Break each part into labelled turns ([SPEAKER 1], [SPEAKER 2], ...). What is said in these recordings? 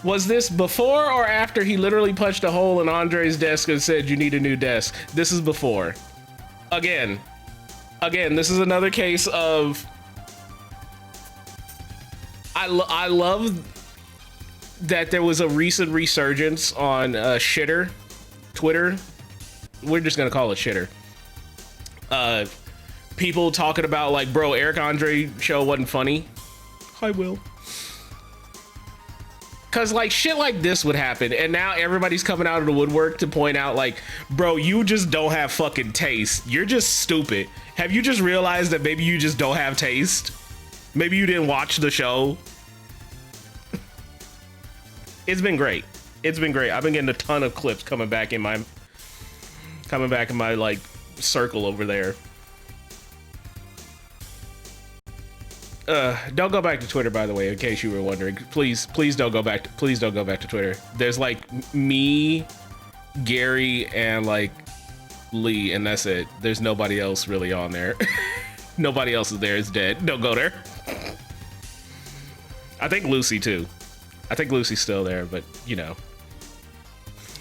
[SPEAKER 1] Was this before or after he literally punched a hole in Andre's desk and said, you need a new desk? This is before. Again, this is another case of, I love that there was a recent resurgence on Twitter. We're just gonna call it Shitter. People talking about like, bro, Eric Andre show wasn't funny. I will. Cause like shit like this would happen, and now everybody's coming out of the woodwork to point out like, bro, you just don't have fucking taste. You're just stupid. Have you just realized that maybe you just don't have taste? Maybe you didn't watch the show. It's been great. It's been great. I've been getting a ton of clips coming back in my like circle over there. Don't go back to Twitter, by the way, in case you were wondering. Please don't go back to Twitter. There's like me, Gary, and like Lee, and that's it. There's nobody else really on there. Nobody else is there. It's dead. Don't go there. I think Lucy too. I think Lucy's still there, but you know,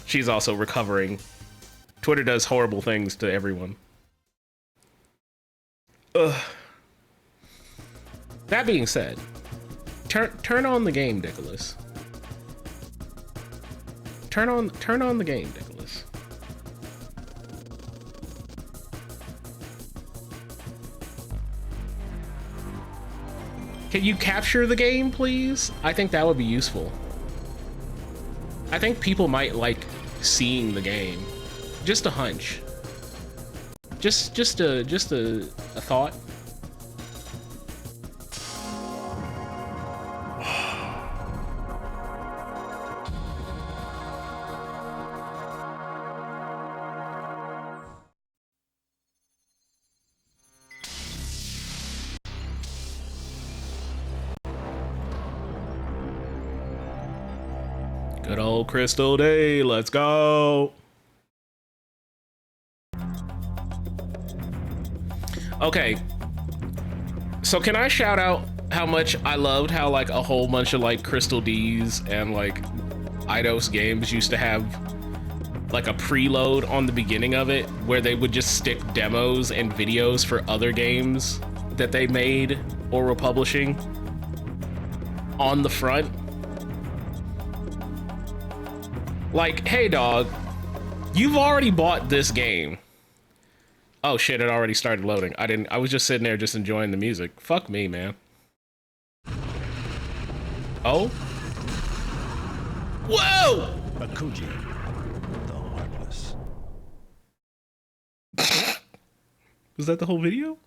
[SPEAKER 1] she's also recovering. Twitter does horrible things to everyone. Ugh. That being said, turn on the game, Dickolas. Turn on the game, Dickolas. Can you capture the game, please? I think that would be useful. I think people might like seeing the game. Just a hunch. Just a thought. Good old Crystal Day, let's go. Okay, so can I shout out how much I loved how like a whole bunch of like Crystal D's and like Eidos games used to have like a preload on the beginning of it where they would just stick demos and videos for other games that they made or were publishing on the front. Like, hey dog, you've already bought this game. Oh shit, it already started loading. I was just sitting there just enjoying the music. Fuck me, man. Oh? Whoa!
[SPEAKER 2] Akuji the Heartless.
[SPEAKER 1] Was that the whole video?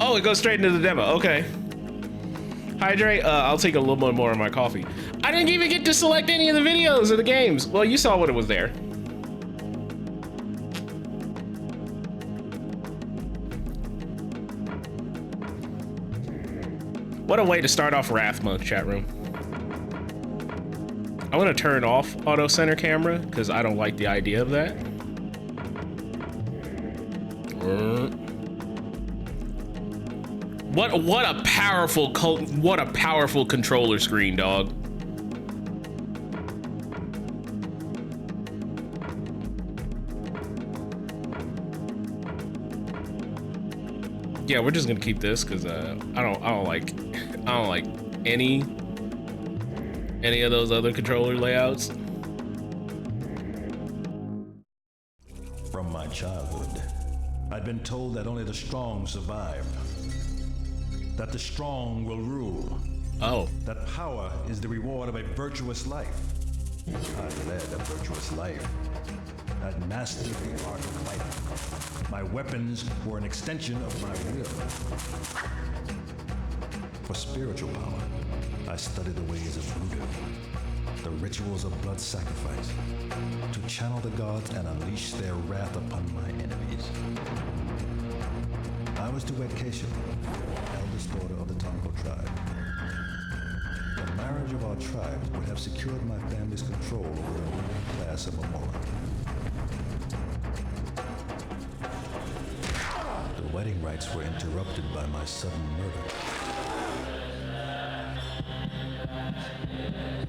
[SPEAKER 1] Oh, it goes straight into the demo, okay. Hydrate, I'll take a little bit more of my coffee. I didn't even get to select any of the videos of the games. Well, you saw what it was there. What a way to start off Wrath Month, chat room. I'm gonna turn off auto center camera because I don't like the idea of that. What a powerful controller screen, dog. Yeah, we're just gonna keep this because I don't like any of those other controller layouts.
[SPEAKER 2] From my childhood, I'd been told that only the strong survive. That the strong will rule.
[SPEAKER 1] Oh.
[SPEAKER 2] That power is the reward of a virtuous life. I led a virtuous life. I'd mastered the art of fighting. My weapons were an extension of my will. For spiritual power, I studied the ways of voodoo, the rituals of blood sacrifice, to channel the gods and unleash their wrath upon my enemies. I was to wed Keisha, eldest daughter of the Tonko tribe. The marriage of our tribes would have secured my family's control over the ruling class of Amora. The wedding rites were interrupted by my sudden murder.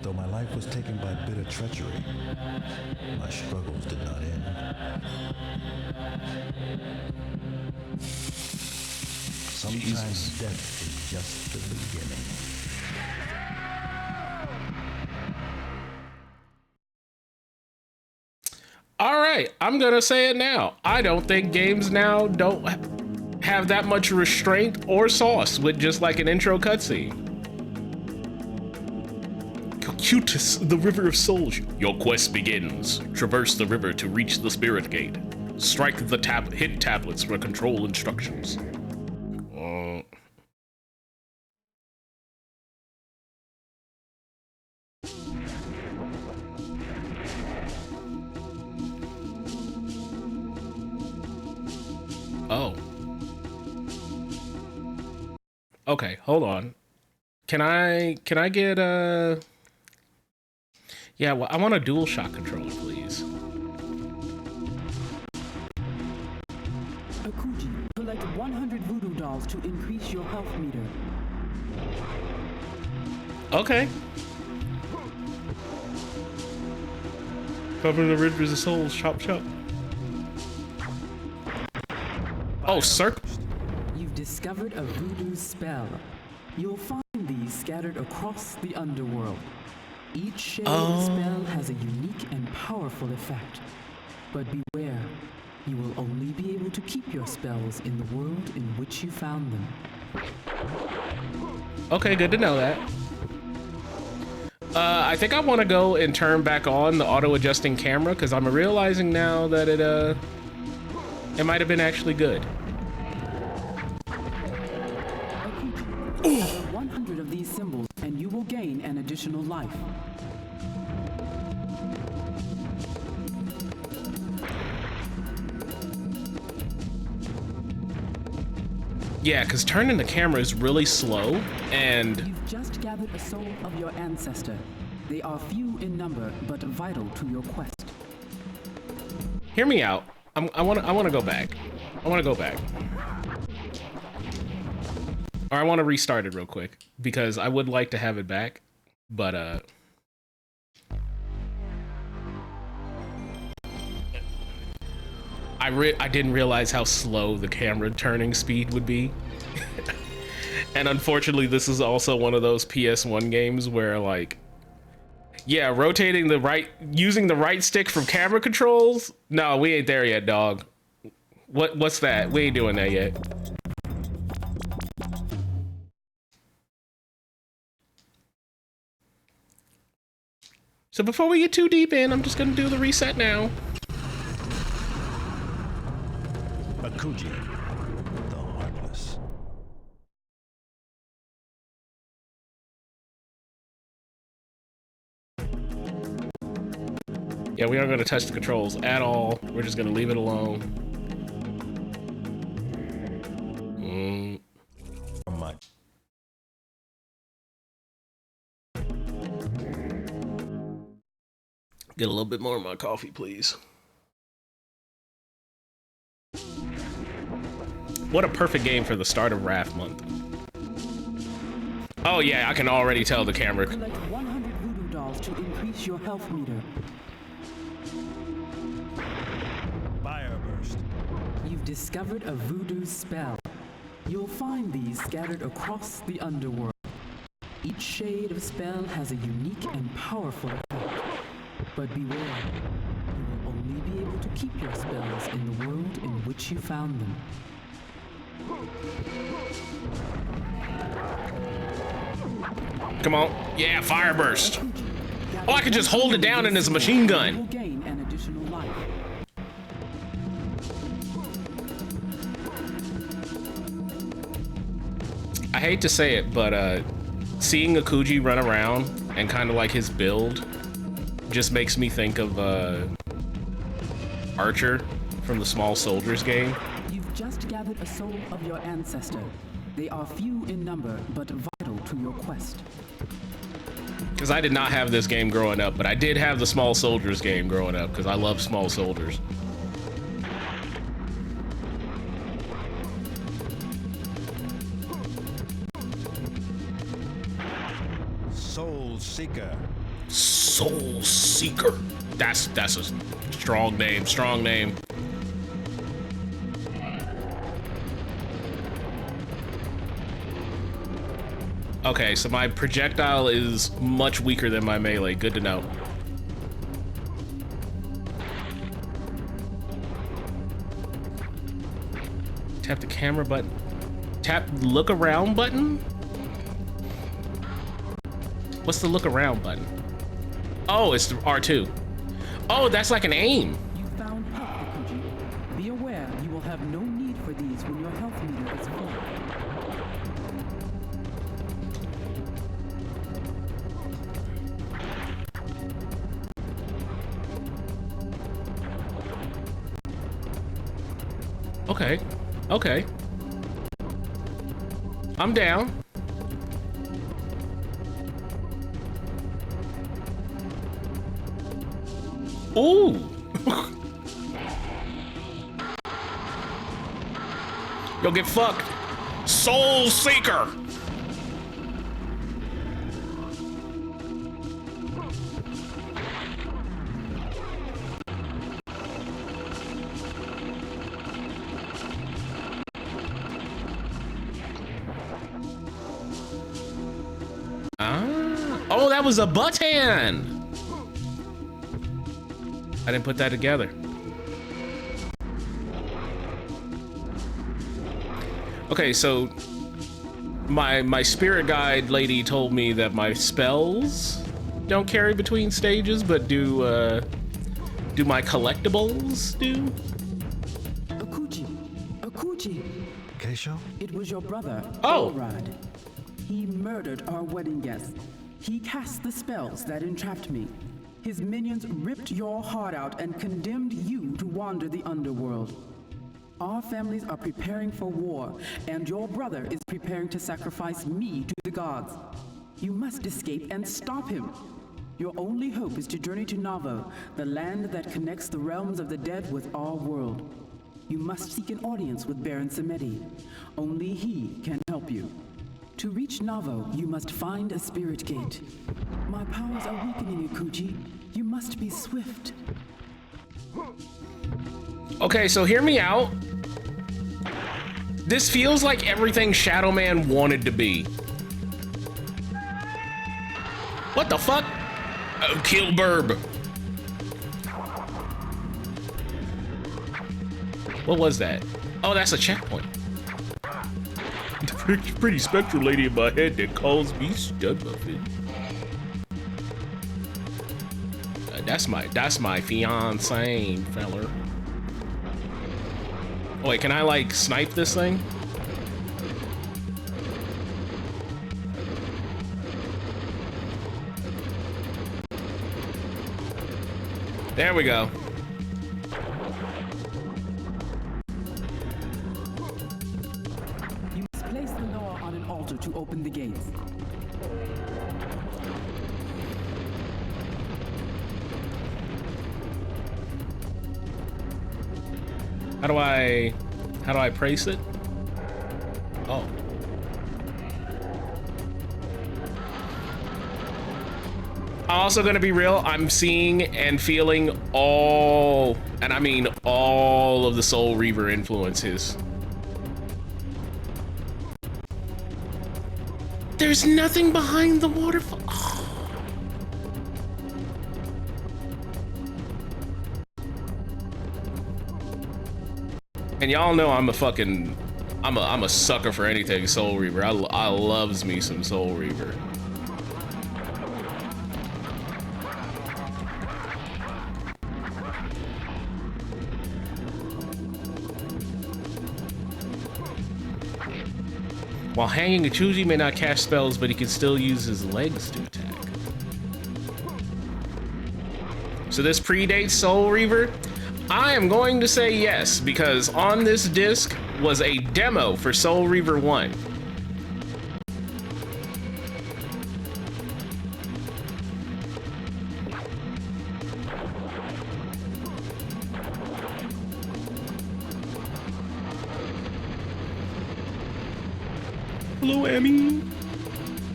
[SPEAKER 2] Though my life was taken by bitter treachery, my struggles did not end. Sometimes death is just the beginning.
[SPEAKER 1] All right, I'm gonna say it now. I don't think games now don't have that much restraint or sauce with just like an intro cutscene. Cutis, the River of Souls. Your quest begins. Traverse the river to reach the Spirit Gate. Strike the hit tablets for control instructions. Oh. Okay, hold on. Can I get yeah, well, I want a DualShock controller, please.
[SPEAKER 3] Akuji, collect 100 voodoo dolls to increase your health meter.
[SPEAKER 1] Okay. Cover the rivers of souls, chop chop. Oh, sir.
[SPEAKER 3] You've discovered a voodoo spell. You'll find these scattered across the underworld. Each shade of the spell has a unique and powerful effect. But beware, you will only be able to keep your spells in the world in which you found them.
[SPEAKER 1] Okay, good to know that. I think I want to go and turn back on the auto-adjusting camera because I'm realizing now that it might have been actually good.
[SPEAKER 3] Gather 100 of these symbols and you will gain an additional life.
[SPEAKER 1] Yeah, because turning the camera is really slow, and...
[SPEAKER 3] You've just gathered a soul of your ancestor. They are few in number, but vital to your quest.
[SPEAKER 1] Hear me out. I want to go back. I want to go back. Or I want to restart it real quick, because I would like to have it back, but, I didn't realize how slow the camera turning speed would be. And unfortunately, this is also one of those PS1 games where, like, yeah, rotating using the right stick from camera controls? No, we ain't there yet, dog. What's that? We ain't doing that yet. So before we get too deep in, I'm just gonna do the reset now.
[SPEAKER 2] Akuji the Heartless.
[SPEAKER 1] Yeah, we aren't gonna touch the controls at all. We're just gonna leave it alone. Get a little bit more of my coffee, please. What a perfect game for the start of Wrath Month. Oh yeah, I can already tell the camera.
[SPEAKER 3] Collect 100 voodoo dolls to increase your health meter.
[SPEAKER 2] Fire burst.
[SPEAKER 3] You've discovered a voodoo spell. You'll find these scattered across the underworld. Each shade of spell has a unique and powerful effect. But beware, you will only be able to keep your spells in the world in which you found them.
[SPEAKER 1] Come on. Yeah, fire burst. Oh, I can just hold it down and it's a machine gun.
[SPEAKER 3] You'll gain an additional life.
[SPEAKER 1] I hate to say it, but seeing Akuji run around and kind of like his build just makes me think of Archer from the Small Soldiers game.
[SPEAKER 3] You've just gathered a soul of your ancestor. They are few in number, but vital to your quest.
[SPEAKER 1] Because I did not have this game growing up, but I did have the Small Soldiers game growing up because I love Small Soldiers.
[SPEAKER 2] Soul Seeker.
[SPEAKER 1] Soul Seeker. That's a strong name. Strong name. Okay, so my projectile is much weaker than my melee. Good to know. Tap the camera button. Tap look around button? What's the look around button? Oh, it's the R2. Oh, that's like an aim.
[SPEAKER 3] You found help, Akuji. Be aware you will have no need for these when your health meter is full.
[SPEAKER 1] Okay. Okay. I'm down. Ooh. You'll get fucked. Soul Seeker. Oh, that was a button. I didn't put that together. Okay, so my spirit guide lady told me that my spells don't carry between stages, but do my collectibles do?
[SPEAKER 3] Akuji.
[SPEAKER 2] Keisho?
[SPEAKER 3] It was your brother,
[SPEAKER 1] Oh.
[SPEAKER 3] Elrod. He murdered our wedding guest. He cast the spells that entrapped me. His minions ripped your heart out and condemned you to wander the underworld. Our families are preparing for war, and your brother is preparing to sacrifice me to the gods. You must escape and stop him. Your only hope is to journey to Navo, the land that connects the realms of the dead with our world. You must seek an audience with Baron Samedi. Only he can help you. To reach Navo, you must find a spirit gate. My powers are weakening, Akuji. You must be swift.
[SPEAKER 1] Okay, so hear me out. This feels like everything Shadow Man wanted to be. What the fuck? Oh, kill Burb. What was that? Oh, that's a checkpoint. The pretty spectral lady in my head that calls me Stud Muffin. That's my fiance, feller. Oh, wait, can I like snipe this thing? There we go.
[SPEAKER 3] You must place the Noah on an altar to open the gates.
[SPEAKER 1] How do I praise it? Oh. I'm also gonna be real, I'm seeing and feeling all, and I mean all of the Soul Reaver influences. There's nothing behind the waterfall. Oh. And y'all know I'm a sucker for anything Soul Reaver. I loves me some Soul Reaver. While hanging, Akuji may not cast spells, but he can still use his legs to attack. So this predates Soul Reaver? I am going to say yes, because on this disc was a demo for Soul Reaver 1. Hello, Emmy.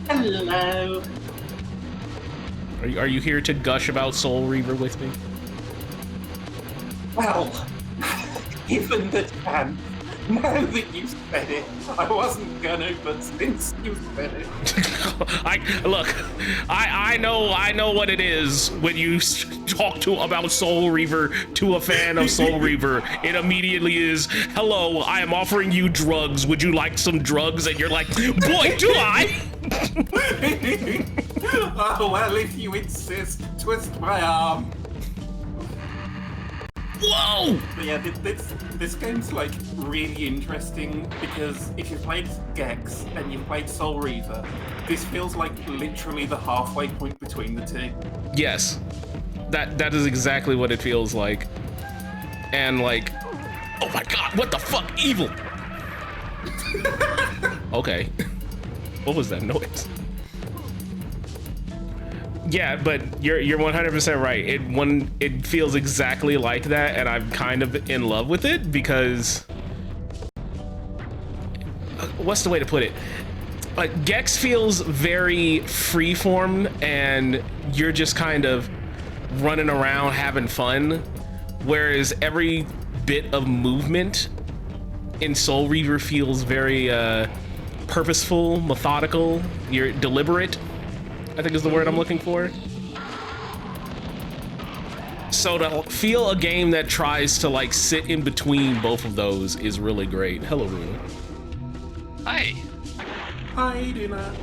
[SPEAKER 4] Hello.
[SPEAKER 1] Are you here to gush about Soul Reaver with me?
[SPEAKER 4] Well, given the chance, now that you've said it, I wasn't gonna, but since you've said it,
[SPEAKER 1] I know what it is when you talk about Soul Reaver to a fan of Soul Reaver. It immediately is, hello, I am offering you drugs. Would you like some drugs? And you're like, boy, do I?
[SPEAKER 4] oh well, if you insist, twist my arm.
[SPEAKER 1] Whoa!
[SPEAKER 4] But yeah, this game's like really interesting because if you've played Gex and you've played Soul Reaver, this feels like literally the halfway point between the two.
[SPEAKER 1] Yes, that is exactly what it feels like. And like, oh my god, what the fuck, evil? Okay, what was that noise? Yeah, but you're 100% right. It feels exactly like that, and I'm kind of in love with it because what's the way to put it? Like Gex feels very freeform, and you're just kind of running around having fun, whereas every bit of movement in Soul Reaver feels very purposeful, methodical. You're deliberate, I think is the word I'm looking for. So to feel a game that tries to like sit in between both of those is really great. Hello, Luna.
[SPEAKER 5] Hi.
[SPEAKER 4] Hi, Luna.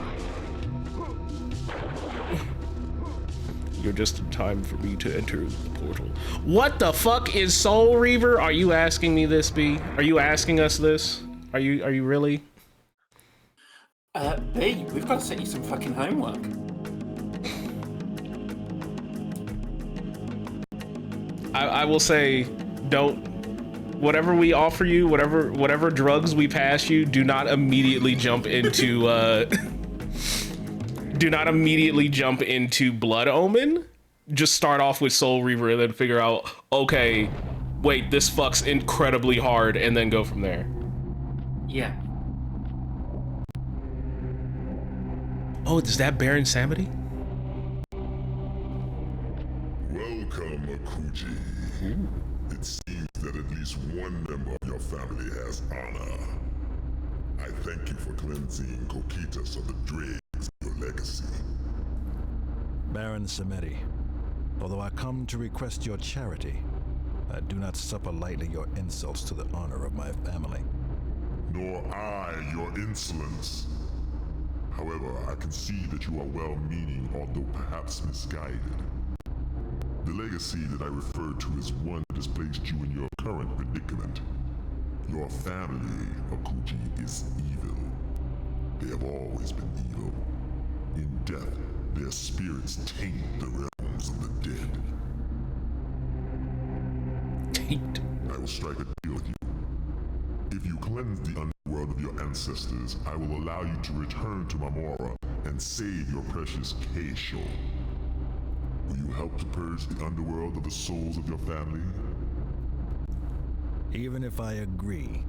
[SPEAKER 1] You're just in time for me to enter the portal. What the fuck is Soul Reaver? Are you asking me this, B? Are you asking us this? Are you really?
[SPEAKER 4] B, we've got to set you some fucking homework.
[SPEAKER 1] I will say, don't, whatever we offer you, whatever drugs we pass you, do not immediately jump into do not immediately jump into Blood Omen. Just start off with Soul Reaver and then figure out, okay, wait, this fucks incredibly hard, and then go from there.
[SPEAKER 4] Yeah.
[SPEAKER 1] Oh, is that Baron Samedi?
[SPEAKER 6] Welcome, Akuji. It seems that at least one member of your family has honor. I thank you for cleansing Coquitas of the dregs of your legacy.
[SPEAKER 2] Baron Samedi, although I come to request your charity, I do not suffer lightly your insults to the honor of my family.
[SPEAKER 6] Nor I your insolence. However, I can see that you are well-meaning, although perhaps misguided. The legacy that I referred to is one that has placed you in your current predicament. Your family, Akuji, is evil. They have always been evil. In death, their spirits taint the realms of the dead.
[SPEAKER 1] Taint.
[SPEAKER 6] I will strike a deal with you. If you cleanse the underworld of your ancestors, I will allow you to return to Marmora and save your precious Keisho. Will you help to purge the underworld of the souls of your family?
[SPEAKER 2] Even if I agree,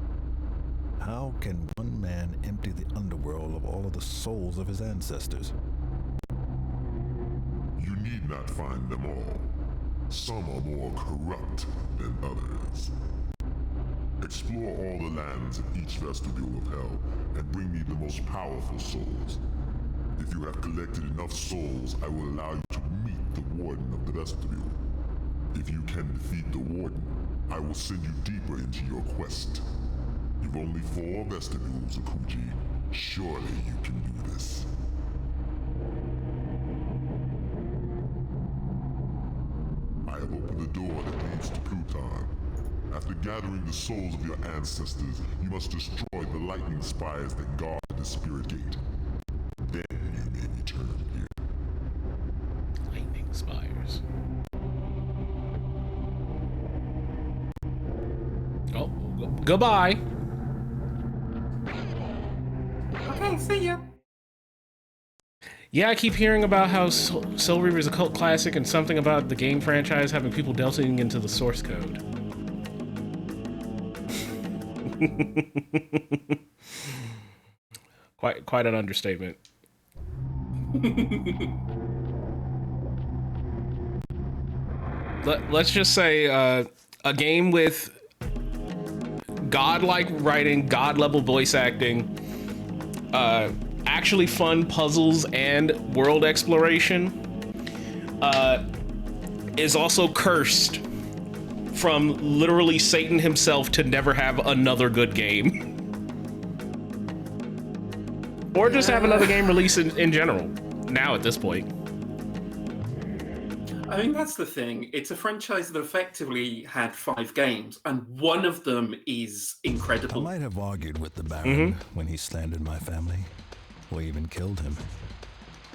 [SPEAKER 2] how can one man empty the underworld of all of the souls of his ancestors?
[SPEAKER 6] You need not find them all. Some are more corrupt than others. Explore all the lands in each vestibule of hell and bring me the most powerful souls. If you have collected enough souls, I will allow you to meet the warden of the vestibule. If you can defeat the warden, I will send you deeper into your quest. You've only 4 vestibules, Akuji. Surely you can do this. I have opened the door that leads to Pluton. After gathering the souls of your ancestors, you must destroy the lightning spires that guard the spirit gate. Then you may return here.
[SPEAKER 1] Lightning spires. Oh, goodbye.
[SPEAKER 4] Okay, see ya.
[SPEAKER 1] Yeah, I keep hearing about how Soul Reaver is a cult classic and something about the game franchise having people delving into the source code. Quite an understatement. let's just say a game with godlike writing, god level voice acting, actually fun puzzles and world exploration, is also cursed from literally Satan himself to never have another good game. Or just have another game release in general, now at this point.
[SPEAKER 4] I mean, that's the thing. It's a franchise that effectively had 5 games, and one of them is
[SPEAKER 2] I
[SPEAKER 4] incredible.
[SPEAKER 2] might have argued with the Baron when he slandered my family, or even killed him.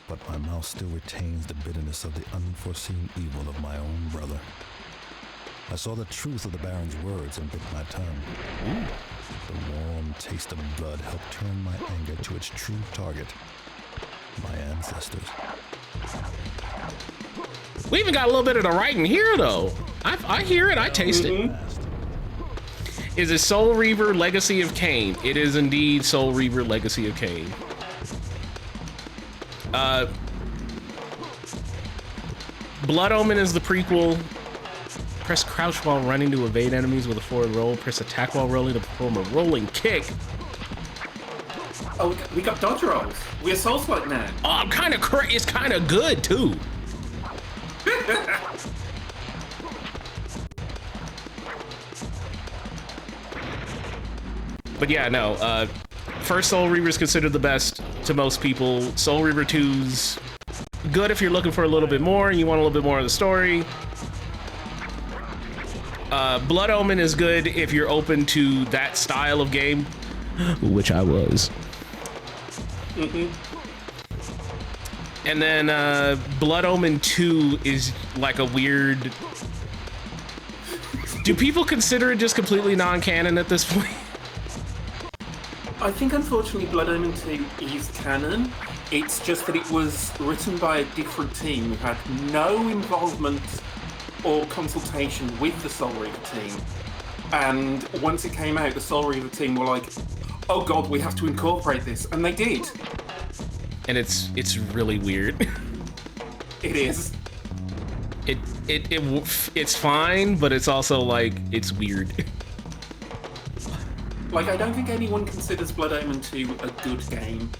[SPEAKER 2] But my mouth still retains the bitterness of the unforeseen evil of my own brother. I saw the truth of the Baron's words and bit my tongue. The warm taste of blood helped turn my anger to its true target, my ancestors.
[SPEAKER 1] We even got a little bit of the writing here, though. I hear it, I taste it. Is it Soul Reaver Legacy of Kain? It is indeed Soul Reaver Legacy of Kain. Blood Omen is the prequel. Press crouch while running to evade enemies with a forward roll. Press attack while rolling to perform a rolling kick.
[SPEAKER 4] Oh, we got dodge rolls. We're Souls-like now.
[SPEAKER 1] Oh, I'm kind of it's kind of good too. But yeah, no. First Soul Reaver is considered the best to most people. Soul Reaver 2's good if you're looking for a little bit more and you want a little bit more of the story. Blood Omen is good if you're open to that style of game, which I was. And then Blood Omen 2 is like a weird... Do people consider it just completely non-canon at this point?
[SPEAKER 4] I think, unfortunately, Blood Omen 2 is canon. It's just that it was written by a different team who had no involvement or consultation with the Soul Reaver team. And once it came out, the Soul Reaver team were like, oh god, we have to incorporate this. And they did.
[SPEAKER 1] And it's really weird.
[SPEAKER 4] It is.
[SPEAKER 1] It's fine, but it's also like, it's weird.
[SPEAKER 4] Like, I don't think anyone considers Blood Omen 2 a good game.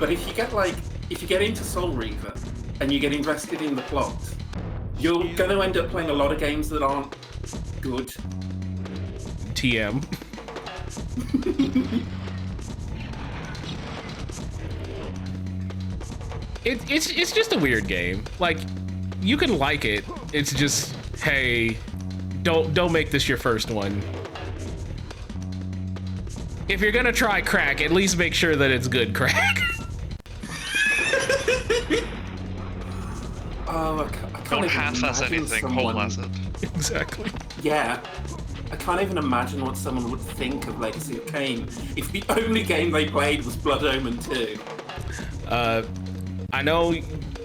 [SPEAKER 4] But if you get into Soul Reaver and you get invested in the plot, you're going to end up playing a lot of games that aren't good.
[SPEAKER 1] TM. It's just a weird game. Like, you can like it. It's just, hey, don't make this your first one. If you're gonna try crack, at least make sure that it's good crack.
[SPEAKER 4] I can't
[SPEAKER 5] Don't
[SPEAKER 4] even
[SPEAKER 5] half-ass
[SPEAKER 4] imagine
[SPEAKER 5] anything,
[SPEAKER 4] someone...
[SPEAKER 5] whole-ass it.
[SPEAKER 1] Exactly.
[SPEAKER 4] Yeah. I can't even imagine what someone would think of Legacy of Kain if the only game they played was Blood Omen 2.
[SPEAKER 1] I know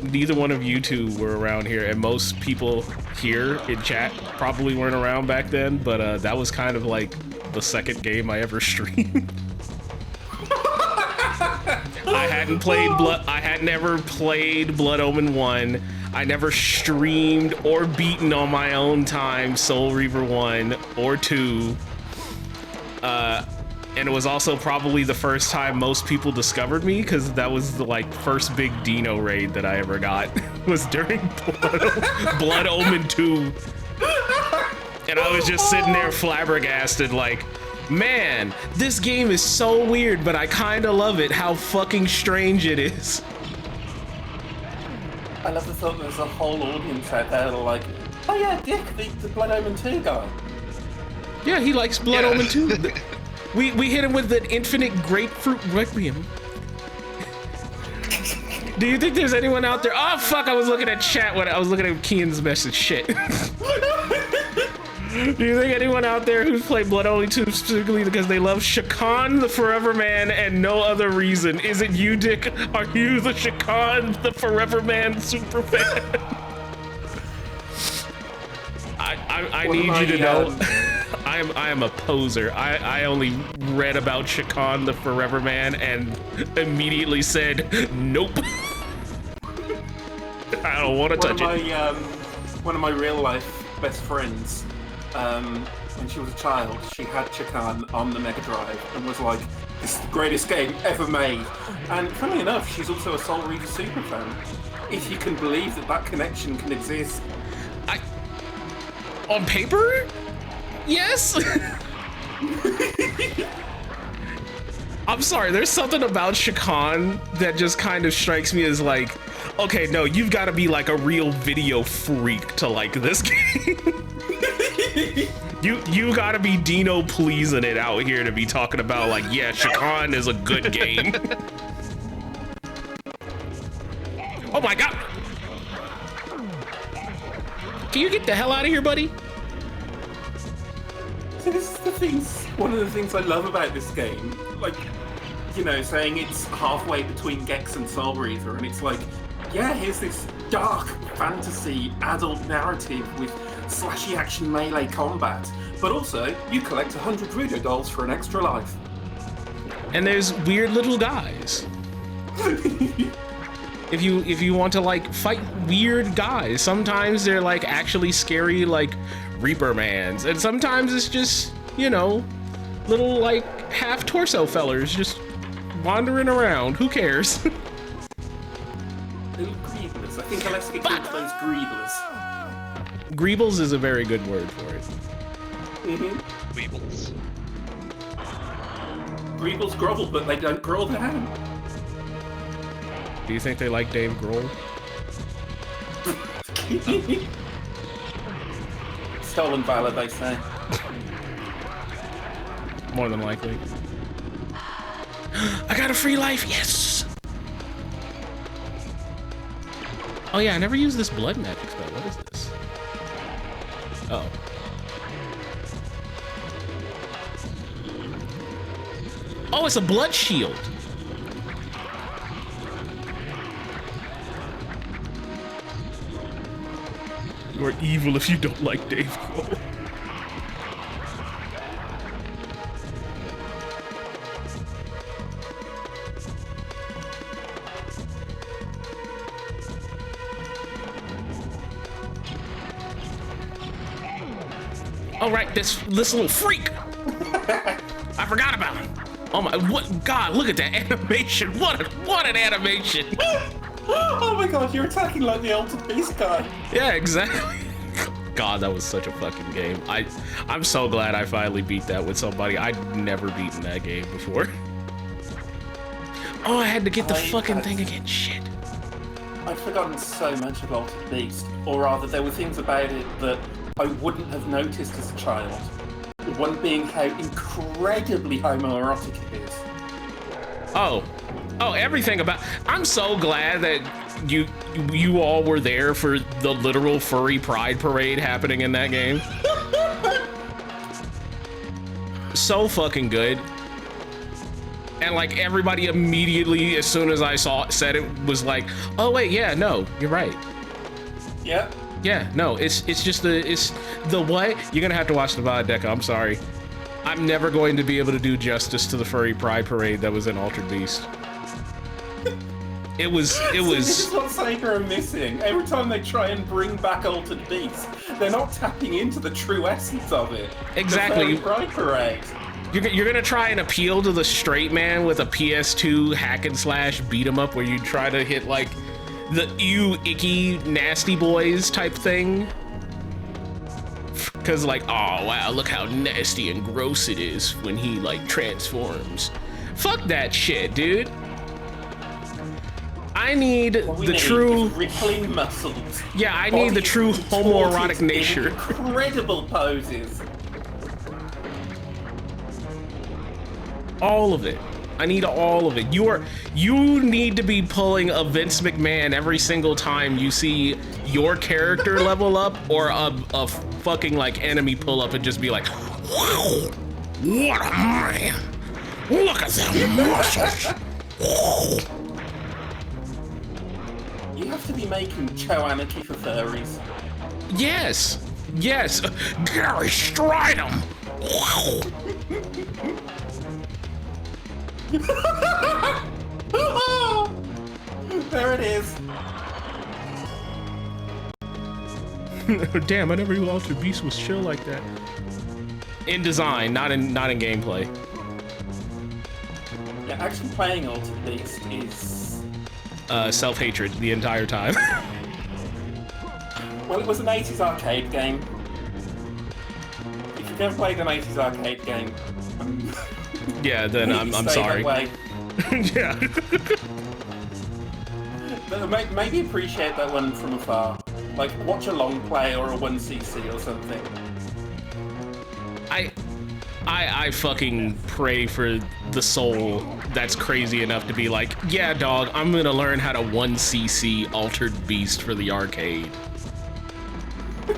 [SPEAKER 1] neither one of you two were around here, and most people here in chat probably weren't around back then, but that was kind of like the second game I ever streamed. I had never played Blood Omen 1. I never streamed or beaten on my own time Soul Reaver 1 or 2. And it was also probably the first time most people discovered me, because that was the like first big Dino raid that I ever got was during Blood Omen 2. And I was just sitting there flabbergasted like, man, this game is so weird, but I kind of love it, how fucking strange it is.
[SPEAKER 4] I love the thought there's a whole audience out there that are like, oh yeah, Dick, the Blood Omen 2 guy.
[SPEAKER 1] Yeah, he likes Blood Omen 2. We hit him with the Infinite Grapefruit Requiem. Do you think there's anyone out there? Oh fuck, I was looking at chat when I was looking at Kian's message. Shit. Do you think anyone out there who's played Blood Omen 2 specifically because they love Shakan the Forever Man and no other reason? Is it you, Dick? Are you the Shakan the Forever Man super fan? I need you to know, I am a poser. I only read about Shakan the Forever Man and immediately said, nope. I don't want to touch it.
[SPEAKER 4] one of my real life best friends, when she was a child, she had Chakan on the Mega Drive and was like, "This is the greatest game ever made." And funnily enough, she's also a Soul Reaver super fan. If you can believe that connection can exist.
[SPEAKER 1] On paper? Yes? I'm sorry, there's something about Chakan that just kind of strikes me as like, okay, no, you've got to be like a real video freak to like this game. You got to be Dino pleasing it out here to be talking about like, yeah, Chakan is a good game. Oh my god! Can you get the hell out of here, buddy?
[SPEAKER 4] So this is the things, one of the things I love about this game. Like, you know, saying it's halfway between Gex and Soul Reaver, and it's like, yeah, here's this dark fantasy adult narrative with slashy action melee combat, but also you collect 100 Rudo dolls for an extra life.
[SPEAKER 1] And there's weird little guys. If you want to like fight weird guys, sometimes they're like actually scary, like Reaper Mans, and sometimes it's just, you know, little like half torso fellers just wandering around. Who cares?
[SPEAKER 4] Little Greeblers. I think Alaska called those Greeblers.
[SPEAKER 1] Greebles is a very good word for it.
[SPEAKER 4] Mm-hmm.
[SPEAKER 5] Weebles.
[SPEAKER 4] Greebles grovel, but they don't grovel down.
[SPEAKER 1] Do you think they like Dave Grohl?
[SPEAKER 4] Stolen valor, they say.
[SPEAKER 1] More than likely. I got a free life, yes! Oh yeah, I never used this blood magic spell. What is this? Oh. Oh, it's a blood shield. You are evil if you don't like Dave Grohl. Oh right, this little freak. I forgot about him. Oh my, what? God, look at that animation. What an animation.
[SPEAKER 4] Oh my god, you're attacking like the Altered Beast guy.
[SPEAKER 1] Yeah, exactly. God, that was such a fucking game. I'm so glad I finally beat that with somebody. I'd never beaten that game before. Oh, I had to get the fucking thing again. Shit.
[SPEAKER 4] I've forgotten so much of Altered Beast, or rather, there were things about it that I wouldn't have noticed as a child. One being how incredibly homoerotic it is.
[SPEAKER 1] Oh, everything about. I'm so glad that you all were there for the literal furry pride parade happening in that game. So fucking good. And like everybody immediately, as soon as I said it, was like, oh wait, yeah, no, you're right.
[SPEAKER 4] Yeah.
[SPEAKER 1] Yeah, no, it's just the what? You're gonna have to watch the VOD, Deca, I'm sorry. I'm never going to be able to do justice to the furry pride parade that was in Altered Beast. It was.
[SPEAKER 4] This is what Sega are missing. Every time they try and bring back Altered Beast, they're not tapping into the true essence of it.
[SPEAKER 1] Exactly.
[SPEAKER 4] The Pride Parade.
[SPEAKER 1] You're gonna try and appeal to the straight man with a PS2 hack and slash beat 'em up where you try to hit like the ew icky nasty boys type thing. Cause like, oh wow, look how nasty and gross it is when he like transforms. Fuck that shit, dude. I need the true
[SPEAKER 4] rippling muscles.
[SPEAKER 1] Yeah, I need the true homoerotic nature.
[SPEAKER 4] Incredible poses.
[SPEAKER 1] All of it. I need all of it. You need to be pulling a Vince McMahon every single time you see your character level up or a fucking like enemy pull up and just be like, wow, what a man. Look at them muscles.
[SPEAKER 4] You have to be making Choanarchy for furries.
[SPEAKER 1] Yes. Yes. Gary Stridham. Wow.
[SPEAKER 4] There it is.
[SPEAKER 1] Damn, I never knew Altered Beast was chill like that. In design, not in gameplay.
[SPEAKER 4] Yeah, actually playing Altered Beast is...
[SPEAKER 1] self-hatred the entire time.
[SPEAKER 4] Well, it was an 80s arcade game. If you've never played an 80s arcade game...
[SPEAKER 1] yeah, then I'm sorry. Yeah.
[SPEAKER 4] But maybe appreciate that one from afar. Like, watch a long play or a 1cc or something.
[SPEAKER 1] I fucking pray for the soul that's crazy enough to be like, yeah, dog, I'm gonna learn how to 1cc Altered Beast for the arcade.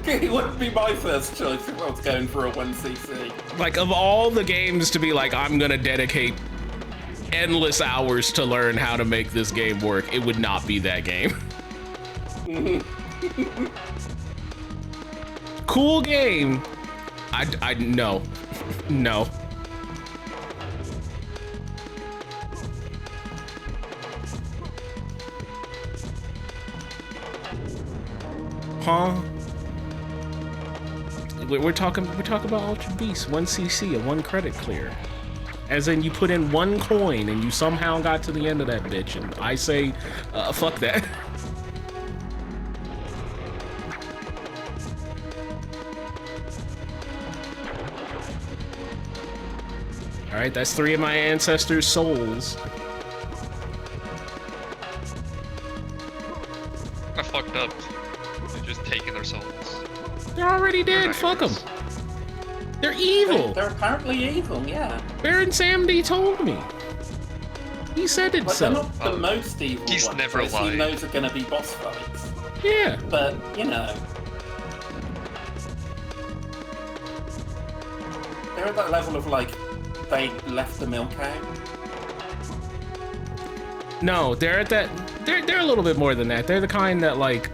[SPEAKER 4] It wouldn't be my first choice if I was going for a 1cc.
[SPEAKER 1] Like, of all the games to be like, I'm gonna dedicate endless hours to learn how to make this game work, it would not be that game. Cool game. No. No. Huh? We're talking about Altered Beast, 1cc, a 1 credit clear. As in, you put in 1 coin and you somehow got to the end of that bitch, and I say, fuck that. Alright, that's 3 of my ancestors' souls.
[SPEAKER 5] I fucked up. They're just taking their souls.
[SPEAKER 1] They're already dead, fuck them. They're evil.
[SPEAKER 4] They're apparently evil, yeah.
[SPEAKER 1] Baron Samedi told me. He said it
[SPEAKER 4] But
[SPEAKER 1] so.
[SPEAKER 4] they're not the most evil
[SPEAKER 5] He's
[SPEAKER 4] ones.
[SPEAKER 5] never
[SPEAKER 4] I assume
[SPEAKER 5] lied.
[SPEAKER 4] those are going to be boss fights.
[SPEAKER 1] Yeah.
[SPEAKER 4] But, you know... They're at that level of, like, they left the milk out.
[SPEAKER 1] No, they're at that. They're a little bit more than that. They're the kind that, like,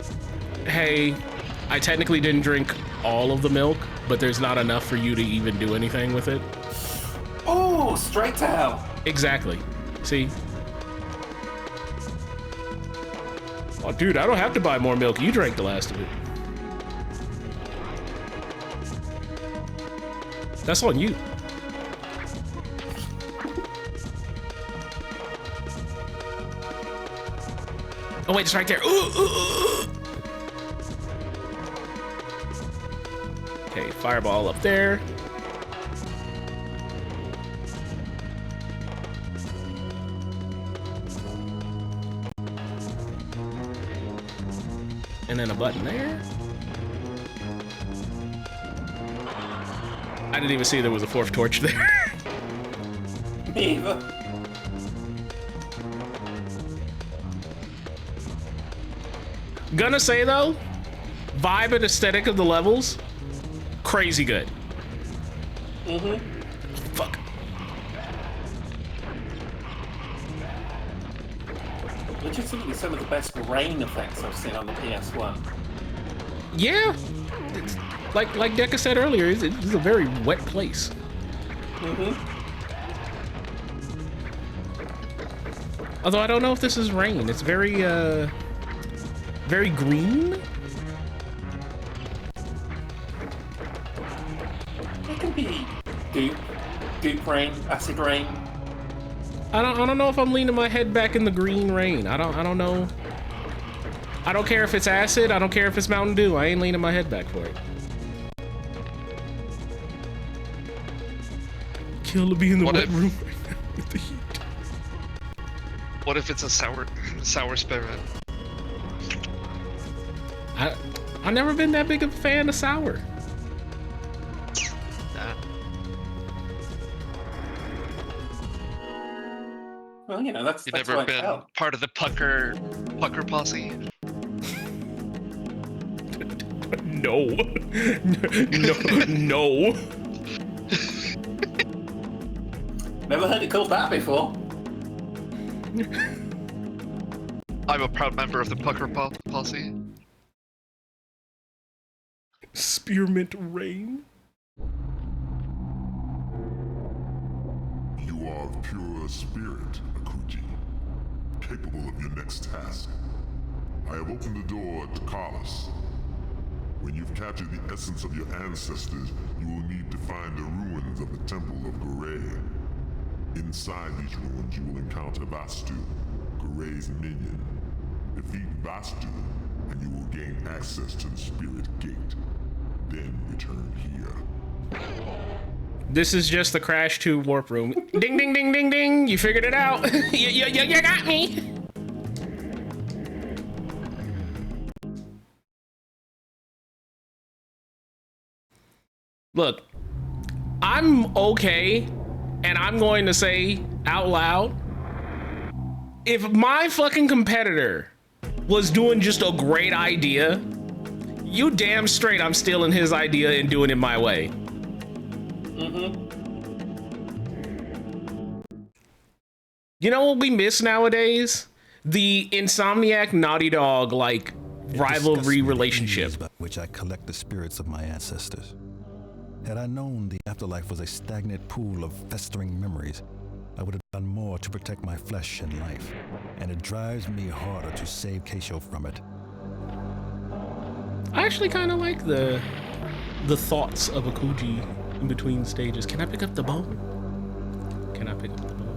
[SPEAKER 1] hey, I technically didn't drink all of the milk, but there's not enough for you to even do anything with it.
[SPEAKER 4] Oh, straight to hell.
[SPEAKER 1] Exactly. See? Oh, dude, I don't have to buy more milk. You drank the last of it. That's on you. Oh, wait, it's right there. Ooh. Okay, fireball up there. And then a button there. I didn't even see there was a 4th torch there.
[SPEAKER 4] Me either.
[SPEAKER 1] Gonna say though, vibe and aesthetic of the levels, crazy good.
[SPEAKER 4] Mm-hmm.
[SPEAKER 1] Fuck.
[SPEAKER 4] Legitimately some of the best rain effects I've seen on the PS1.
[SPEAKER 1] Yeah, it's, like Deca said earlier, it's a very wet place.
[SPEAKER 4] Mm-hmm.
[SPEAKER 1] Although I don't know if this is rain. It's very very green.
[SPEAKER 4] It can be goop rain, acid rain.
[SPEAKER 1] I don't know if I'm leaning my head back in the green rain. I don't know. I don't care if it's acid. I don't care if it's Mountain Dew. I ain't leaning my head back for it. Kill to be in the wet room right now with the heat.
[SPEAKER 5] What if it's a sour spirit?
[SPEAKER 1] I've never been that big of a fan of sour.
[SPEAKER 5] Nah.
[SPEAKER 4] Well, you know, that's
[SPEAKER 5] You've
[SPEAKER 4] that's
[SPEAKER 5] never
[SPEAKER 4] what I
[SPEAKER 5] been
[SPEAKER 4] felt.
[SPEAKER 5] part of the pucker posse?
[SPEAKER 1] No. No.
[SPEAKER 4] Never heard it called that before.
[SPEAKER 5] I'm a proud member of the pucker posse.
[SPEAKER 1] Spearmint rain.
[SPEAKER 6] You are of pure spirit, Akuji, capable of your next task. I have opened the door to Carlos. When you've captured the essence of your ancestors, you will need to find the ruins of the Temple of Garay. Inside these ruins, you will encounter Vastu, Garay's minion. Defeat Vastu, and you will gain access to the Spirit Gate. Then return here.
[SPEAKER 1] This is just the Crash 2 warp room. Ding, ding, ding, ding, ding. You figured it out. You got me. Look, I'm okay, and I'm going to say out loud, if my fucking competitor was doing just a great idea, you damn straight I'm stealing his idea and doing it my way. You know what we miss nowadays? The Insomniac Naughty Dog like rivalry relationship.
[SPEAKER 2] By which I collect the spirits of my ancestors. Had I known the afterlife was a stagnant pool of festering memories, I would have done more to protect my flesh and life. And it drives me harder to save Keisho from it.
[SPEAKER 1] I actually kind of like the thoughts of Akuji in between stages. Can I pick up the bone? Can I pick up the bone?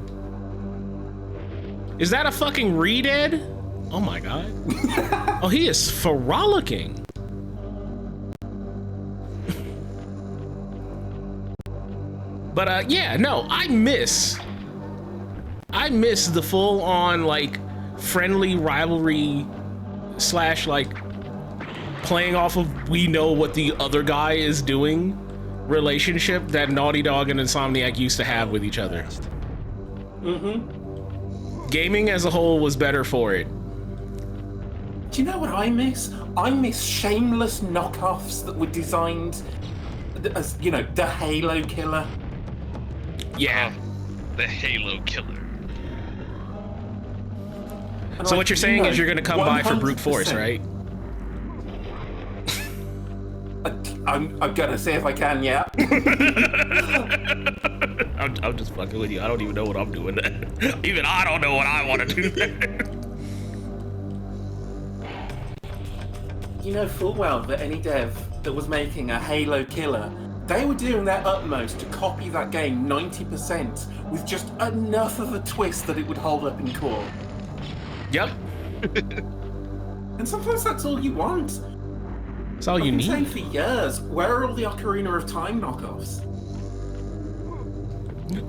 [SPEAKER 1] Is that a fucking re-dead? Oh my god. Oh, he is frolicking. But yeah, no, I miss the full-on like friendly rivalry slash like playing off of we know what the other guy is doing relationship that Naughty Dog and Insomniac used to have with each other. Gaming as a whole was better for it.
[SPEAKER 4] Do you know what I miss? I miss shameless knockoffs that were designed as, you know, the Halo killer.
[SPEAKER 1] Yeah.
[SPEAKER 5] The Halo killer.
[SPEAKER 4] And
[SPEAKER 1] So
[SPEAKER 4] like,
[SPEAKER 1] what you're saying is you're gonna come by for brute
[SPEAKER 4] 100%.
[SPEAKER 1] force, right?
[SPEAKER 4] I'm gonna see if I can, yeah.
[SPEAKER 1] I'm just fucking with you. I don't even know what I'm doing then. Even I don't know what I want to do then.
[SPEAKER 4] You know full well that any dev that was making a Halo killer, they were doing their utmost to copy that game 90% with just enough of a twist that it would hold up in core.
[SPEAKER 1] Yep.
[SPEAKER 4] And sometimes that's all you want.
[SPEAKER 1] That's all you
[SPEAKER 4] I've been saying
[SPEAKER 1] need.
[SPEAKER 4] for years, where are all the Ocarina of Time knockoffs?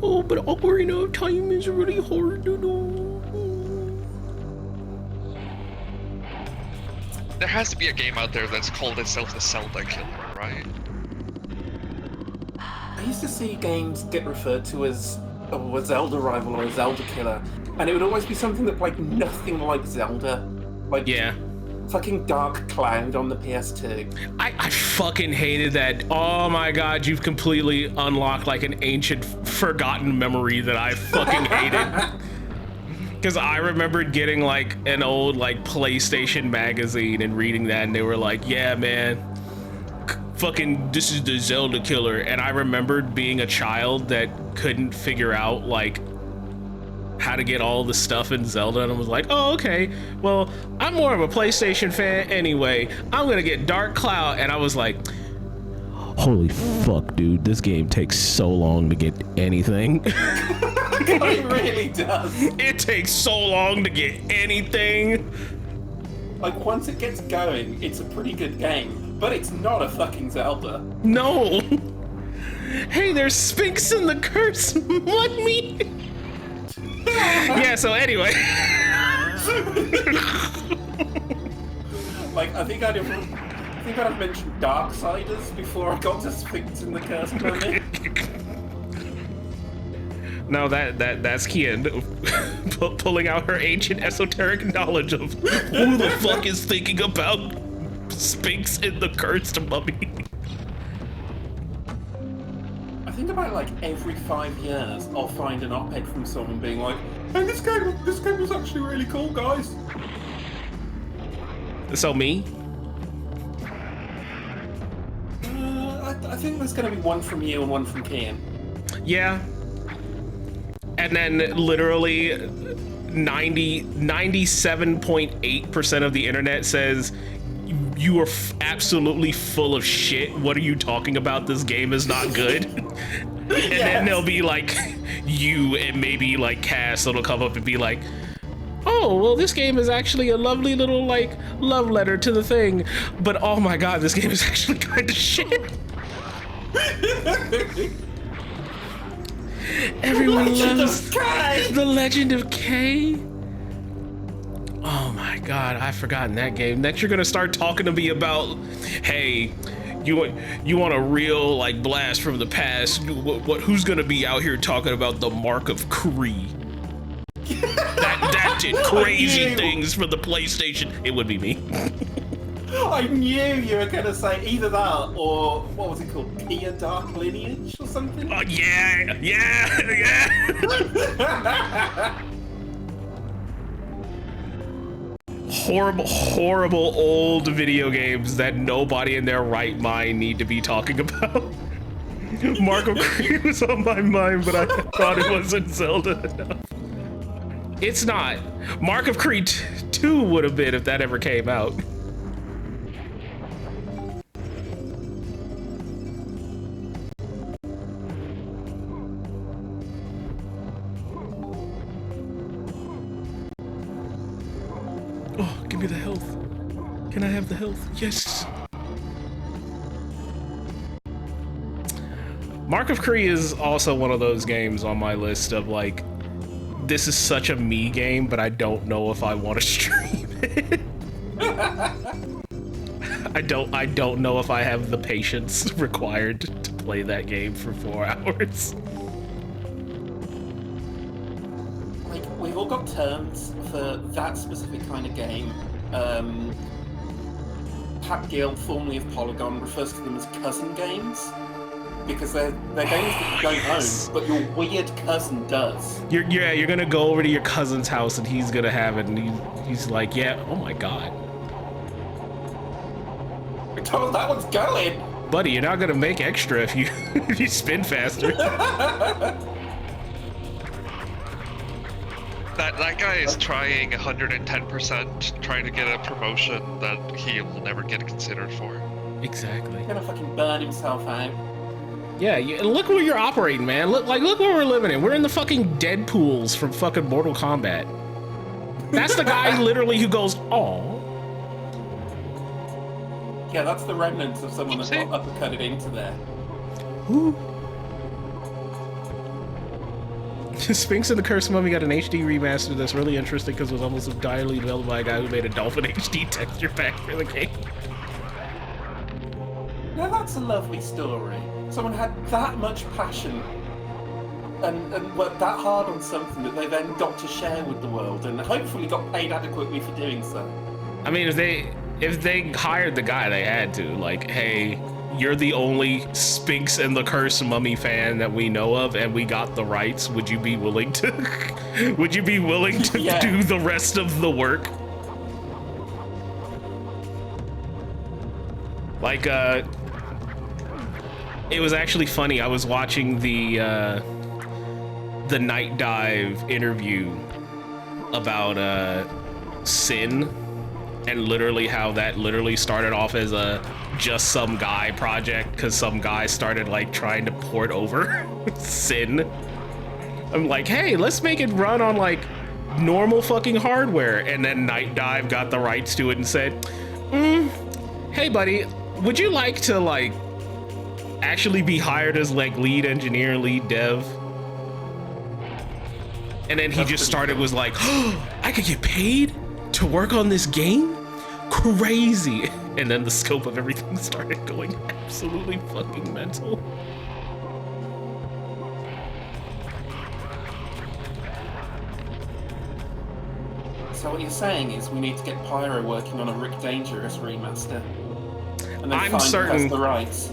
[SPEAKER 1] Oh, but Ocarina of Time is really hard to do.
[SPEAKER 5] There has to be a game out there that's called itself the Zelda killer, right?
[SPEAKER 4] I used to see games get referred to as a Zelda rival or a Zelda killer, and it would always be something that played nothing like Zelda. Like,
[SPEAKER 1] Yeah.
[SPEAKER 4] fucking Dark Cloud on the PS2.
[SPEAKER 1] I fucking hated that. Oh my god, you've completely unlocked like an ancient forgotten memory that I fucking hated. Because I remembered getting like an old like PlayStation magazine and reading that, and they were like, yeah man, fucking this is the Zelda killer. And I remembered being a child that couldn't figure out like how to get all the stuff in Zelda, and I was like, oh okay, well I'm more of a PlayStation fan anyway, I'm gonna get Dark Cloud. And I was like, holy fuck dude, this game takes so long to get anything.
[SPEAKER 4] It really does.
[SPEAKER 1] It takes so long to get anything.
[SPEAKER 4] Like, once it gets going, it's a pretty good game, but it's not a fucking Zelda.
[SPEAKER 1] No. Hey, there's Sphinx in the curse. What me? Yeah, so anyway.
[SPEAKER 4] Like, I think I'd mentioned Darksiders before I got to Sphinx in the Curse Planet.
[SPEAKER 1] No, that's Kian pulling out her ancient esoteric knowledge of who the fuck is thinking about Sphinx in the cursed mummy.
[SPEAKER 4] I think about like every 5 years I'll find an op-ed from someone being like, hey, this game was actually really cool, guys.
[SPEAKER 1] So me?
[SPEAKER 4] I think there's gonna be one from you and one from Kian.
[SPEAKER 1] Yeah. And then literally 97.8% of the internet says you are absolutely full of shit. What are you talking about? This game is not good. And then there'll be like you and maybe like Cass that'll come up and be like, oh, well, this game is actually a lovely little like love letter to the thing, but oh my god, this game is actually kind of shit. Everyone loves The Legend of Kay. Oh my god, I've forgotten that game. Next you're gonna start talking to me about, hey, you want a real like blast from the past, who's gonna be out here talking about the Mark of Kree? that did crazy things for the PlayStation. It would be me.
[SPEAKER 4] I knew you were gonna say either that or what was it called? Pia Dark Lineage or something?
[SPEAKER 1] Oh yeah. Horrible old video games that nobody in their right mind need to be talking about. Mark of Kree was on my mind, but I thought it wasn't Zelda enough. It's not. Mark of Kree 2 would have been if that ever came out. Oh, give me the health. Can I have the health? Yes. Mark of Kree is also one of those games on my list of like, this is such a me game, but I don't know if I want to stream it. I don't know if I have the patience required to play that game for 4 hours.
[SPEAKER 4] Like, we've all got terms for that specific kind of game. Pat Gill, formerly of Polygon, refers to them as cousin games. Because they're games that you don't own, but your weird cousin does.
[SPEAKER 1] You're gonna go over to your cousin's house and he's gonna have it, and he's like, yeah, oh my god.
[SPEAKER 4] I told that one's going.
[SPEAKER 1] Buddy, you're not gonna make extra if you if you spin faster.
[SPEAKER 5] That guy is trying 110%, trying to get a promotion that he will never get considered for.
[SPEAKER 1] Exactly.
[SPEAKER 4] He's gonna fucking burn himself out.
[SPEAKER 1] Yeah, look where you're operating, man. Look where we're living in. We're in the fucking Deadpools from fucking Mortal Kombat. That's the guy literally who goes, "Aw."
[SPEAKER 4] Yeah, that's the remnants of someone that got uppercutted into there.
[SPEAKER 1] Who? Sphinx and the Cursed Mummy got an HD remaster that's really interesting because it was almost entirely developed by a guy who made a Dolphin HD texture pack for the game.
[SPEAKER 4] Now that's a lovely story. Someone had that much passion and worked that hard on something that they then got to share with the world and hopefully got paid adequately for doing so.
[SPEAKER 1] I mean, if they hired the guy, they had to. Like, hey, you're the only Sphinx and the Cursed Mummy fan that we know of, and we got the rights. Would you be willing to? Would you be willing to do the rest of the work? Like, it was actually funny. I was watching the Night Dive interview about Sin, and literally how that literally started off as a just some guy project because some guy started like trying to port over Sin. I'm like, hey, let's make it run on like normal fucking hardware, and then Night Dive got the rights to it and said, hey buddy, would you like to like actually be hired as like lead engineer, lead dev? And then he just started, was like, oh, I could get paid to work on this game? Crazy. And then the scope of everything started going absolutely fucking mental.
[SPEAKER 4] So what you're saying is we need to get Pyro working on a Rick Dangerous remaster. And then
[SPEAKER 1] I'm certain
[SPEAKER 4] the rights.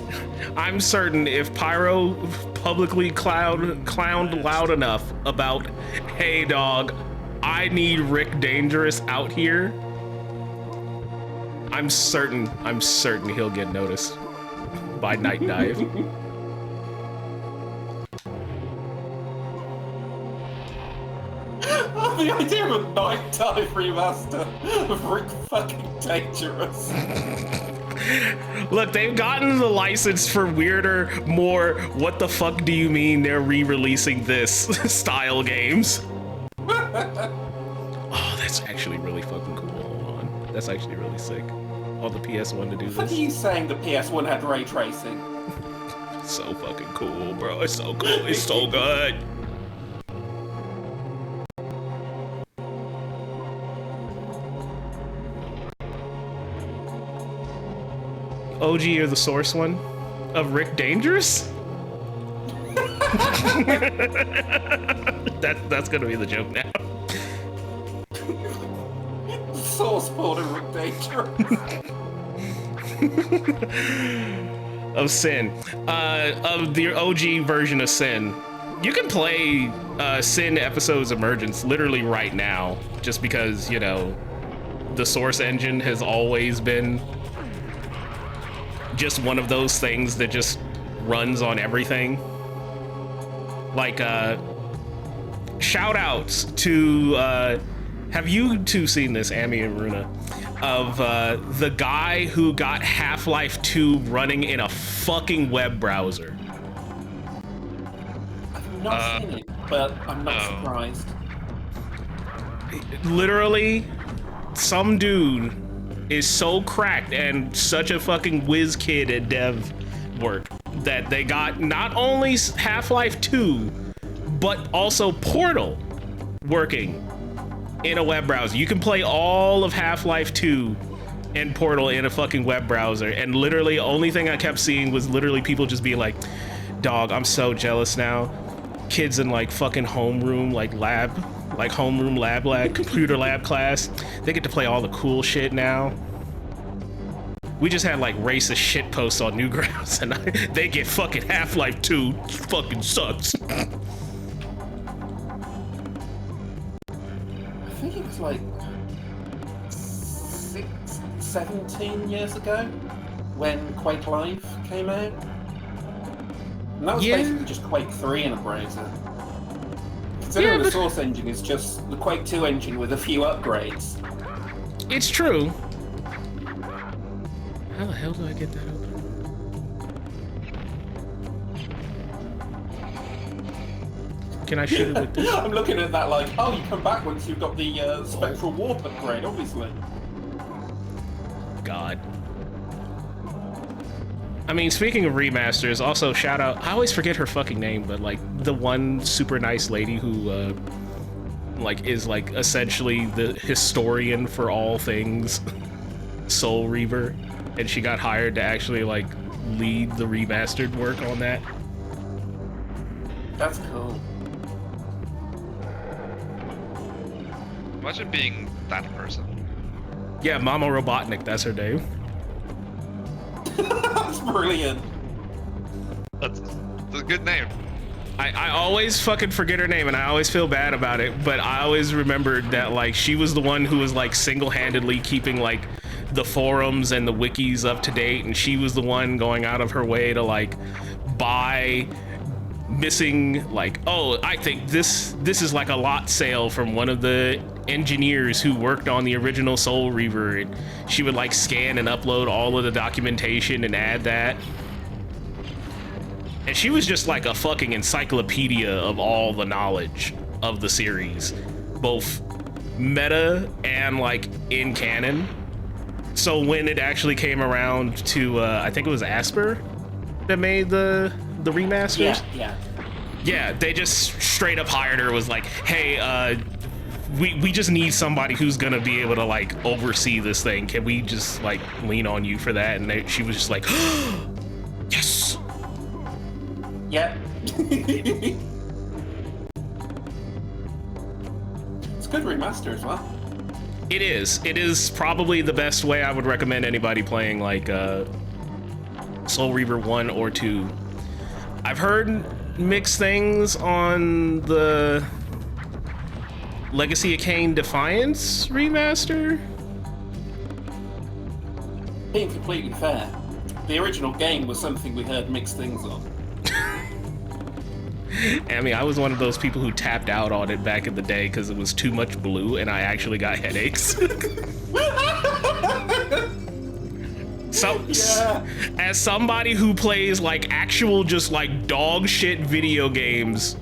[SPEAKER 1] I'm certain if Pyro publicly clowned loud enough about, hey dog, I need Rick Dangerous out here, I'm certain he'll get noticed by Night Dive.
[SPEAKER 4] Oh, The idea of a nighttime remaster of Rick fucking Dangerous.
[SPEAKER 1] Look, they've gotten the license for weirder, more what the fuck do you mean they're re-releasing this style games. Oh, that's actually really fucking cool. Hold on. That's actually really sick. On the PS1 to do
[SPEAKER 4] What are
[SPEAKER 1] this.
[SPEAKER 4] you saying the PS1 had ray tracing?
[SPEAKER 1] So fucking cool, bro. It's so cool. It's so good. OG or the source one of Rick Dangerous? That's gonna be the joke now.
[SPEAKER 4] Source port of Rick Dangerous.
[SPEAKER 1] Of Sin. Of the OG version of Sin. You can play Sin Episodes Emergence literally right now, just because, you know, the source engine has always been just one of those things that just runs on everything. Like, shout outs to, have you two seen this, Amy and Runa? Of the guy who got Half-Life 2 running in a fucking web browser.
[SPEAKER 4] I've not seen it, but I'm not surprised.
[SPEAKER 1] Literally, some dude is so cracked and such a fucking whiz kid at dev work that they got not only Half-Life 2, but also Portal working in a web browser. You can play all of Half-Life 2 and Portal in a fucking web browser, and literally only thing I kept seeing was literally people just being like, dog, I'm so jealous now. Kids in like fucking homeroom, like homeroom lab, computer lab class, they get to play all the cool shit now. We just had like racist shit posts on Newgrounds, and they get fucking Half-Life 2 fucking sucks.
[SPEAKER 4] I think it was like 17 years ago when Quake Live came out. And that was basically just Quake 3 in a browser. Considering the source engine is just the Quake 2 engine with a few upgrades.
[SPEAKER 1] It's true. How the hell do I get that open? Can I shoot it with this?
[SPEAKER 4] I'm looking at that like, oh, you come back once you've got the Spectral Warp upgrade, obviously.
[SPEAKER 1] God. I mean, speaking of remasters, also shout out, I always forget her fucking name, but like the one super nice lady who like is like essentially the historian for all things Soul Reaver, and she got hired to actually like lead the remastered work on that.
[SPEAKER 4] That's cool.
[SPEAKER 5] Imagine being that person.
[SPEAKER 1] Yeah, Mama Robotnik, that's her name.
[SPEAKER 4] That's brilliant.
[SPEAKER 5] That's a good name.
[SPEAKER 1] I always fucking forget her name, and I always feel bad about it, but I always remembered that like she was the one who was like single-handedly keeping like the forums and the wikis up to date, and she was the one going out of her way to like buy missing, like, oh, I think this is like a lot sale from one of the engineers who worked on the original Soul Reaver, and she would like scan and upload all of the documentation and add that. And she was just like a fucking encyclopedia of all the knowledge of the series, both meta and like in canon. So when it actually came around to, I think it was Asper that made the remasters. Yeah, they just straight up hired her, was like, hey, we just need somebody who's gonna be able to like oversee this thing. Can we just like lean on you for that? And she was just like, yes.
[SPEAKER 4] Yep. It's a good remaster as well.
[SPEAKER 1] It is. It is probably the best way I would recommend anybody playing like Soul Reaver 1 or 2. I've heard mixed things on the Legacy of Kain Defiance remaster.
[SPEAKER 4] Being completely fair, the original game was something we heard mixed things on.
[SPEAKER 1] I mean, I was one of those people who tapped out on it back in the day because it was too much blue and I actually got headaches. So,
[SPEAKER 4] Yeah.
[SPEAKER 1] as somebody who plays like actual just like dog shit video games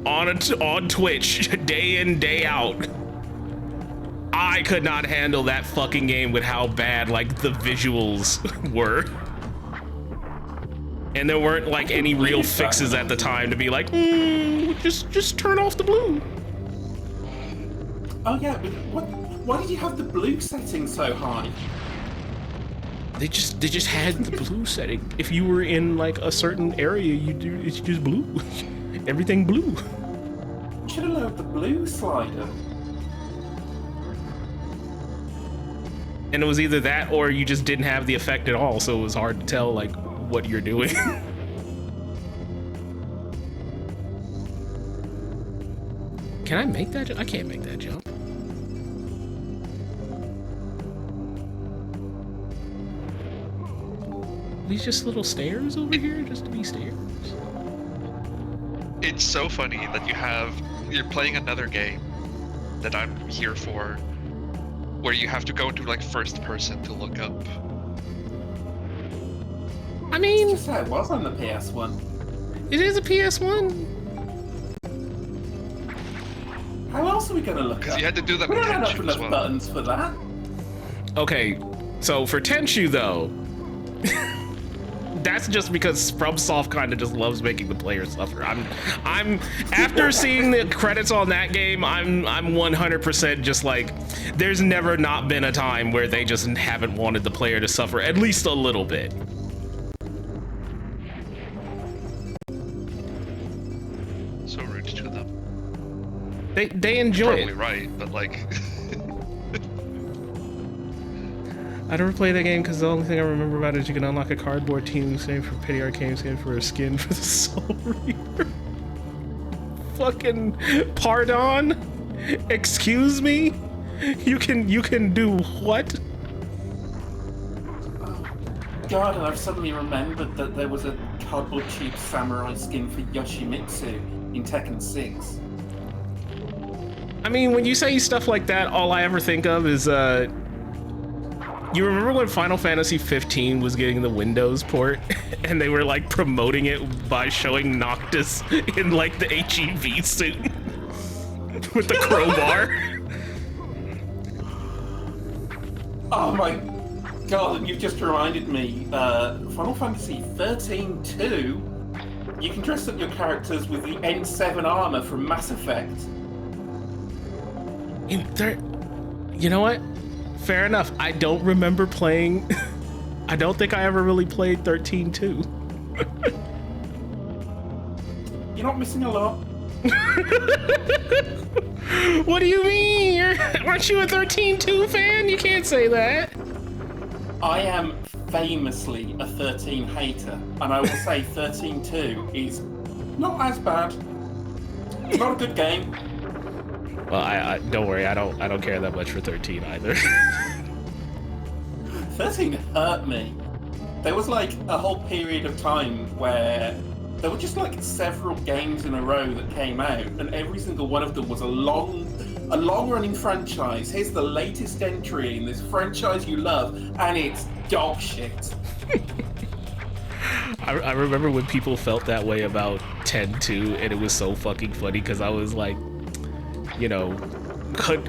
[SPEAKER 1] on Twitch day in, day out, I could not handle that fucking game with how bad like the visuals were. And there weren't like any real fixes at the time to be like, just turn off the blue.
[SPEAKER 4] Oh yeah, but why did you have the blue setting so high?
[SPEAKER 1] They just had the blue setting. If you were in like a certain area, it's just blue. Everything blue.
[SPEAKER 4] You should have lowered the blue slider.
[SPEAKER 1] And it was either that or you just didn't have the effect at all, so it was hard to tell like what you're doing. Can I make that jump? I can't make that jump. These just little stairs over here, just to be stairs.
[SPEAKER 5] It's so funny that you're playing another game that I'm here for, where you have to go into like first person to look up.
[SPEAKER 1] I mean,
[SPEAKER 4] Just how it was on the PS1.
[SPEAKER 1] it is a PS1.
[SPEAKER 4] How else are we gonna look
[SPEAKER 5] Because
[SPEAKER 4] up?
[SPEAKER 5] you had to do that
[SPEAKER 4] We
[SPEAKER 5] with
[SPEAKER 4] don't have
[SPEAKER 5] Tenchu
[SPEAKER 4] enough
[SPEAKER 5] as well.
[SPEAKER 4] buttons for that.
[SPEAKER 1] Okay, so for Tenchu though, that's just because FromSoft kind of just loves making the player suffer. I'm after seeing the credits on that game, I'm 100% just like, there's never not been a time where they just haven't wanted the player to suffer at least a little bit.
[SPEAKER 5] So rude to them.
[SPEAKER 1] They enjoy
[SPEAKER 5] Probably
[SPEAKER 1] it.
[SPEAKER 5] right, but like,
[SPEAKER 1] I never played that game because the only thing I remember about it is you can unlock a cardboard team skin for Pity Arcane skin for a skin for the Soul Reaper. Fucking pardon? Excuse me? You can do what?
[SPEAKER 4] God, and I've suddenly remembered that there was a cardboard tube samurai skin for Yoshimitsu in Tekken 6.
[SPEAKER 1] I mean, when you say stuff like that, all I ever think of is you remember when Final Fantasy 15 was getting the Windows port and they were like promoting it by showing Noctis in like the HEV suit with the crowbar?
[SPEAKER 4] Oh my God, and you've just reminded me, Final Fantasy 13-2, you can dress up your characters with the N7 armor from Mass Effect.
[SPEAKER 1] You know what? Fair enough. I don't remember playing. I don't think I ever really played 13-2.
[SPEAKER 4] You're not missing a lot.
[SPEAKER 1] What do you mean? Aren't you a 13-2 fan? You can't say that.
[SPEAKER 4] I am famously a 13 hater, and I will say 13-2 is not as bad. It's not a good game.
[SPEAKER 1] Well, I don't worry. I don't care that much for 13 either.
[SPEAKER 4] 13 hurt me. There was like a whole period of time where there were just like several games in a row that came out, and every single one of them was a long-running franchise. Here's the latest entry in this franchise you love, and it's dog shit.
[SPEAKER 1] I remember when people felt that way about 10-2, and it was so fucking funny because I was like, you know,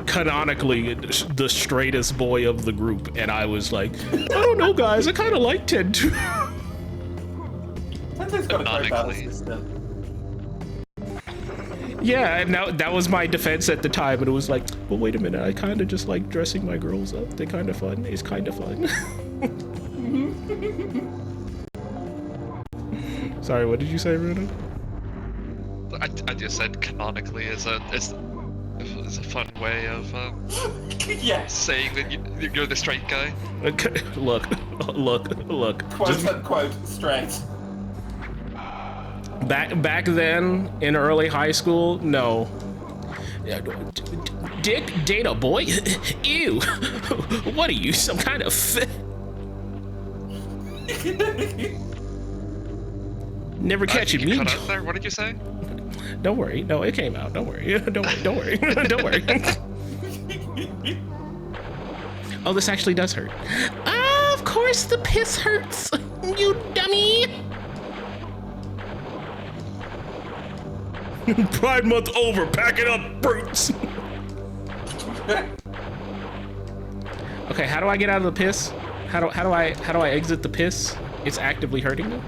[SPEAKER 1] canonically the straightest boy of the group, and I was like, I don't know, guys, I kind of like 10-2.
[SPEAKER 4] 10-2's got a great battle
[SPEAKER 5] Canonically.
[SPEAKER 4] system.
[SPEAKER 1] Yeah, and that was my defense at the time, and it was like, well, wait a minute, I kind of just like dressing my girls up. They're kind of fun. It's kind of fun. Sorry, what did you say, Runa?
[SPEAKER 5] I just said canonically is a fun way of
[SPEAKER 4] Yes.
[SPEAKER 5] saying that you're the straight guy.
[SPEAKER 1] Look.
[SPEAKER 4] Quote unquote straight.
[SPEAKER 1] Back then, in early high school, no. Dick, data boy? Ew. What are you, some kind of Never
[SPEAKER 5] You
[SPEAKER 1] catching me.
[SPEAKER 5] cut out there. What did you say?
[SPEAKER 1] Don't worry. No, it came out. Don't worry. Don't worry. Don't worry. Don't worry. Oh, this actually does hurt. Of course the piss hurts, you dummy. Pride Month over. Pack it up, brutes. Okay, how do I get out of the piss? How do I exit the piss? It's actively hurting me.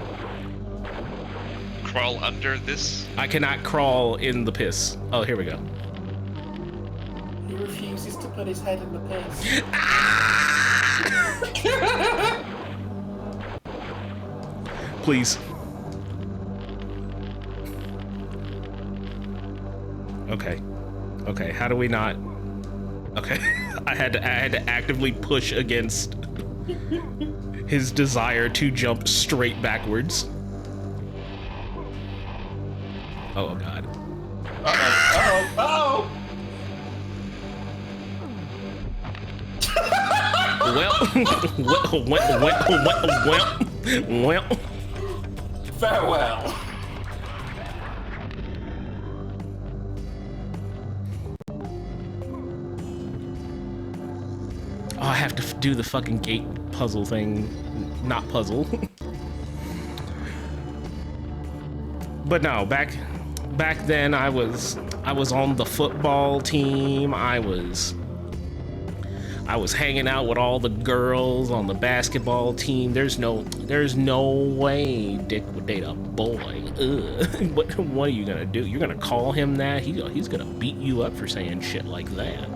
[SPEAKER 5] Crawl under this.
[SPEAKER 1] I cannot crawl in the piss. Oh, here we go.
[SPEAKER 4] He refuses to put his head in the piss.
[SPEAKER 1] Please. Okay. Okay, how do we not? Okay. I had to actively push against his desire to jump straight backwards. Oh god.
[SPEAKER 4] Uh-oh.
[SPEAKER 1] Well.
[SPEAKER 4] Farewell.
[SPEAKER 1] Oh, I have to do the fucking gate puzzle thing. Not puzzle. But no, back then I was on the football team. I was hanging out with all the girls on the basketball team. There's no way Dick would date a boy. Ugh. What are you gonna do? You're gonna call him that? He's gonna beat you up for saying shit like that.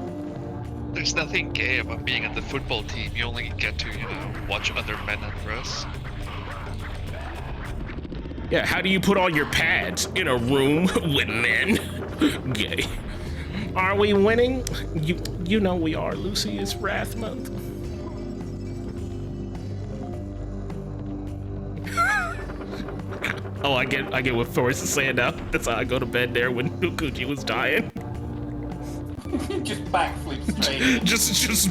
[SPEAKER 5] There's nothing gay about being on the football team. You only get to, watch other men undress.
[SPEAKER 1] Yeah, how do you put on your pads in a room with men? Gay. Are we winning? You know we are, Lucy. It's Wrath Month. Oh, I get what Forrest is saying now. That's how I go to bed there when Akuji was dying.
[SPEAKER 4] Just backflip straight.
[SPEAKER 1] just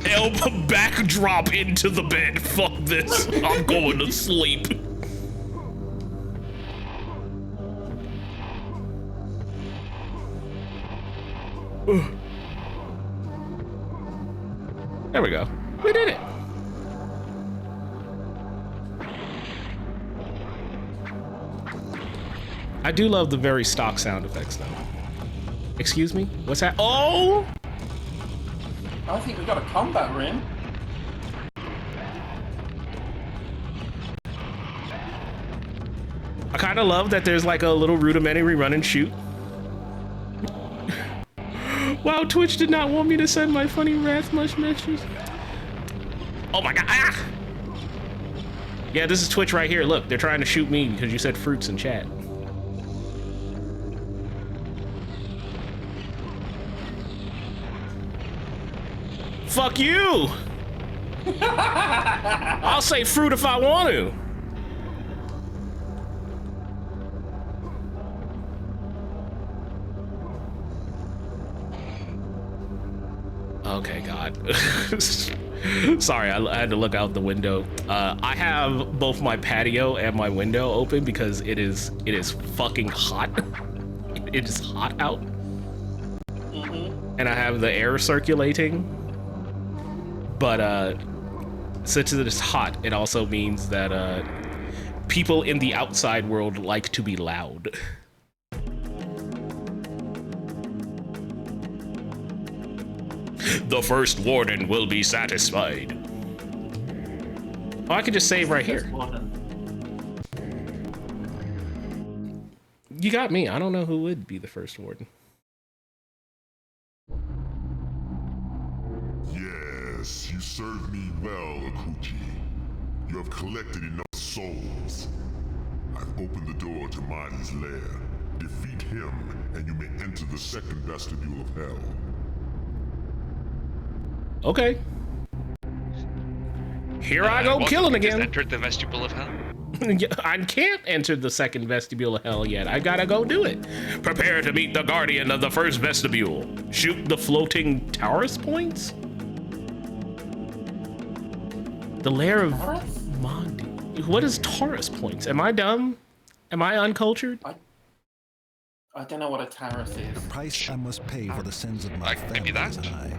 [SPEAKER 1] elbow backdrop into the bed. Fuck this. I'm going to sleep. There we go. We did it. I do love the very stock sound effects though. Excuse me? What's that? Oh!
[SPEAKER 4] I think we got a combat ring.
[SPEAKER 1] I kind of love that there's like a little rudimentary run and shoot. Wow, Twitch did not want me to send my funny Wrath Mush messages. Oh my god. Ah! Yeah, this is Twitch right here. Look, they're trying to shoot me because you said fruits in chat. Fuck you! I'll say fruit if I want to. Okay, God. Sorry, I had to look out the window. I have both my patio and my window open because it is fucking hot. It is hot out. And I have the air circulating. But since it is hot, it also means that people in the outside world like to be loud. The first warden will be satisfied. Oh, I can just save right here. You got me. I don't know who would be the first warden.
[SPEAKER 6] Yes, you served me well, Akuji. You have collected enough souls. I've opened the door to Mani's lair. Defeat him, and you may enter the second vestibule of hell.
[SPEAKER 1] Okay. Here I go killing again.
[SPEAKER 5] Just entered the vestibule of hell.
[SPEAKER 1] I can't enter the second vestibule of hell yet. I gotta go do it. Prepare to meet the guardian of the first vestibule. Shoot the floating Taurus points? The lair of Mondi. What is Taurus points? Am I dumb? Am I uncultured?
[SPEAKER 4] I don't know what a Taurus is.
[SPEAKER 2] The price I must pay for the sins of my
[SPEAKER 5] Like,
[SPEAKER 2] family
[SPEAKER 5] maybe that?
[SPEAKER 2] is high.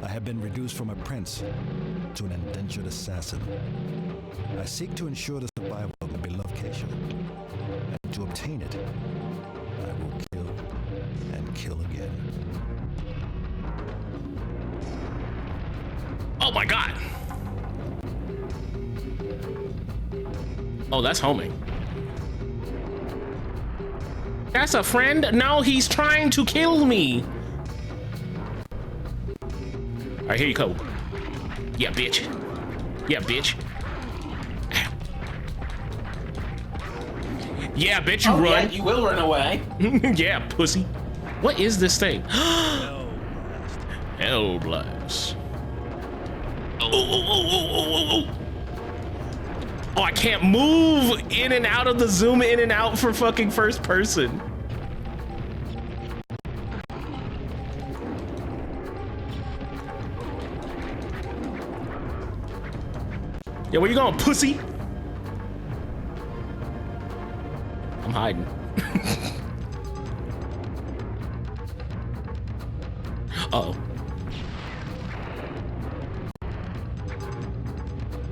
[SPEAKER 2] I have been reduced from a prince to an indentured assassin. I seek to ensure the survival of my beloved Keisha. And to obtain it, I will kill and kill again.
[SPEAKER 1] Oh my god! Oh, that's homing. That's a friend? No, he's trying to kill me. All right, here you go. Yeah, bitch. Yeah, bitch. Yeah, bitch, you
[SPEAKER 4] Oh,
[SPEAKER 1] run.
[SPEAKER 4] yeah, you will run away.
[SPEAKER 1] Yeah, pussy. What is this thing? Hell blast. Oh, I can't move in and out of the zoom in and out for fucking first person. Yeah, where you going, pussy? I'm hiding. Uh-oh.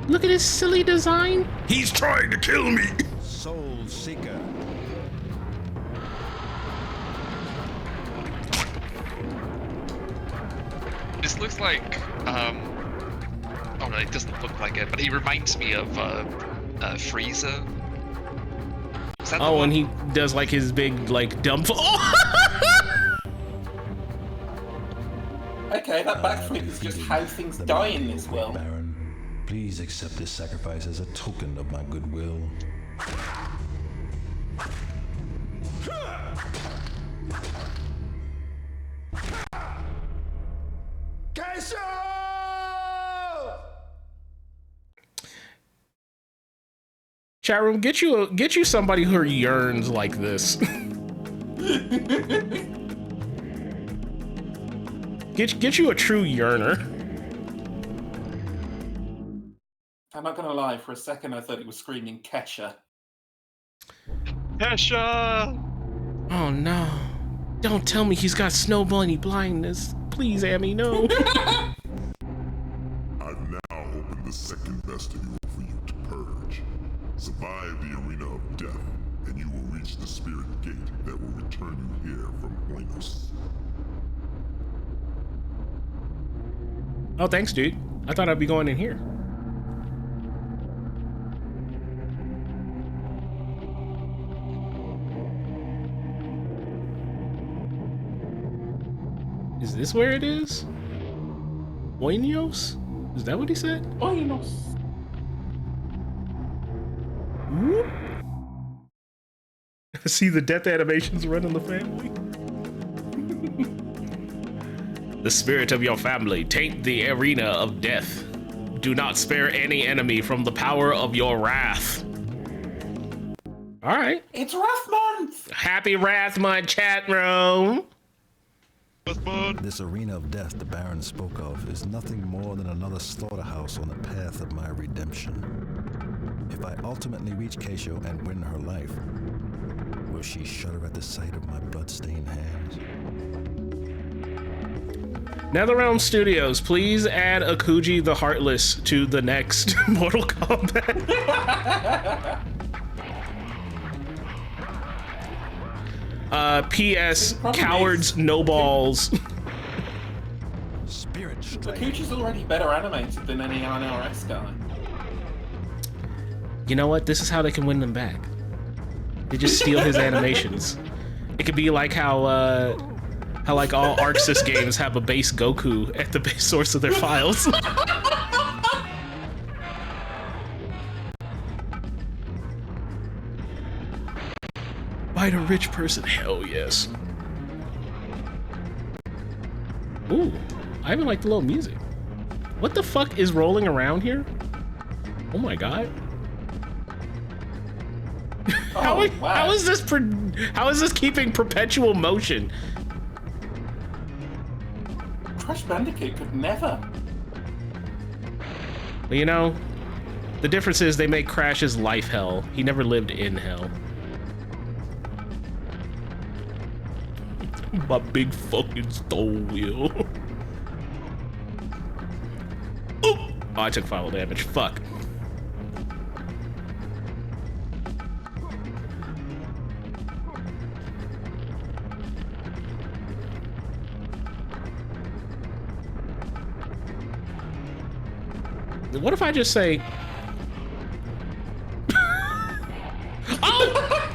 [SPEAKER 1] Look at his silly design. He's trying to kill me.
[SPEAKER 2] Soul Seeker.
[SPEAKER 5] This looks like, oh no, it doesn't look like it, but he reminds me of Frieza. Is that the
[SPEAKER 1] Oh,
[SPEAKER 5] one?
[SPEAKER 1] and he does like his big like dump. Oh!
[SPEAKER 4] Okay, that backflip is just how things die in this world.
[SPEAKER 2] Baron, please accept this sacrifice as a token of my goodwill.
[SPEAKER 1] Chat room, get you somebody who yearns like this. Get you a true yearner.
[SPEAKER 4] I'm not gonna lie, for a second I thought he was screaming Kesha.
[SPEAKER 5] Kesha!
[SPEAKER 1] Oh no. Don't tell me he's got snow bunny blindness. Please, Amy, no.
[SPEAKER 6] I've now opened the second vestibule for you to purge. Survive the arena of death, and you will reach the spirit gate that will return you here from Oinos.
[SPEAKER 1] Oh, thanks, dude. I thought I'd be going in here. Is this where it is? Oinos? Is that what he said?
[SPEAKER 4] Oinos.
[SPEAKER 1] Whoop. See the death animations running the family. The spirit of your family taint the arena of death. Do not spare any enemy from the power of your wrath. All right.
[SPEAKER 4] It's Wrath Month!
[SPEAKER 1] Happy Wrath Month, chat room.
[SPEAKER 2] This arena of death the Baron spoke of is nothing more than another slaughterhouse on the path of my redemption. If I ultimately reach Keisho and win her life, will she shudder at the sight of my bloodstained hands?
[SPEAKER 1] NetherRealm Studios, please add Akuji the Heartless to the next Mortal Kombat. P.S. Cowards, no balls.
[SPEAKER 2] Spirit strike.
[SPEAKER 4] Akuji's already better animated than any RNLS guy.
[SPEAKER 1] You know what? This is how they can win them back. They just steal his animations. It could be like how like all ArcSys games have a base Goku at the base source of their files. Bite a rich person, hell yes. Ooh, I even like the little music. What the fuck is rolling around here? Oh my god.
[SPEAKER 4] Oh, wow.
[SPEAKER 1] How is this keeping perpetual motion?
[SPEAKER 4] Crash Bandicoot could never.
[SPEAKER 1] Well, you know, the difference is they make Crash's life hell. He never lived in hell. My big fucking stole wheel. Oop! Oh, I took final damage. Fuck. What if I just say... Oh!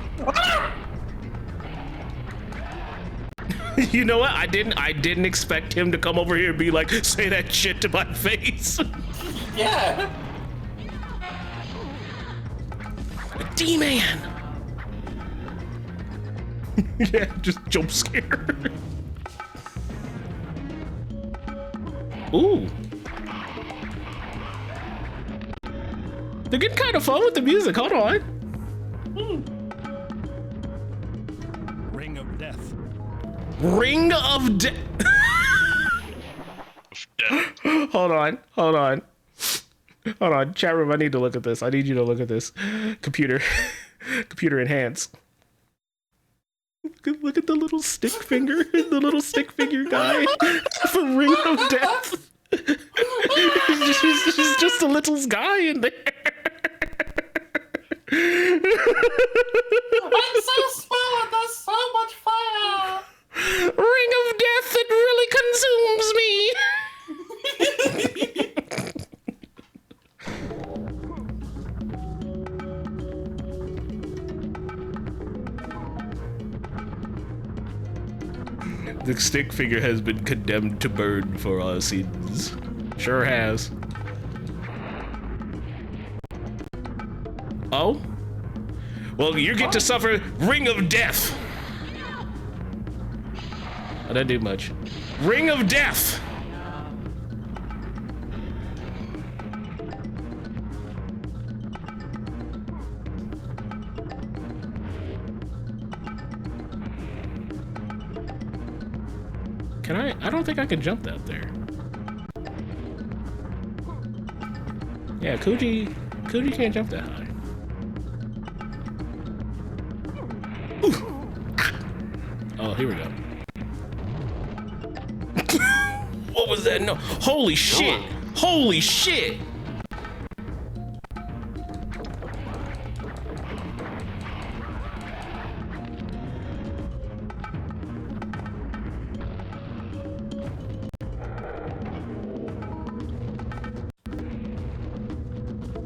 [SPEAKER 1] You know what? I didn't expect him to come over here and be like, say that shit to my face.
[SPEAKER 4] Yeah.
[SPEAKER 1] D-Man. Yeah, just jump scare. Ooh. They're getting kind of fun with the music. Hold on.
[SPEAKER 2] Ring of death.
[SPEAKER 1] Ring of Death. Hold on. Chat room, I need to look at this. I need you to look at this. Computer enhance. Look at the little stick finger. The little stick finger guy. The Ring of Death. He's just a little guy in there.
[SPEAKER 4] I'm so small and there's so much fire.
[SPEAKER 1] Ring of Death that really consumes me. The stick figure has been condemned to burn for our sins. Sure has. Oh? Well, you get to suffer Ring of Death. I didn't do much. Ring of Death! Can I don't think I can jump that there. Yeah, Akuji can't jump that high. Ooh. Oh, here we go. What was that? No. Holy shit. Holy shit.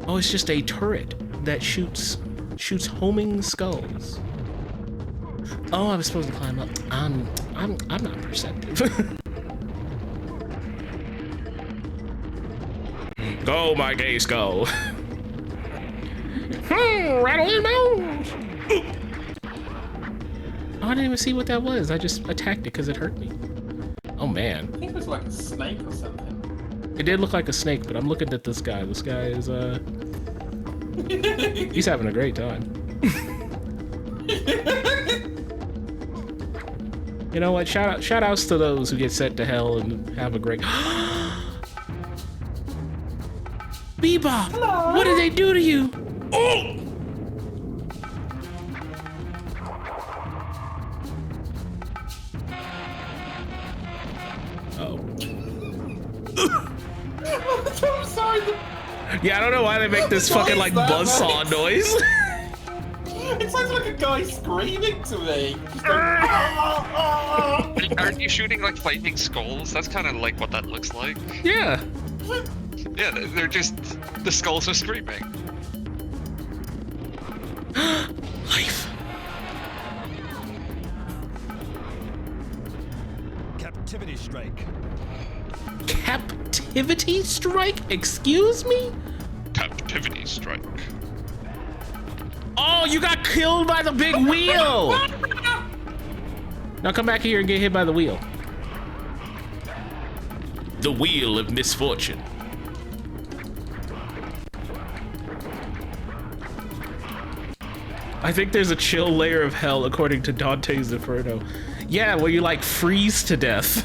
[SPEAKER 1] Oh, it's just a turret that shoots homing skulls. Oh, I was supposed to climb up. I'm not perceptive. Go, my gay skull. Rattle his bones. Oh, I didn't even see what that was. I just attacked it because it hurt me. Oh man.
[SPEAKER 4] I think it was like a snake or something.
[SPEAKER 1] It did look like a snake, but I'm looking at this guy. This guy is he's having a great time. You know what? Shout outs to those who get sent to hell and have a great. Bebop! Hello. What did they do to you? Oh! Oh.
[SPEAKER 4] I'm sorry.
[SPEAKER 1] Yeah, I don't know why they make this fucking like buzzsaw noise.
[SPEAKER 4] It sounds like a guy screaming to me.
[SPEAKER 5] Aren't you shooting like flaming skulls? That's kind of like what that looks like.
[SPEAKER 1] Yeah.
[SPEAKER 5] Yeah, they're just, the skulls are screaming.
[SPEAKER 1] Life.
[SPEAKER 2] Captivity strike.
[SPEAKER 1] Captivity strike? Excuse me?
[SPEAKER 5] Captivity strike.
[SPEAKER 1] Oh, you got killed by the big wheel! Now come back here and get hit by the wheel. The wheel of misfortune. I think there's a chill layer of hell according to Dante's Inferno. Yeah, where you like freeze to death.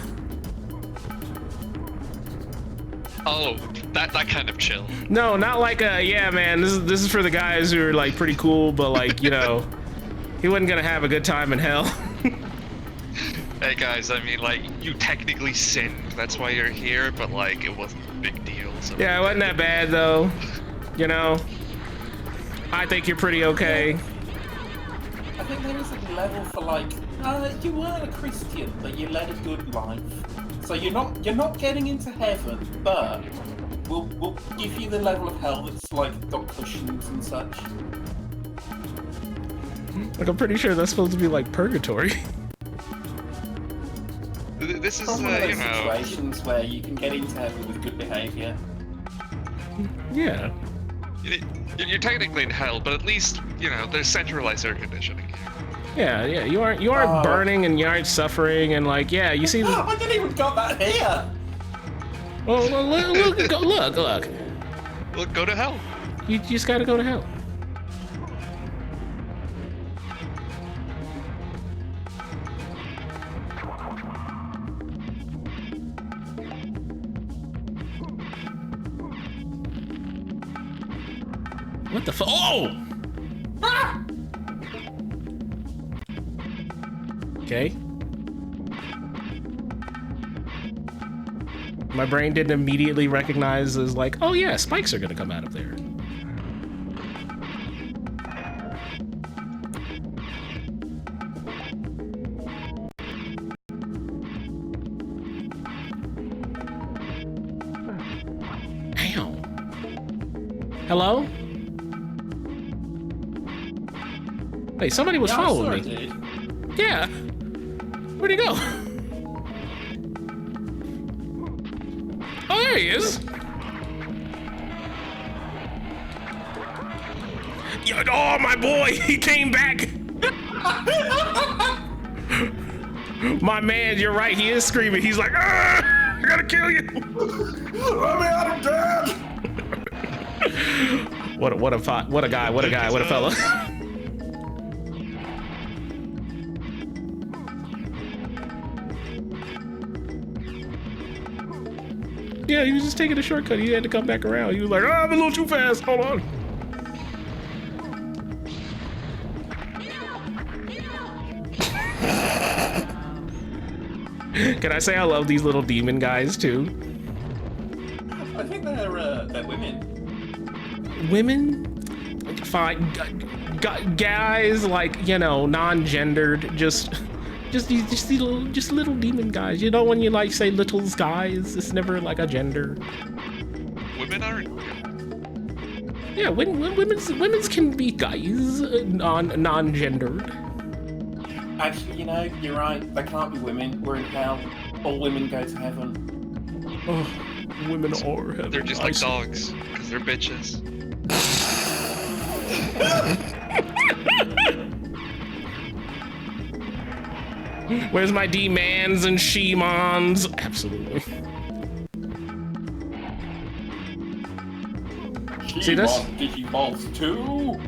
[SPEAKER 5] Oh, that kind of chill.
[SPEAKER 1] No, not like a, yeah man, this is for the guys who are like pretty cool, but like, you know, he wasn't gonna have a good time in hell.
[SPEAKER 5] Hey guys, I mean, like, you technically sinned, that's why you're here, but like, it wasn't a big deal. So
[SPEAKER 1] Yeah, it wasn't that bad though. You know, I think you're pretty okay.
[SPEAKER 4] I think there is a level for like, you weren't a Christian, but you led a good life. So you're not getting into heaven, but we'll give you the level of hell that's like got cushions and such.
[SPEAKER 1] Like, I'm pretty sure that's supposed to be like purgatory.
[SPEAKER 5] This is,
[SPEAKER 4] One of those
[SPEAKER 5] you know...
[SPEAKER 4] situations where you can get into heaven with good behaviour.
[SPEAKER 1] Yeah.
[SPEAKER 5] You're technically in hell, but at least, you know, there's centralized air conditioning.
[SPEAKER 1] Yeah, you aren't burning and you aren't suffering and like, yeah, you see.
[SPEAKER 4] I didn't even got that here.
[SPEAKER 1] Well, look.
[SPEAKER 5] Look, go to hell.
[SPEAKER 1] You just gotta go to hell. What the fuck? Oh!
[SPEAKER 4] Ah!
[SPEAKER 1] Okay. My brain didn't immediately recognize as like, oh yeah, spikes are gonna come out of there. Damn. Hello? Wait, somebody was following me. Yeah. Where'd he go? Oh, there he is. Yo, oh, my boy, he came back. My man, you're right. He is screaming. He's like, I gotta kill you.
[SPEAKER 4] Let me out of dead.
[SPEAKER 1] What a guy, what a fella. Yeah, he was just taking a shortcut. He had to come back around. He was like, oh, I'm a little too fast. Hold on. Can I say I love these little demon guys too?
[SPEAKER 4] I think they're women.
[SPEAKER 1] Women? Fine. Guys, like, you know, non-gendered, just little demon guys. You know when you like say little guys, it's never like a gender.
[SPEAKER 5] Women aren't.
[SPEAKER 1] Yeah, women's can be guys, non-gendered.
[SPEAKER 4] Actually, you know, you're right. They can't be women. We're in hell. All women go to heaven.
[SPEAKER 1] Oh, women are heaven.
[SPEAKER 5] They're just like dogs, because they're bitches.
[SPEAKER 1] Where's my D-mans and she-mons? Absolutely. See this?
[SPEAKER 4] Digivolves too.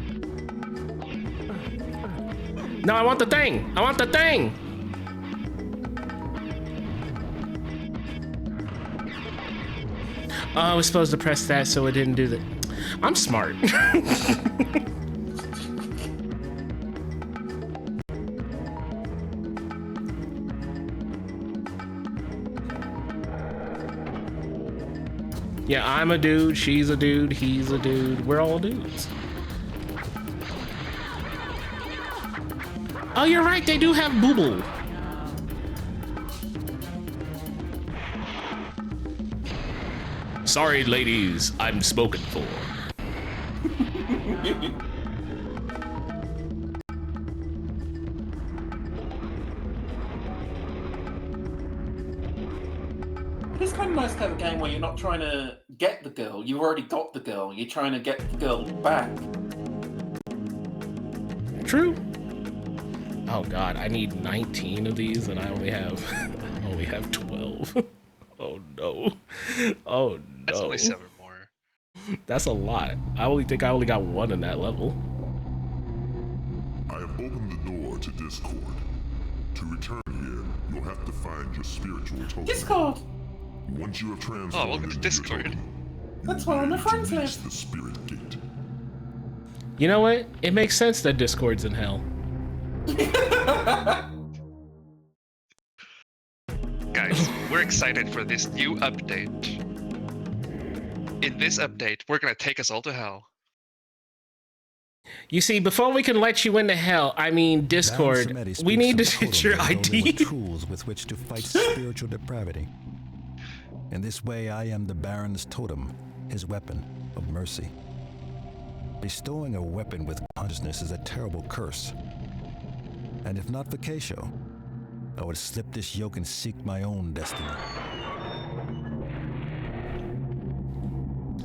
[SPEAKER 1] No, I want the thing. I want the thing. Oh, I was supposed to press that so it didn't do that. I'm smart. Yeah, I'm a dude, she's a dude, he's a dude, we're all dudes. Oh, you're right, they do have boo-boo. Sorry, ladies, I'm spoken for.
[SPEAKER 4] It's kind of nice to have a game where you're not trying to get the girl. You've already got the girl. You're trying to get the girl back.
[SPEAKER 1] True. Oh God, I need 19 of these, and I only have 12. Oh no. Oh no.
[SPEAKER 5] That's only 7 more.
[SPEAKER 1] That's a lot. I only think I only got 1 in that level.
[SPEAKER 6] I have opened the door to Discord. To return here, you'll have to find your spiritual token.
[SPEAKER 4] Discord!
[SPEAKER 6] Once you have transformed
[SPEAKER 5] Oh, welcome to
[SPEAKER 6] into
[SPEAKER 5] Discord.
[SPEAKER 6] your token,
[SPEAKER 4] That's where all my friends
[SPEAKER 6] reach
[SPEAKER 4] live.
[SPEAKER 6] the spirit gate.
[SPEAKER 1] You know what? It makes sense that Discord's in hell.
[SPEAKER 5] excited for this new update. In this update, we're gonna take us all to hell.
[SPEAKER 1] You see, before we can let you into hell, I mean Discord, we need to get your ID.
[SPEAKER 2] Tools with which to fight spiritual depravity. In this way, I am the Baron's totem, his weapon of mercy. Bestowing a weapon with consciousness is a terrible curse. And if not for Keisho, I would slip this yoke and seek my own destiny.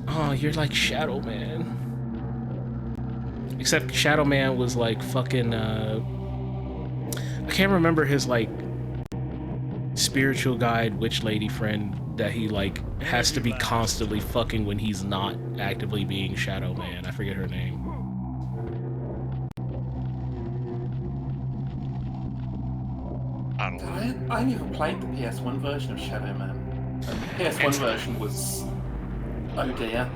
[SPEAKER 1] Oh, you're like Shadow Man. Except Shadow Man was like fucking, I can't remember his like spiritual guide witch lady friend that he like has to be constantly fucking when he's not actively being Shadow Man. I forget her name.
[SPEAKER 4] I never played the PS1 version of Shadow Man. And the PS1 version was... oh dear.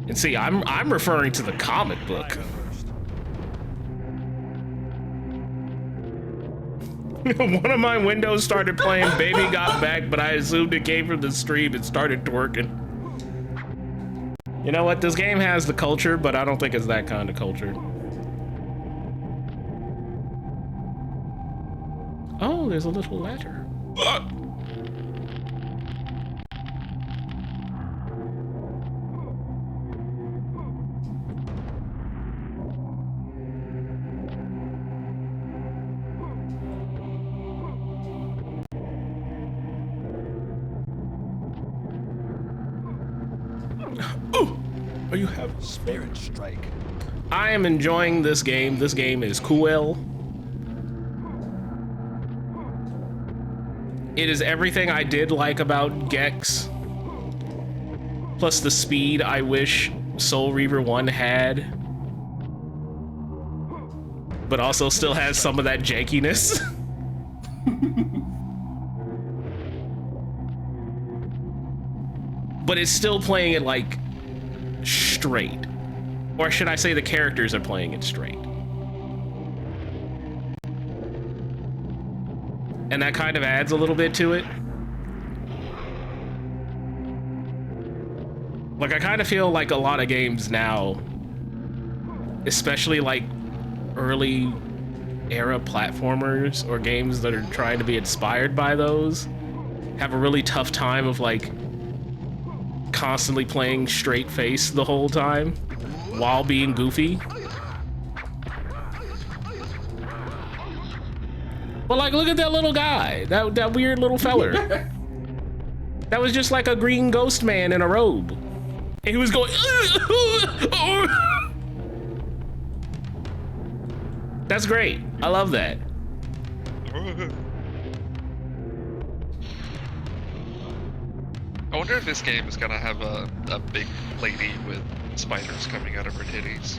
[SPEAKER 1] And see, I'm referring to the comic book. One of my windows started playing Baby Got Back, but I assumed it came from the stream and started twerking. You know what? This game has the culture, but I don't think it's that kind of culture. Oh, there's a little ladder. Are you having
[SPEAKER 2] Spirit Strike?
[SPEAKER 1] I am enjoying this game. This game is cool. It is everything I did like about Gex. Plus the speed I wish Soul Reaver 1 had. But also still has some of that jankiness. But it's still playing it like straight. Or should I say the characters are playing it straight. And that kind of adds a little bit to it. Like, I kind of feel like a lot of games now, especially like early era platformers or games that are trying to be inspired by those, have a really tough time of like constantly playing straight face the whole time while being goofy. But like, look at that little guy, that weird little feller. That was just like a green ghost man in a robe. And he was going, That's great. I love that.
[SPEAKER 5] I wonder if this game is gonna have a big lady with spiders coming out of her titties.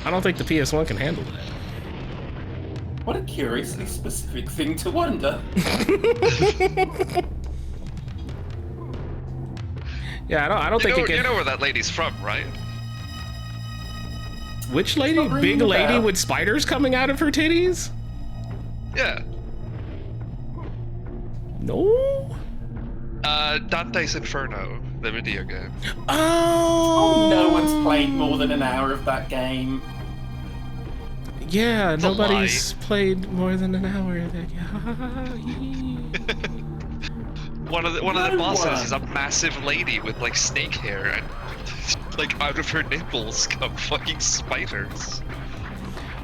[SPEAKER 1] I don't think the PS1 can handle that.
[SPEAKER 4] What a curiously specific thing to wonder.
[SPEAKER 1] Yeah, I don't think it can.
[SPEAKER 5] You know where that lady's from, right?
[SPEAKER 1] Which lady? Big lady with spiders coming out of her titties?
[SPEAKER 5] Yeah.
[SPEAKER 1] No?
[SPEAKER 5] Dante's Inferno, the video game.
[SPEAKER 1] Oh!
[SPEAKER 4] No one's played more than an hour of that game.
[SPEAKER 1] Yeah,
[SPEAKER 5] It's
[SPEAKER 1] nobody's played more than an hour of that.
[SPEAKER 5] One of the bosses is a massive lady with like snake hair and like out of her nipples come fucking spiders.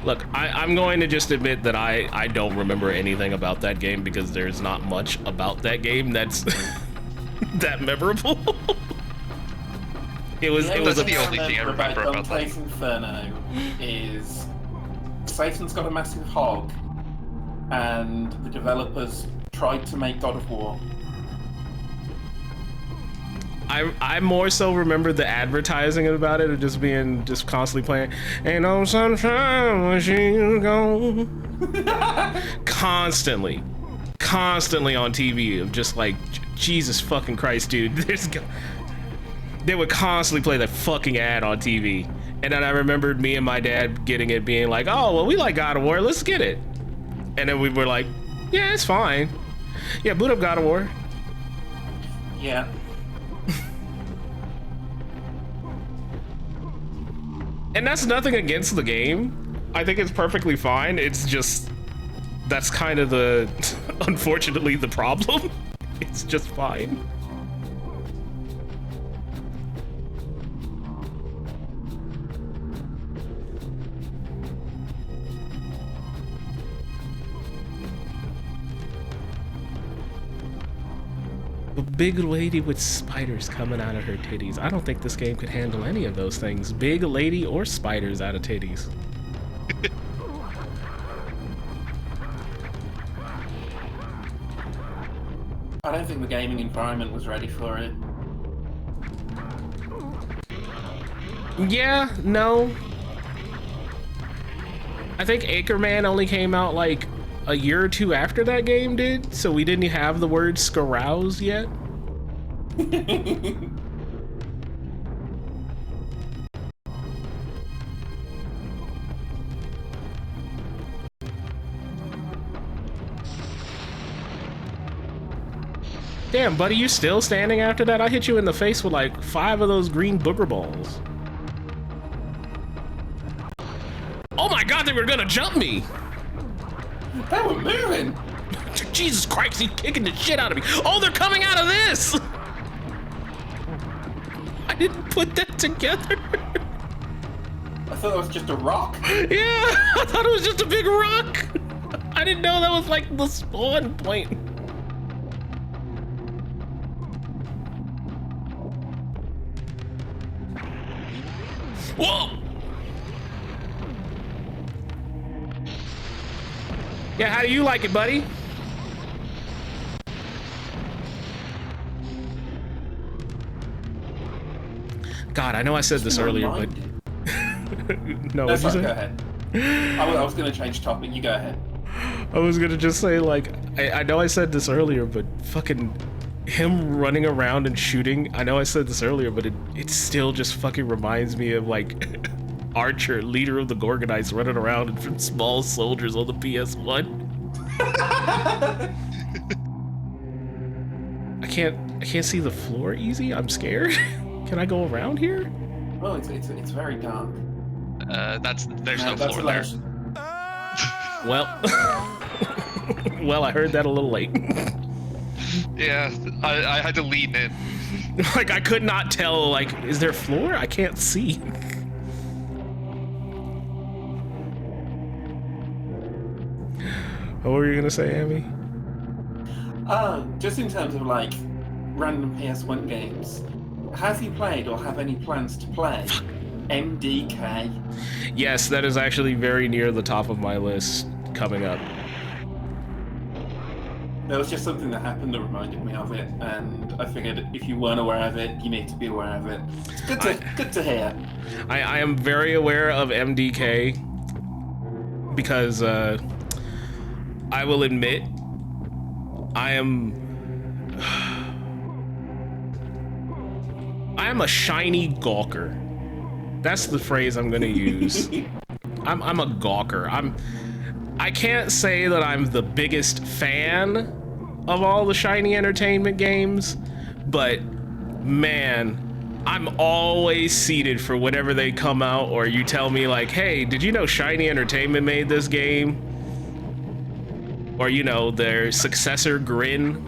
[SPEAKER 1] Look, I'm going to just admit that I don't remember anything about that game because there's not much about that game that's that memorable. It was
[SPEAKER 5] the
[SPEAKER 4] thing
[SPEAKER 5] only thing I remember about that.
[SPEAKER 4] Dante's Inferno is Satan's got a massive hog, and the developers tried to make God of War.
[SPEAKER 1] I more so remember the advertising about it of just being constantly playing "Ain't no sunshine when she's gone." constantly on TV of just like, Jesus fucking Christ, dude. They would constantly play that fucking ad on TV. And then I remembered me and my dad getting it, being like, oh, well, we like God of War, let's get it. And then we were like, yeah, it's fine. Yeah, boot up God of War.
[SPEAKER 4] Yeah.
[SPEAKER 1] And that's nothing against the game. I think it's perfectly fine. It's just, that's kind of the, unfortunately, the problem. It's just fine. A big lady with spiders coming out of her titties. I don't think this game could handle any of those things. Big lady or spiders out of titties.
[SPEAKER 4] I don't think the gaming environment was ready for it.
[SPEAKER 1] Yeah, no. I think Acreman only came out like a year or two after that game did, so we didn't have the word scarouse yet. Damn, buddy, you still standing after that? I hit you in the face with like 5 of those green booger balls. Oh my god, they were gonna jump me!
[SPEAKER 4] They were moving!
[SPEAKER 1] Jesus Christ, he's kicking the shit out of me. Oh, they're coming out of this! I didn't put that together.
[SPEAKER 4] I thought it was just a rock.
[SPEAKER 1] Yeah, I thought it was just a big rock. I didn't know that was like the spawn point. Whoa! Yeah, how do you like it, buddy? God, I know I said this earlier, but... No, what'd you say?
[SPEAKER 4] Go ahead. I was going to change topic. You go ahead.
[SPEAKER 1] I was gonna just say, like, I know I said this earlier, but fucking him running around and shooting, I know I said this earlier, but it still just fucking reminds me of, like, Archer, leader of the Gorgonites, running around in small soldiers on the PS1. I can't see the floor easy. I'm scared. Can I go around here?
[SPEAKER 4] Oh, it's very dark.
[SPEAKER 5] There's no floor there.
[SPEAKER 1] Well, well, I heard that a little late.
[SPEAKER 5] Yeah, I had to lean in.
[SPEAKER 1] Like, I could not tell, like, is there a floor? I can't see. What were you gonna say, Amy?
[SPEAKER 4] Just in terms of, like, random PS1 games, have you played or have any plans to play MDK?
[SPEAKER 1] Yes, that is actually very near the top of my list coming up.
[SPEAKER 4] There was just something that happened that reminded me of it, and I figured if you weren't aware of it, you need to be aware of it. It's good to hear.
[SPEAKER 1] I am very aware of MDK because I will admit I am a shiny gawker. That's the phrase I'm gonna use. I'm a gawker. I can't say that I'm the biggest fan of all the Shiny Entertainment games, but man, I'm always seated for whenever they come out, or you tell me like, hey, did you know Shiny Entertainment made this game? Or, you know, their successor Grin.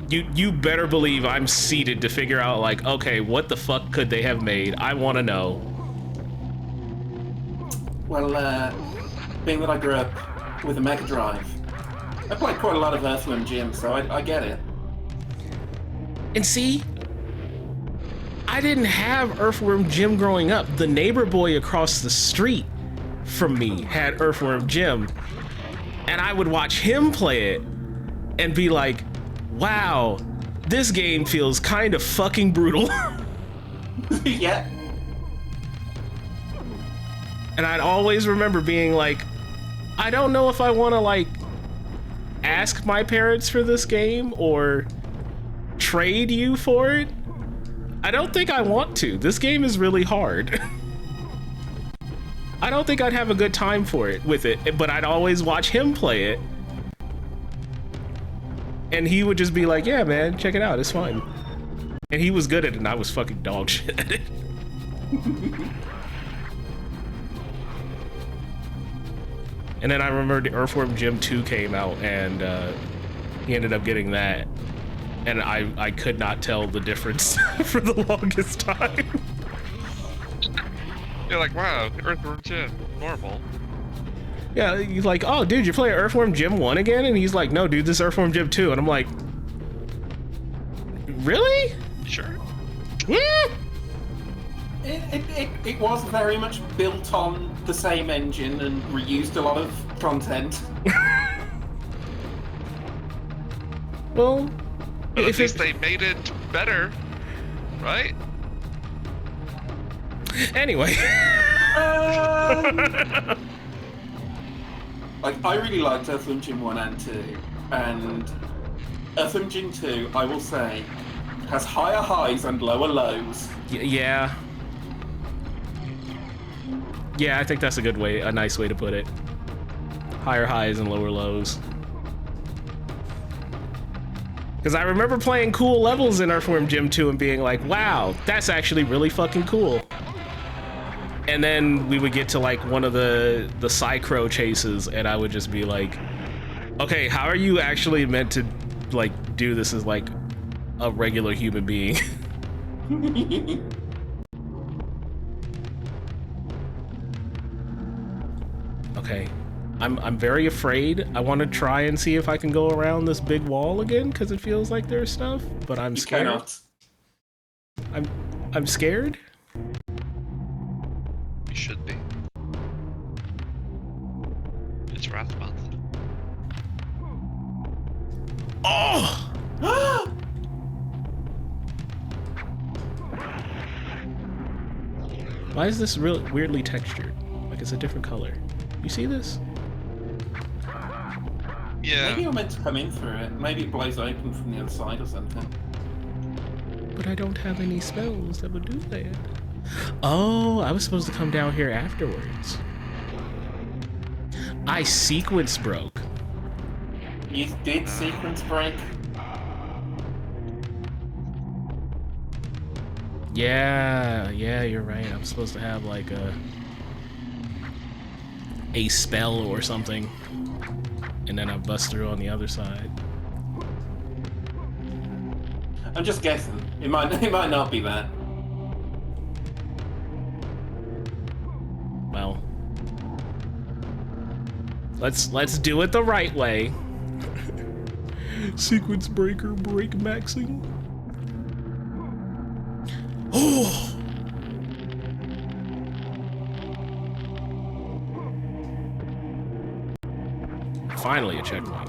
[SPEAKER 1] You better believe I'm seated to figure out like, okay, what the fuck could they have made? I want to know.
[SPEAKER 4] Well, being that I grew up with a Mega Drive, I played quite a lot of Earthworm Jim, so I get it.
[SPEAKER 1] And see, I didn't have Earthworm Jim growing up. The neighbor boy across the street from me had Earthworm Jim, and I would watch him play it and be like, wow, this game feels kind of fucking brutal.
[SPEAKER 4] Yeah.
[SPEAKER 1] And I'd always remember being like, I don't know if I want to like ask my parents for this game or trade you for it. I don't think I want to. This game is really hard. I don't think I'd have a good time with it, but I'd always watch him play it. And he would just be like, yeah, man, check it out, it's fun. And he was good at it, and I was fucking dog shit at it. And then I remember the Earthworm Jim 2 came out, and he ended up getting that. And I could not tell the difference for the longest time.
[SPEAKER 5] You're like, wow, Earthworm Jim, normal.
[SPEAKER 1] Yeah, he's like, oh, dude, you're playing Earthworm Jim 1 again? And he's like, no, dude, this is Earthworm Jim 2. And I'm like, really?
[SPEAKER 5] Sure.
[SPEAKER 1] Yeah.
[SPEAKER 4] It was very much built on the same engine and reused a lot of content.
[SPEAKER 1] Well,
[SPEAKER 5] but at least they made it better, right?
[SPEAKER 1] Anyway.
[SPEAKER 4] Like, I really liked Earthworm Jim 1 and 2, and Earthworm Jim 2, I will say, has higher highs and lower lows.
[SPEAKER 1] Yeah. Yeah, I think that's a nice way to put it. Higher highs and lower lows. Because I remember playing cool levels in Earthworm Jim 2 and being like, wow, that's actually really fucking cool. And then we would get to like one of the Psychro chases, and I would just be like, okay, how are you actually meant to like do this as like a regular human being? Okay, I'm very afraid. I want to try and see if I can go around this big wall again because it feels like there's stuff, but I'm scared.
[SPEAKER 4] You cannot.
[SPEAKER 1] I'm scared.
[SPEAKER 5] You should be. It's Wrath Month.
[SPEAKER 1] Oh! Why is this really weirdly textured? Like it's a different color. You see this?
[SPEAKER 5] Yeah.
[SPEAKER 4] Maybe you're meant to come in through it. Maybe it blows open from the other side or something.
[SPEAKER 1] But I don't have any spells that would do that. Oh, I was supposed to come down here afterwards. I sequence broke.
[SPEAKER 4] You did sequence break?
[SPEAKER 1] Yeah, you're right. I'm supposed to have like a spell or something. And then I bust through on the other side.
[SPEAKER 4] I'm just guessing. It might not be that.
[SPEAKER 1] Well, let's do it the right way. Sequence breaker, break maxing. Oh! Finally a checkpoint.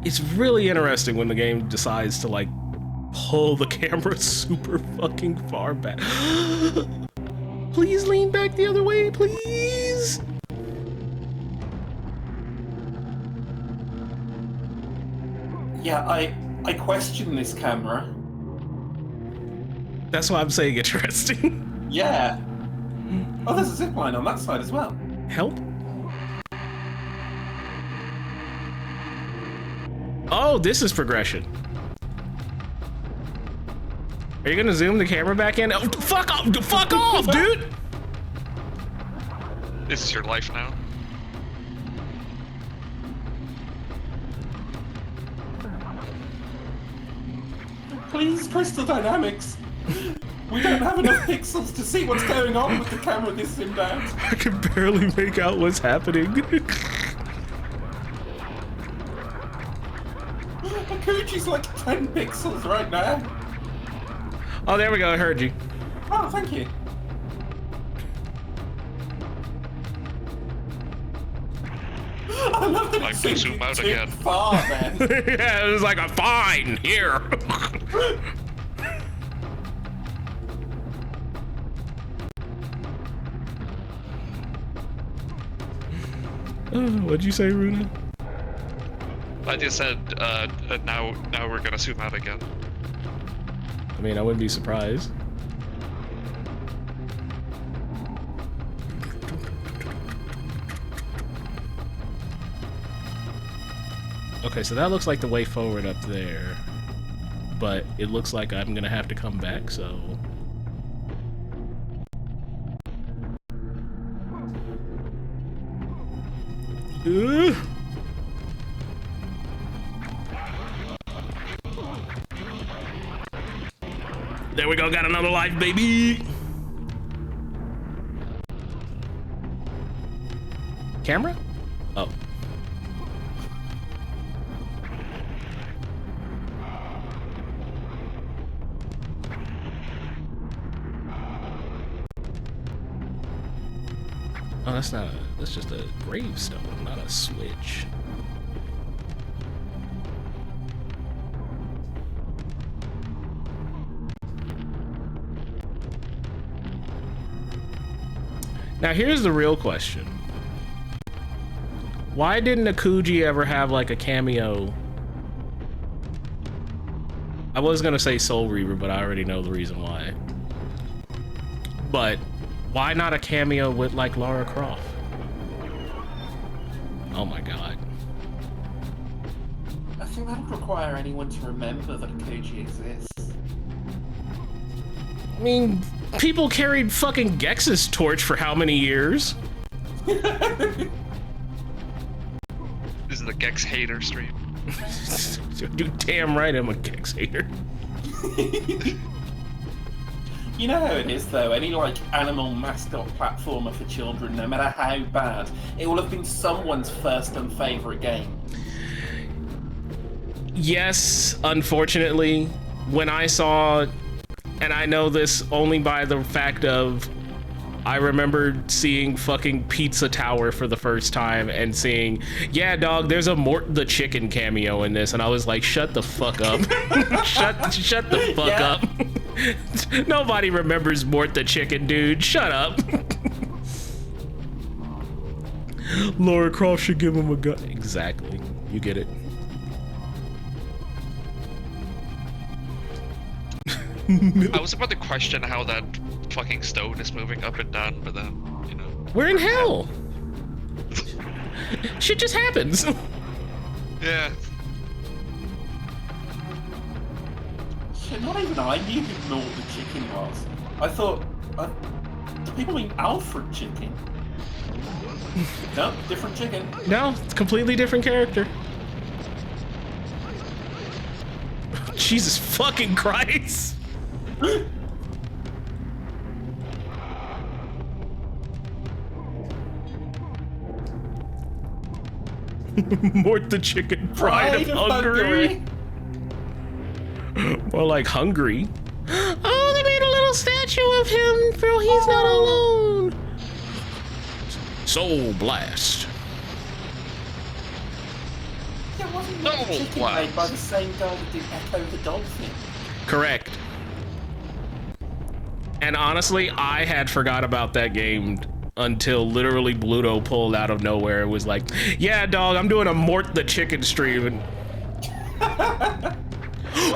[SPEAKER 1] It's really interesting when the game decides to like pull the camera super fucking far back. Please lean back the other way, please.
[SPEAKER 4] Yeah, I question this camera.
[SPEAKER 1] That's why I'm saying interesting.
[SPEAKER 4] Yeah. Oh, there's a zipline on that side as well.
[SPEAKER 1] Help? Oh, this is progression. Are you gonna zoom the camera back in? Oh, fuck off, dude!
[SPEAKER 5] This is your life now.
[SPEAKER 4] Please, Crystal Dynamics. We don't have enough pixels to see what's going on with the camera this zoomed out.
[SPEAKER 1] I can barely make out what's happening.
[SPEAKER 4] Akuji's like 10 pixels right now.
[SPEAKER 1] Oh, there we go, I heard you.
[SPEAKER 4] Oh, thank you. I love that
[SPEAKER 5] Like,
[SPEAKER 4] it
[SPEAKER 5] zoom out
[SPEAKER 4] too
[SPEAKER 5] again.
[SPEAKER 4] far then.
[SPEAKER 1] Yeah, it was like a fine, here. What'd you say, Runa?
[SPEAKER 5] I just said, now we're gonna zoom out again.
[SPEAKER 1] I mean, I wouldn't be surprised. Okay, so that looks like the way forward up there. But it looks like I'm gonna have to come back, so... There we go, got another life, baby! Camera? Oh. Oh, that's not a, that's just a gravestone, not a switch. Now here's the real question. Why didn't Akuji ever have like a cameo? I was gonna say Soul Reaver, but I already know the reason why. But why not a cameo with like Lara Croft? Oh my god.
[SPEAKER 4] I think that would require anyone to remember that Akuji exists.
[SPEAKER 1] I mean, people carried fucking Gex's torch for how many years?
[SPEAKER 5] This is the Gex hater stream.
[SPEAKER 1] Dude, damn right I'm a Gex hater.
[SPEAKER 4] You know how it is though, any like animal mascot platformer for children, no matter how bad, it will have been someone's first and favourite game.
[SPEAKER 1] Yes, unfortunately, when I saw, and I know this only by the fact of, I remember seeing fucking Pizza Tower for the first time and seeing, yeah, dog, there's a Mort the Chicken cameo in this, and I was like, shut the fuck up. shut the fuck up. Nobody remembers Mort the Chicken, dude. Shut up. Lara Croft should give him a gun. Exactly. You get it.
[SPEAKER 5] I was about to question how that fucking stone is moving up and down, but then, you know.
[SPEAKER 1] We're in hell. Shit just happens.
[SPEAKER 5] Yeah.
[SPEAKER 4] Shit, not even I knew who Mort the Chicken was. I thought, do people mean Alfred Chicken? No, different chicken.
[SPEAKER 1] No, it's a completely different character. Jesus fucking Christ. Mort the Chicken, pride of Hungary. More like hungry. Oh, they made a little statue of him, bro. He's not alone. Soul Blast.
[SPEAKER 4] Yeah, wasn't Mort the Chicken made by the same guy that did Echo the Dolphin?
[SPEAKER 1] Correct. And honestly, I had forgot about that game until literally Bluto pulled out of nowhere and was like, yeah, dog, I'm doing a Mort the Chicken stream. And...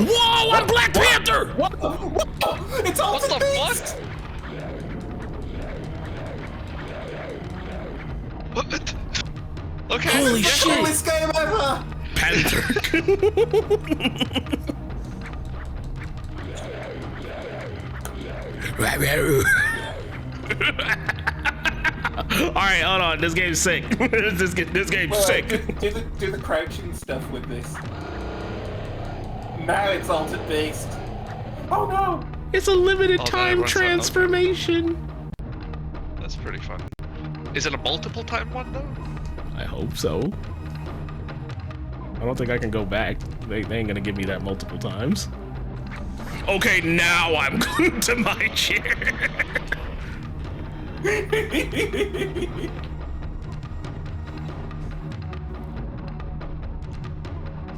[SPEAKER 1] Whoa, I'm Black Panther!
[SPEAKER 4] What? It's all
[SPEAKER 5] What the fuck? What? Okay.
[SPEAKER 1] Holy shit!
[SPEAKER 4] Coolest game ever!
[SPEAKER 1] Panther. Alright, hold on. This game's sick. this game's sick.
[SPEAKER 4] Do the crouching stuff with this. Now it's Altered Beast. Oh no!
[SPEAKER 1] It's a limited
[SPEAKER 5] Oh,
[SPEAKER 1] time
[SPEAKER 5] that
[SPEAKER 1] transformation.
[SPEAKER 5] That's pretty fun. Is it a multiple time one though?
[SPEAKER 1] I hope so. I don't think I can go back. They ain't gonna give me that multiple times. Okay, now I'm glued to my chair.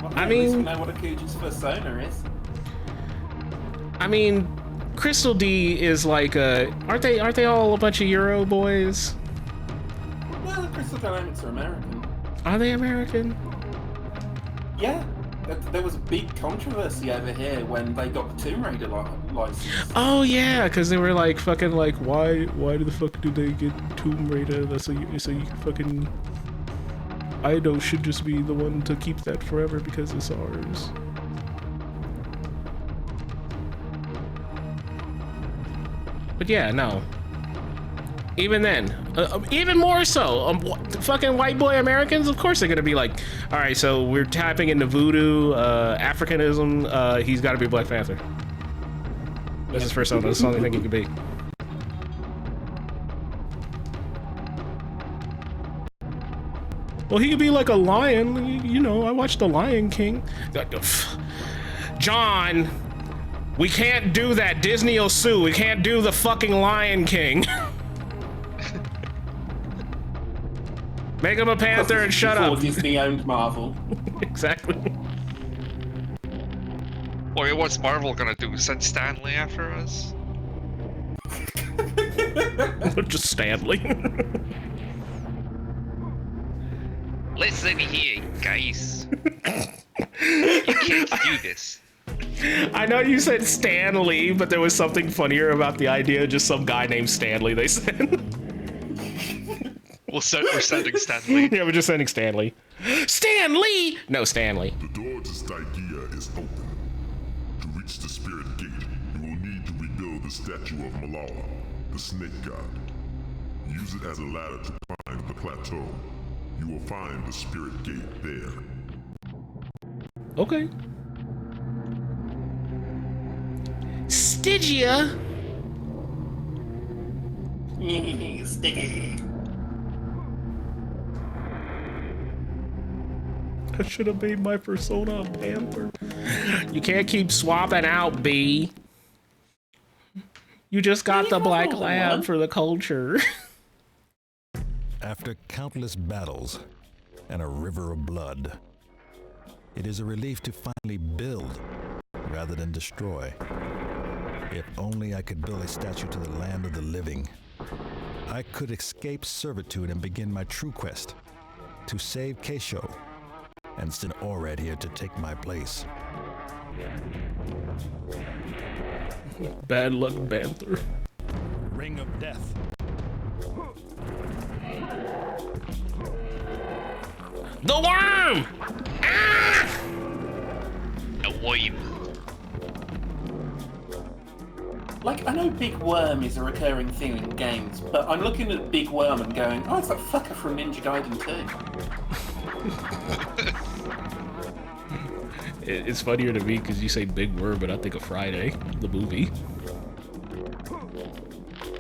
[SPEAKER 4] Well,
[SPEAKER 1] I
[SPEAKER 4] at least we
[SPEAKER 1] mean-
[SPEAKER 4] know what Akuji's persona is.
[SPEAKER 1] I mean, Crystal D is like a... Aren't they all a bunch of Euro boys?
[SPEAKER 4] Well, the Crystal Dynamics are American.
[SPEAKER 1] Are they American?
[SPEAKER 4] Yeah. There was a big controversy over here when they got the Tomb Raider license.
[SPEAKER 1] Oh yeah, because they were like fucking like, why the fuck do they get Tomb Raider? That's so you can fucking... Eidos should just be the one to keep that forever because it's ours. But yeah, no. Even then, even more so, fucking white boy Americans, of course they're gonna be like, all right, so we're tapping into voodoo, Africanism, he's gotta be Black Panther. That's his first one, that's the only thing he could be. Well, he could be like a lion, you know, I watched The Lion King. John, we can't do that, Disney will sue, we can't do the fucking Lion King. Make him a panther and shut up.
[SPEAKER 4] Disney owned Marvel.
[SPEAKER 1] Exactly.
[SPEAKER 5] Well, what's Marvel gonna do? Send Stanley after us?
[SPEAKER 1] Just Stanley.
[SPEAKER 5] Listen here, guys. You can't do this.
[SPEAKER 1] I know you said Stanley, but there was something funnier about the idea of just some guy named Stanley, they said.
[SPEAKER 5] We're sending Stanley.
[SPEAKER 1] Yeah, we're just sending Stanley. Stanley! No, Stanley.
[SPEAKER 6] The door to Stygia is open. To reach the spirit gate, you will need to rebuild the statue of Malala, the snake god. Use it as a ladder to climb the plateau. You will find the spirit gate there.
[SPEAKER 1] Okay. Stygia?
[SPEAKER 4] Sticky.
[SPEAKER 1] I should have made my persona a panther. You can't keep swapping out, B. You just got the black lab for the culture.
[SPEAKER 2] After countless battles and a river of blood, it is a relief to finally build rather than destroy. If only I could build a statue to the land of the living, I could escape servitude and begin my true quest to save Keisho and send Orad here to take my place.
[SPEAKER 1] Bad luck, panther.
[SPEAKER 2] Ring of Death.
[SPEAKER 1] The worm! Ah!
[SPEAKER 5] A worm.
[SPEAKER 4] Like, I know Big Worm is a recurring thing in games, but I'm looking at Big Worm and going, oh, it's that fucker from Ninja Gaiden 2.
[SPEAKER 1] It's funnier to me because you say Big Worm, but I think of Friday, the movie.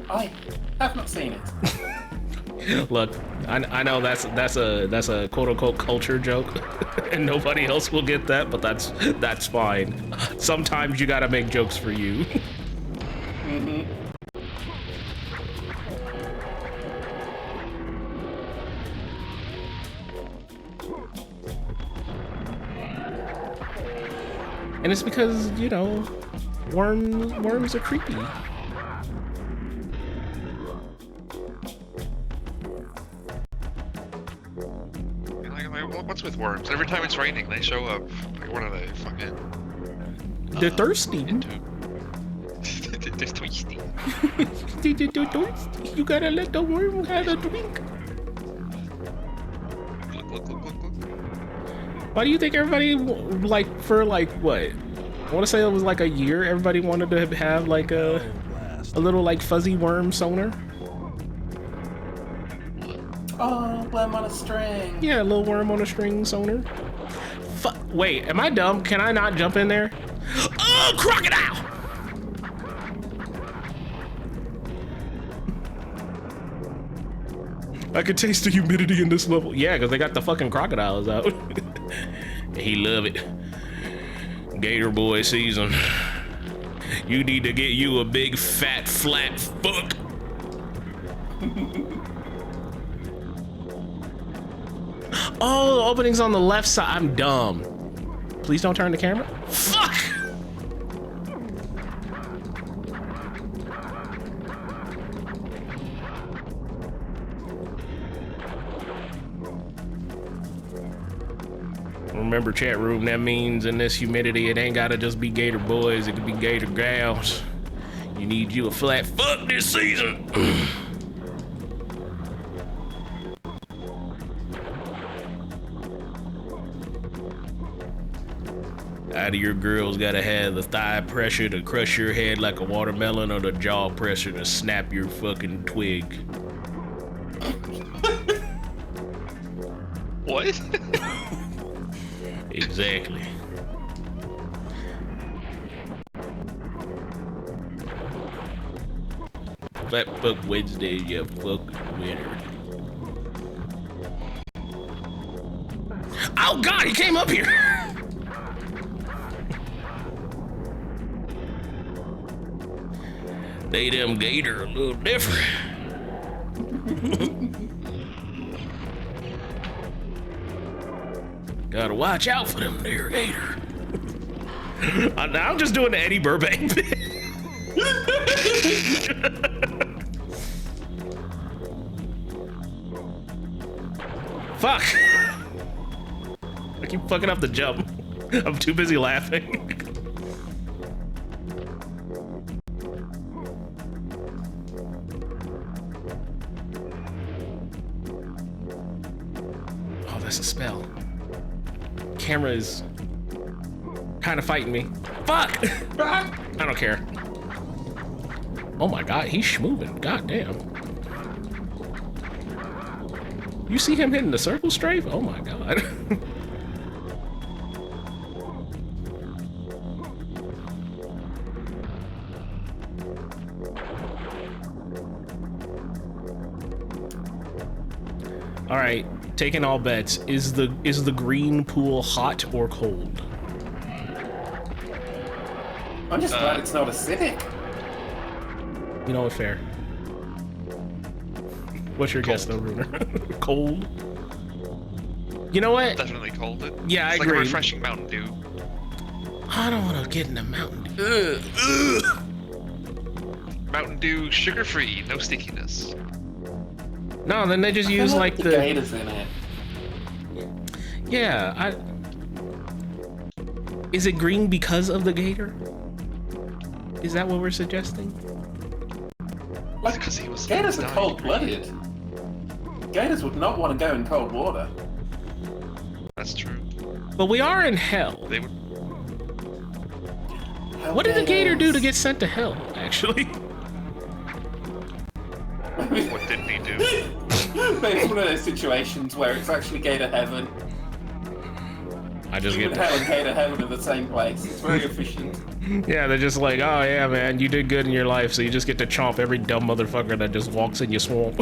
[SPEAKER 4] I have not seen it.
[SPEAKER 1] Look, I know that's a quote unquote culture joke, and nobody else will get that, but that's fine. Sometimes you gotta make jokes for you.
[SPEAKER 4] Mm-hmm.
[SPEAKER 1] And it's because, you know, worms are creepy.
[SPEAKER 5] What's with worms? Every time it's raining, they show up. Like, what are they? Fucking.
[SPEAKER 1] They're thirsty.
[SPEAKER 5] They're thirsty.
[SPEAKER 1] They're thirsty. You gotta let the worm have a drink.
[SPEAKER 5] Look.
[SPEAKER 1] Why do you think everybody, like, for like what? I want to say it was like a year. Everybody wanted to have like a little like fuzzy worm sonar.
[SPEAKER 4] Oh, worm on a string.
[SPEAKER 1] Yeah, a little worm on a string sonar. Wait, am I dumb? Can I not jump in there? Oh, crocodile! I could taste the humidity in this level. Yeah, because they got the fucking crocodiles out. He love it. Gator boy season. You need to get you a big fat flat fuck. Oh, the opening's on the left side. I'm dumb. Please don't turn the camera. Fuck! Remember, chat room, that means in this humidity, it ain't gotta just be gator boys, it could be gator gals. You need you a flat fuck this season. Either your girl's gotta have the thigh pressure to crush your head like a watermelon or the jaw pressure to snap your fucking twig.
[SPEAKER 5] What?
[SPEAKER 1] Exactly. Flat Fuck Wednesday, you fucking winner. Oh god, he came up here! They them gator a little different. Gotta watch out for them there gator. I'm just doing the Eddie Burbank bit. Fuck! I keep fucking up the jump. I'm too busy laughing. Oh, that's a spell. Camera is kind of fighting me. Fuck! I don't care. Oh my god, he's schmoving. God damn. You see him hitting the circle strafe? Oh my god. All right, taking all bets. Is the green pool hot or cold?
[SPEAKER 4] I'm just glad it's not acidic.
[SPEAKER 1] You know what? Fair. What's your guess, though, Runer? Cold. You know what?
[SPEAKER 5] Definitely cold.
[SPEAKER 1] Yeah, I
[SPEAKER 5] it's
[SPEAKER 1] agree.
[SPEAKER 5] Like a refreshing Mountain Dew.
[SPEAKER 1] I don't want to get in the Mountain Dew.
[SPEAKER 5] Mountain Dew, sugar-free, no stickiness.
[SPEAKER 1] No, then they just use like the
[SPEAKER 4] gators in it.
[SPEAKER 1] Yeah, Is it green because of the gator? Is that what we're suggesting?
[SPEAKER 4] Like,
[SPEAKER 5] Because he was
[SPEAKER 4] gators are
[SPEAKER 5] dying.
[SPEAKER 4] cold-blooded. Gators would not want to go in cold water.
[SPEAKER 5] That's true.
[SPEAKER 1] But we are in hell.
[SPEAKER 5] They would.
[SPEAKER 1] What did the gator do to get sent to hell, actually?
[SPEAKER 5] What didn't he do?
[SPEAKER 4] Maybe it's one of those situations where it's actually gator heaven.
[SPEAKER 1] I just
[SPEAKER 4] Human
[SPEAKER 1] get
[SPEAKER 4] hell and gator heaven are the same place. It's very efficient.
[SPEAKER 1] Yeah, they're just like, oh yeah, man, you did good in your life, so you just get to chomp every dumb motherfucker that just walks in your swamp.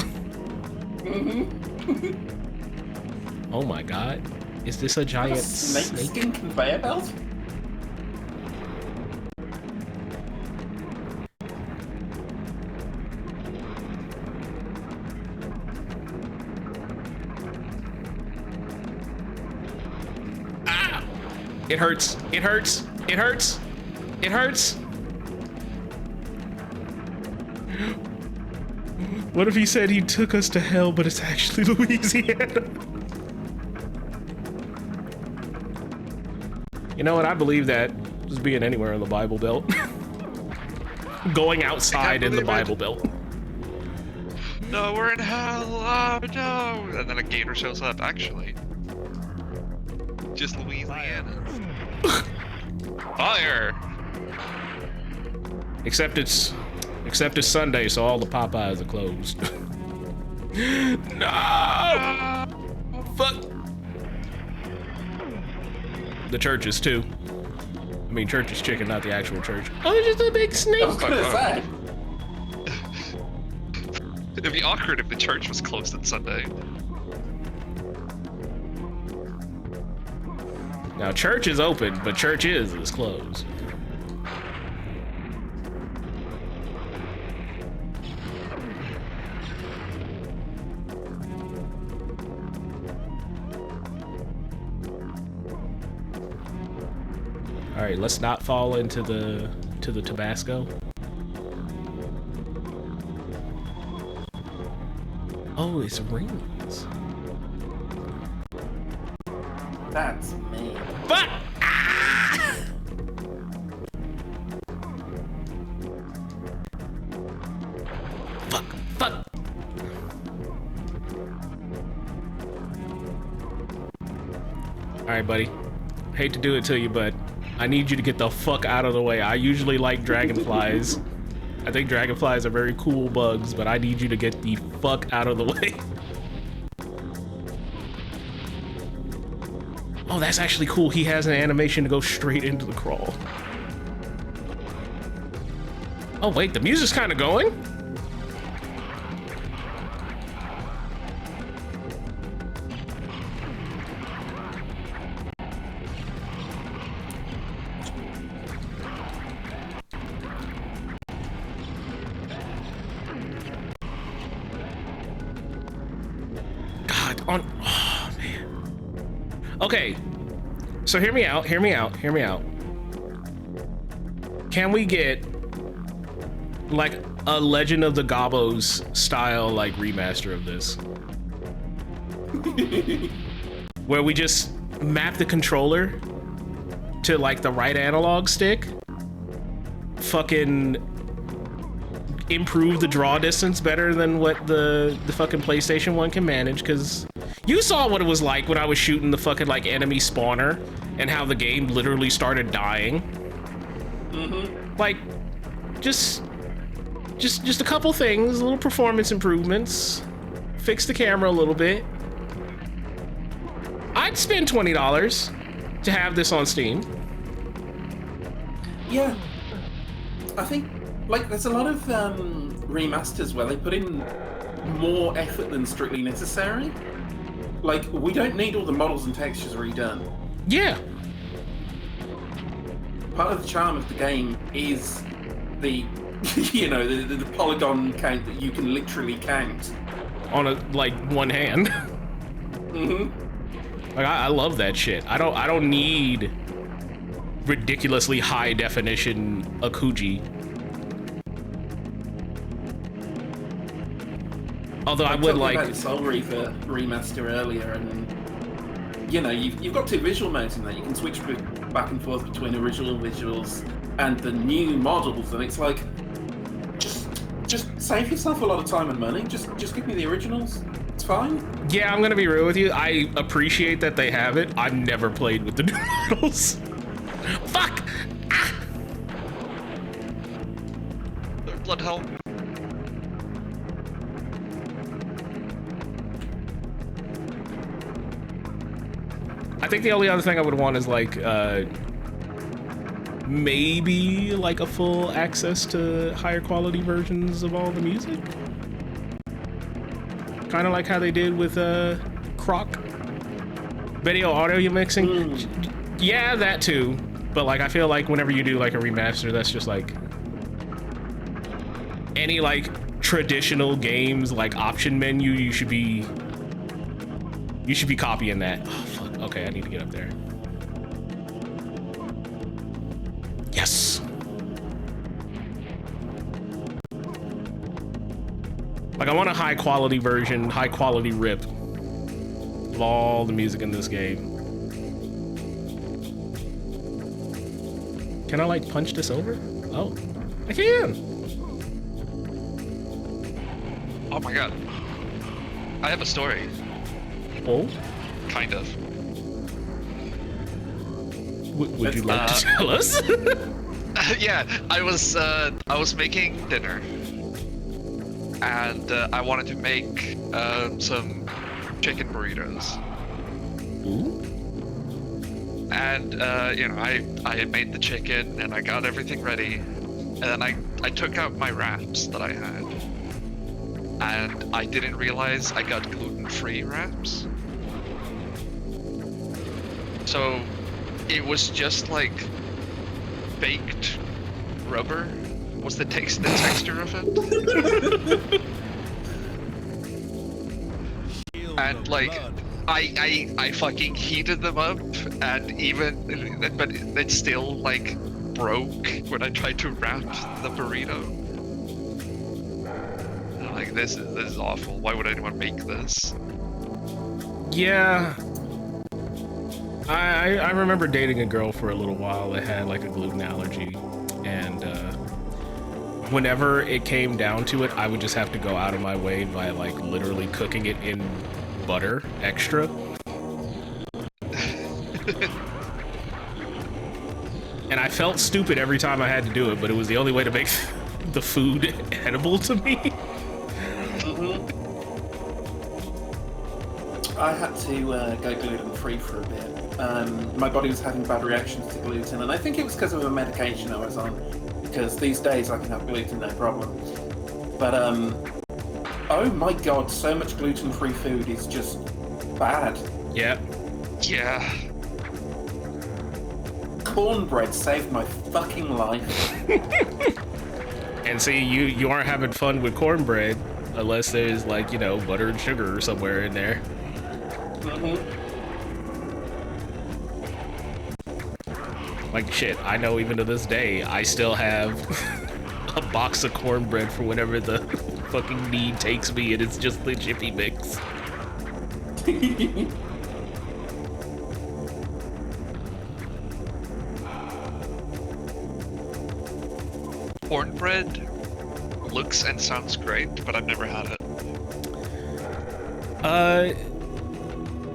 [SPEAKER 1] Oh my god. Is this a giant
[SPEAKER 4] Snake skin conveyor belt?
[SPEAKER 1] Ah! It hurts. It hurts. It hurts. It hurts. What if he said he took us to hell, but it's actually Louisiana? You know what? I believe that. Just being anywhere in the Bible Belt. Going outside in the Bible Belt.
[SPEAKER 5] No, we're in hell. Oh no! And then a gator shows up. Actually, just Louisiana. Fire!
[SPEAKER 1] Except it's Sunday, so all the Popeyes are closed. No! Fuck. The churches too. I mean, church is chicken, not the actual church. Oh, it's just a big snake.
[SPEAKER 4] I was gonna say.
[SPEAKER 5] It'd be awkward if the church was closed on Sunday.
[SPEAKER 1] Now, church is open, but church is closed. All right, let's not fall into the Tabasco. Oh, it's rings.
[SPEAKER 4] That's me.
[SPEAKER 1] Fuck! Ah! Fuck! Fuck! All right, buddy. Hate to do it to you, but I need you to get the fuck out of the way. I usually like dragonflies. I think dragonflies are very cool bugs, but I need you to get the fuck out of the way. Oh, that's actually cool. He has an animation to go straight into the crawl. Oh wait, the music's kind of going? Oh man. Okay, so hear me out. Can we get like a Legend of the Gobos style like remaster of this? Where we just map the controller to like the right analog stick, fucking improve the draw distance better than what the fucking PlayStation 1 can manage, because you saw what it was like when I was shooting the fucking like enemy spawner and how the game literally started dying. Like, just a couple things, little performance improvements, fix the camera a little bit. I'd spend $20 to have this on Steam.
[SPEAKER 4] Yeah, I think like there's a lot of remasters where they put in more effort than strictly necessary. Like, we don't need all the models and textures redone.
[SPEAKER 1] Yeah.
[SPEAKER 4] Part of the charm of the game is the, you know, the polygon count that you can literally count
[SPEAKER 1] On like one hand. Like I love that shit. I don't need ridiculously high definition Akuji. Although I would like
[SPEAKER 4] about the Soul Reaver remaster earlier, and you know, you've got two visual modes in there. You can switch back and forth between original visuals and the new models, and it's like, just save yourself a lot of time and money. Just give me the originals. It's fine.
[SPEAKER 1] Yeah, I'm gonna be real with you. I appreciate that they have it. I've never played with the new models. Fuck! Ah!
[SPEAKER 5] Blood hell.
[SPEAKER 1] I think the only other thing I would want is like maybe like a full access to higher quality versions of all the music. Kind of like how they did with Croc. Video audio mixing. Yeah, that too. But like I feel like whenever you do like a remaster, that's just like any like traditional games like option menu, you should be copying that. Oh fuck. Okay, I need to get up there. Yes. Like I want a high quality version, high quality rip of all the music in this game. Can I like punch this over? Oh, I can.
[SPEAKER 5] Oh my god. I have a story.
[SPEAKER 1] Oh?
[SPEAKER 5] Kind of.
[SPEAKER 1] Would you like to tell us?
[SPEAKER 5] Yeah, I was making dinner, and I wanted to make some chicken burritos.
[SPEAKER 1] Ooh.
[SPEAKER 5] And you know, I had made the chicken and I got everything ready, and then I took out my wraps that I had, and I didn't realize I got gluten-free wraps. So it was just like baked rubber was the texture of it. And like I fucking heated them up, and but it still like broke when I tried to wrap the burrito. And I'm like, this is awful. Why would anyone make this?
[SPEAKER 1] Yeah. I remember dating a girl for a little while that had like a gluten allergy, and whenever it came down to it, I would just have to go out of my way by like literally cooking it in butter extra. And I felt stupid every time I had to do it, but it was the only way to make the food edible to me.
[SPEAKER 4] I had to go gluten-free for a bit. My body was having bad reactions to gluten, and I think it was because of a medication I was on, because these days I can have gluten no problem. But, oh my god, so much gluten-free food is just bad.
[SPEAKER 1] Yeah.
[SPEAKER 5] Yeah.
[SPEAKER 4] Cornbread saved my fucking life.
[SPEAKER 1] And see, you aren't having fun with cornbread unless there's, like, you know, butter and sugar somewhere in there. Like, shit, I know even to this day, I still have a box of cornbread for whenever the fucking need takes me, and it's just the Jiffy Mix.
[SPEAKER 5] Cornbread looks and sounds great, but I've never had it.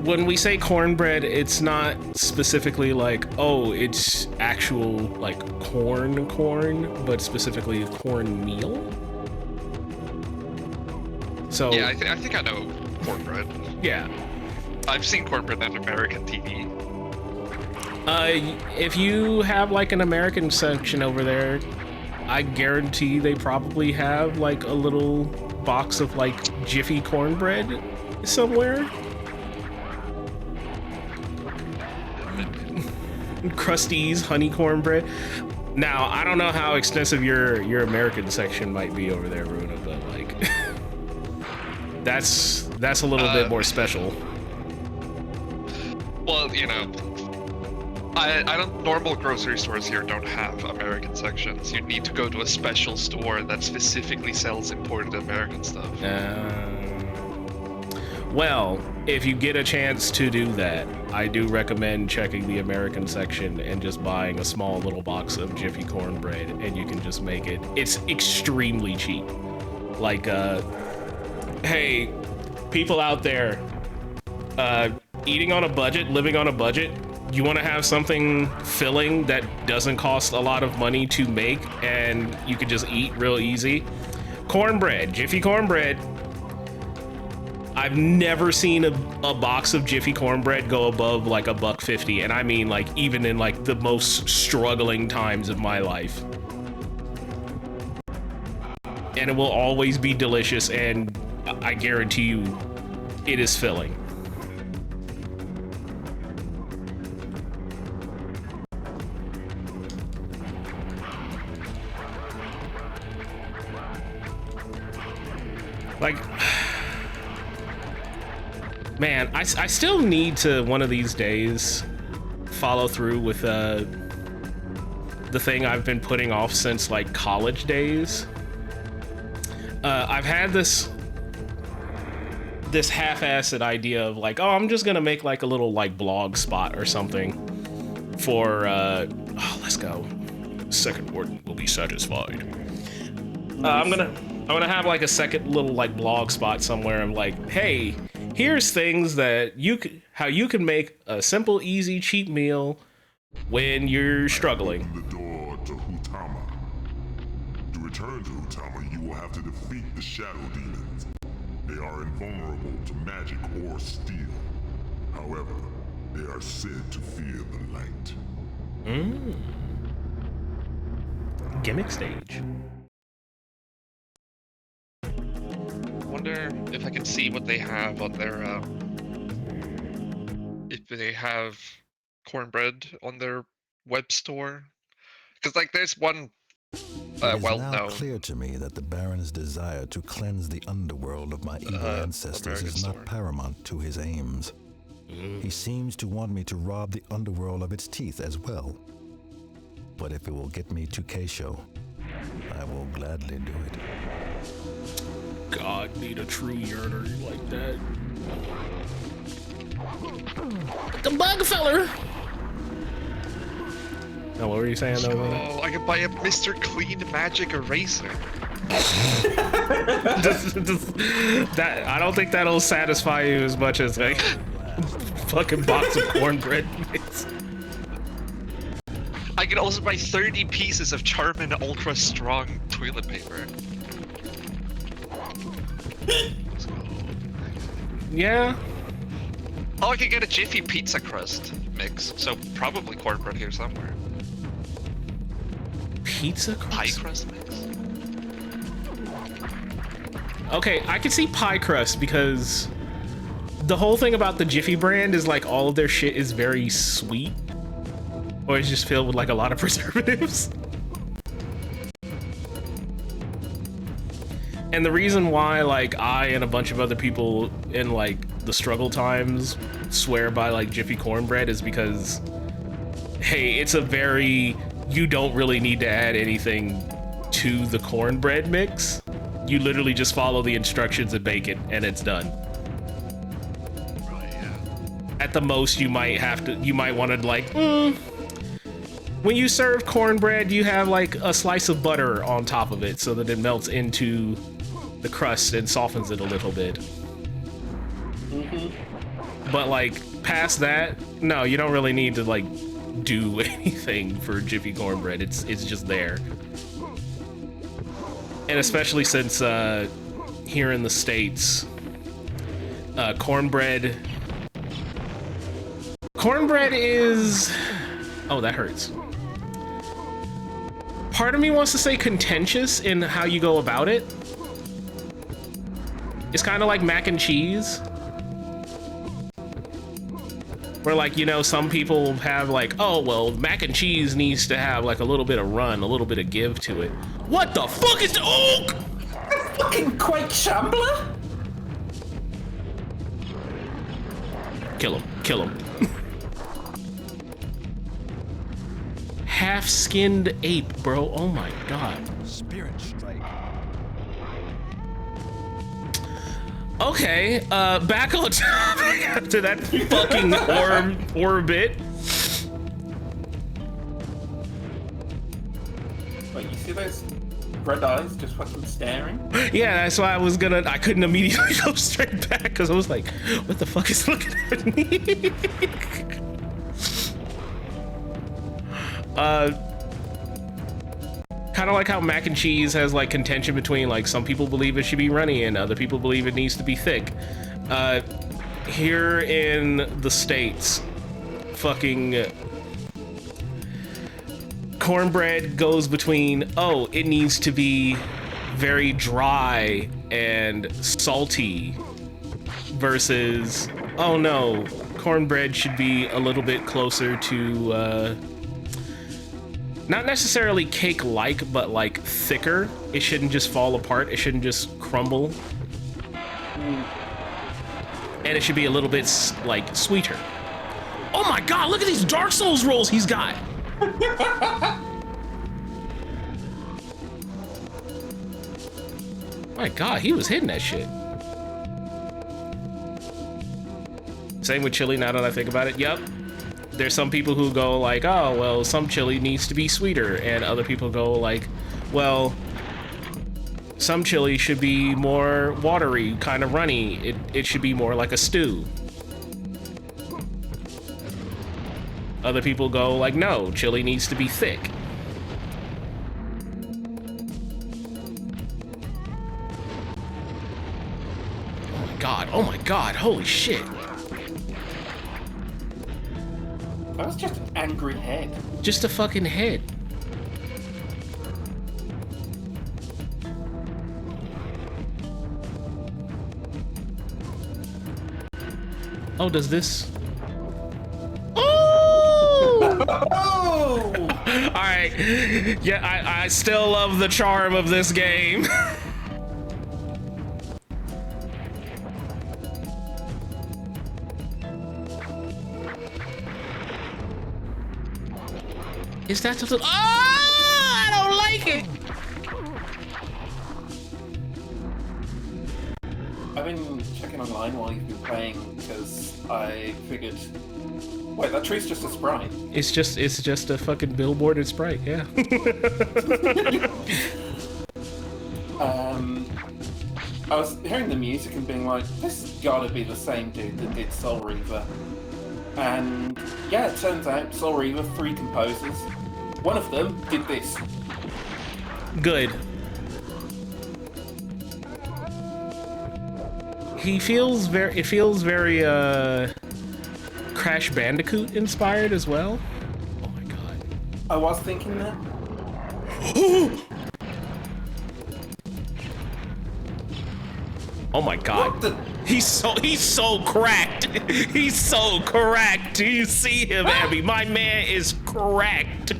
[SPEAKER 1] When we say cornbread, it's not specifically like, oh, it's actual, like, corn, but specifically cornmeal. So
[SPEAKER 5] Yeah, I think I know cornbread.
[SPEAKER 1] yeah.
[SPEAKER 5] I've seen cornbread on American TV.
[SPEAKER 1] If you have, like, an American section over there, I guarantee they probably have, like, a little box of, like, Jiffy cornbread somewhere. Krusty's honey cornbread. Now, I don't know how extensive your American section might be over there, Runa, but, like, that's a little bit more special.
[SPEAKER 5] Well, you know, I don't. Normal grocery stores here don't have American sections. You need to go to a special store that specifically sells imported American stuff.
[SPEAKER 1] Well, if you get a chance to do that, I do recommend checking the American section and just buying a small little box of Jiffy cornbread, and you can just make it. It's extremely cheap. Like, hey, people out there, eating on a budget, living on a budget, you want to have something filling that doesn't cost a lot of money to make and you can just eat real easy? Cornbread, Jiffy cornbread. I've never seen a box of Jiffy cornbread go above like $1.50, and I mean like even in like the most struggling times of my life. And it will always be delicious, and I guarantee you it is filling. Like, man, I still need to one of these days follow through with the thing I've been putting off since like college days. I've had this half-assed idea of like, oh, I'm just gonna make like a little like blog spot or something for let's go. Second warden will be satisfied. I'm gonna have like a second little like blog spot somewhere. I'm like, hey, here's things that how you can make a simple, easy, cheap meal when you're struggling.
[SPEAKER 6] The door to Hutama. To return to Hutama, you will have to defeat the Shadow Demons. They are invulnerable to magic or steel. However, they are said to fear the light.
[SPEAKER 1] Gimmick stage.
[SPEAKER 5] Wonder if I can see what they have on their if they have cornbread on their web store, because like there's one
[SPEAKER 2] It is
[SPEAKER 5] well
[SPEAKER 2] now
[SPEAKER 5] known
[SPEAKER 2] clear to me that the Baron's desire to cleanse the underworld of my evil ancestors
[SPEAKER 5] American
[SPEAKER 2] is not
[SPEAKER 5] story.
[SPEAKER 2] paramount to his aims. He seems to want me to rob the underworld of its teeth as well. But if it will get me to Keisho, I will gladly do it.
[SPEAKER 1] God need a true yearner like that. The bug feller. Oh, what were you saying though?
[SPEAKER 5] Oh, I can buy a Mr. Clean Magic Eraser.
[SPEAKER 1] That I don't think that'll satisfy you as much as like fucking box of cornbread mix.
[SPEAKER 5] I can also buy 30 pieces of Charmin Ultra Strong toilet paper.
[SPEAKER 1] Yeah.
[SPEAKER 5] Oh, I could get a Jiffy pizza crust mix, so probably cornbread here somewhere.
[SPEAKER 1] Pizza crust?
[SPEAKER 5] Pie crust mix?
[SPEAKER 1] Okay, I can see pie crust because the whole thing about the Jiffy brand is like all of their shit is very sweet. Or it's just filled with like a lot of preservatives. And the reason why like I and a bunch of other people in like the struggle times swear by like Jiffy cornbread is because, hey, it's a very, you don't really need to add anything to the cornbread mix. You literally just follow the instructions and bake it and it's done.
[SPEAKER 5] Right, yeah.
[SPEAKER 1] At the most you might want to like, when you serve cornbread, you have like a slice of butter on top of it so that it melts into the crust and softens it a little bit. But like past that, no, you don't really need to like do anything for Jiffy cornbread. It's just there. And especially since here in the States, cornbread is, oh, that hurts. Part of me wants to say contentious in how you go about it. It's kind of like mac and cheese. Where like, you know, some people have like, oh, well, mac and cheese needs to have like a little bit of run, a little bit of give to it. What the fuck is the oak?
[SPEAKER 4] Fucking Quake Shambler?
[SPEAKER 1] Kill him, kill him. Half-skinned ape, bro. Oh my god.
[SPEAKER 2] Spirit strike.
[SPEAKER 1] Okay, back on topic after that fucking orbit.
[SPEAKER 4] Wait, you see those red eyes just fucking staring?
[SPEAKER 1] Yeah, that's why I couldn't immediately go straight back because I was like, what the fuck is looking at me? Kind of like how mac and cheese has like contention between like some people believe it should be runny and other people believe it needs to be thick. Here in the States, fucking cornbread goes between, oh, it needs to be very dry and salty versus, oh no, cornbread should be a little bit closer to not necessarily cake-like, but like thicker. It shouldn't just fall apart. It shouldn't just crumble. And it should be a little bit like sweeter. Oh my god, look at these Dark Souls rolls he's got. My god, he was hitting that shit. Same with chili now that I think about it. Yep. There's some people who go like, oh, well, some chili needs to be sweeter. And other people go like, well, some chili should be more watery, kind of runny. It should be more like a stew. Other people go like, no, chili needs to be thick. Oh my god, holy shit.
[SPEAKER 4] That was just an angry head.
[SPEAKER 1] Just a fucking head. Oh, does this? Oh!
[SPEAKER 4] Oh!
[SPEAKER 1] Alright. Yeah, I still love the charm of this game. Is that the... Oh! I don't like it!
[SPEAKER 4] I've been checking online while you've been playing because I figured... Wait, that tree's just a sprite.
[SPEAKER 1] It's just a fucking billboarded sprite, yeah.
[SPEAKER 4] I was hearing the music and being like, this has gotta be the same dude that did Soul Reaver. And yeah, it turns out Soul Reaver, 3 composers, One of them did this.
[SPEAKER 1] Good. It feels very Crash Bandicoot inspired as well. Oh my god.
[SPEAKER 4] I was thinking that.
[SPEAKER 1] Oh my god.
[SPEAKER 4] What the?
[SPEAKER 1] He's so cracked. He's so cracked. Do you see him, Abby? My man is cracked.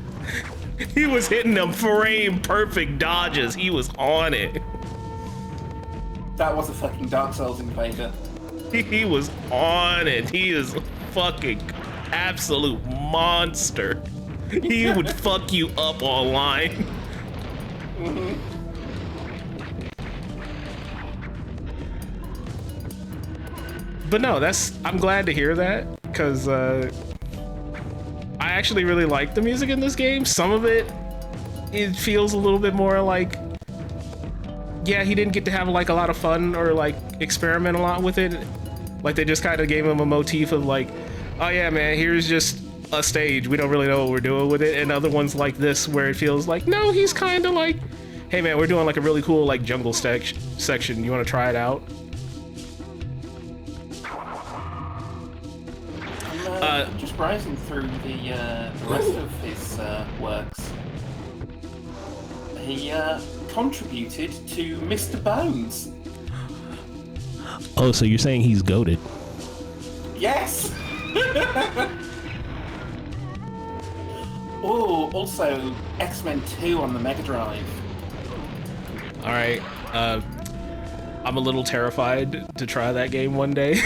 [SPEAKER 1] He was hitting them frame perfect dodges. He was on it.
[SPEAKER 4] That was a fucking Dark Souls invader.
[SPEAKER 1] He was on it. He is a fucking absolute monster. He would fuck you up online.
[SPEAKER 4] Mm-hmm.
[SPEAKER 1] But no, I'm glad to hear that, because I actually really like the music in this game. Some of it feels a little bit more like, yeah, he didn't get to have like a lot of fun or like experiment a lot with it. Like they just kind of gave him a motif of like, oh yeah, man, here's just a stage. We don't really know what we're doing with it. And other ones like this where it feels like, no, he's kind of like, hey man, we're doing like a really cool like jungle section. You want to try it out?
[SPEAKER 4] I'm just browsing through the rest of his works. He contributed to Mr. Bones.
[SPEAKER 1] Oh, so you're saying he's goated?
[SPEAKER 4] Yes! Oh, also X-Men 2 on the Mega Drive.
[SPEAKER 1] Alright, I'm a little terrified to try that game one day.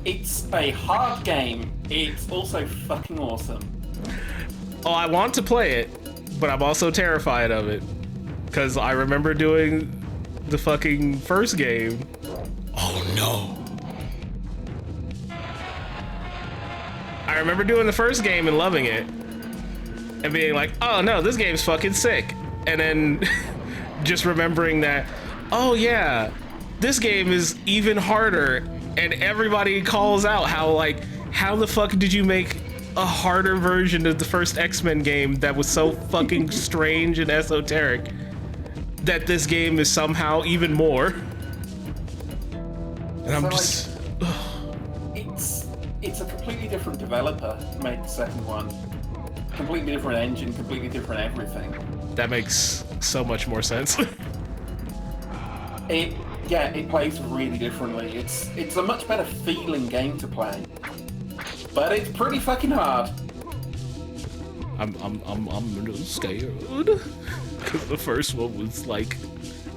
[SPEAKER 4] It's a hard game. It's also fucking awesome.
[SPEAKER 1] Oh, I want to play it, but I'm also terrified of it. Because I remember doing the fucking first game. Oh no. I remember doing the first game and loving it. And being like, oh no, this game's fucking sick. And then just remembering that, oh yeah, this game is even harder. And everybody calls out how the fuck did you make a harder version of the first X-Men game that was so fucking strange and esoteric that this game is somehow even more. And I'm just...
[SPEAKER 4] It's a completely different developer who made the second one. Completely different engine, completely different everything.
[SPEAKER 1] That makes so much more sense.
[SPEAKER 4] It plays really differently. It's a much better feeling game to play. But it's pretty fucking hard.
[SPEAKER 1] I'm a little scared. Because the first one was like,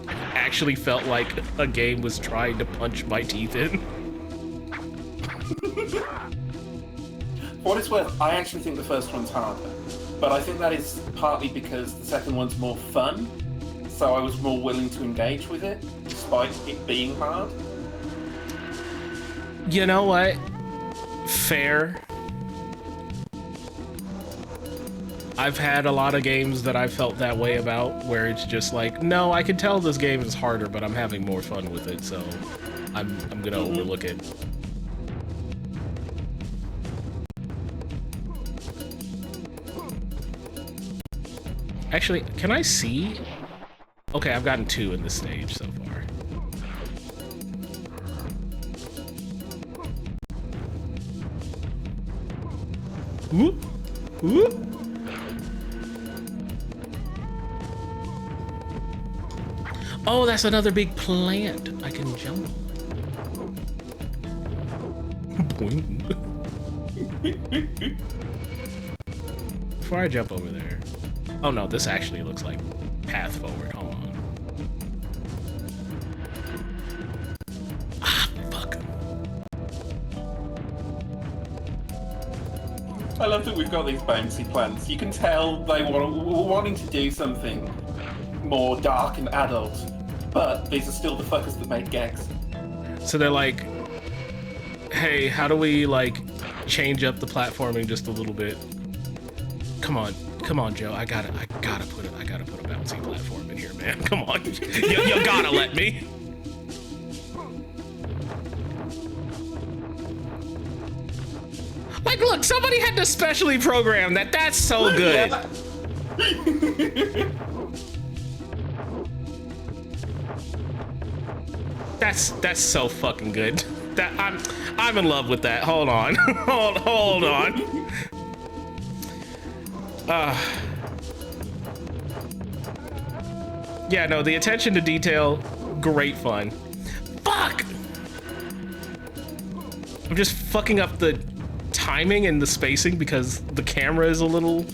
[SPEAKER 1] actually felt like a game was trying to punch my teeth in.
[SPEAKER 4] For what it's worth, I actually think the first one's harder. But I think that is partly because the second one's more fun. So I was more willing to engage with it, despite it being hard.
[SPEAKER 1] You know what? Fair. I've had a lot of games that I felt that way about, where it's just like, no, I can tell this game is harder, but I'm having more fun with it, so I'm gonna overlook it. Actually, can I see? Okay, I've gotten 2 in this stage so far. Whoop, whoop. Oh, that's another big plant I can jump on. Boing. Before I jump over there. Oh no, this actually looks like path forward. Hold on. Ah, fuck.
[SPEAKER 4] I love that we've got these bouncy plants. You can tell they were wanting to do something more dark and adult, but these are still the fuckers that made Gex.
[SPEAKER 1] So they're like, hey, how do we like change up the platforming just a little bit? Come on, Joe. I gotta put a bouncy platform in here, man. Come on, you gotta let me. Like, look, somebody had to specially program that. That's so good. That's so fucking good. That I'm in love with that. Hold on. hold on. Yeah, no, the attention to detail, great fun. Fuck! I'm just fucking up the timing and the spacing because the camera is a little...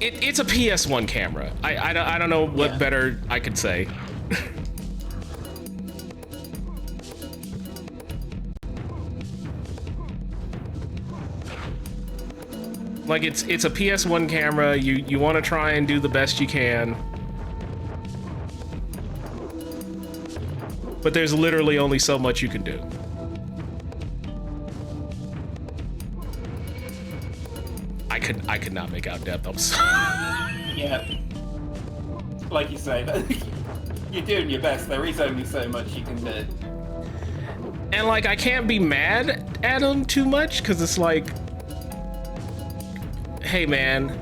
[SPEAKER 1] It's a PS1 camera. I don't know what better I could say. Like, it's a PS1 camera. You want to try and do the best you can. But there's literally only so much you can do. I could not make out depth. I'm sorry.
[SPEAKER 4] Yeah. Like you say, you're doing your best. There is only so much you can do.
[SPEAKER 1] And like, I can't be mad at him too much because it's like, hey man,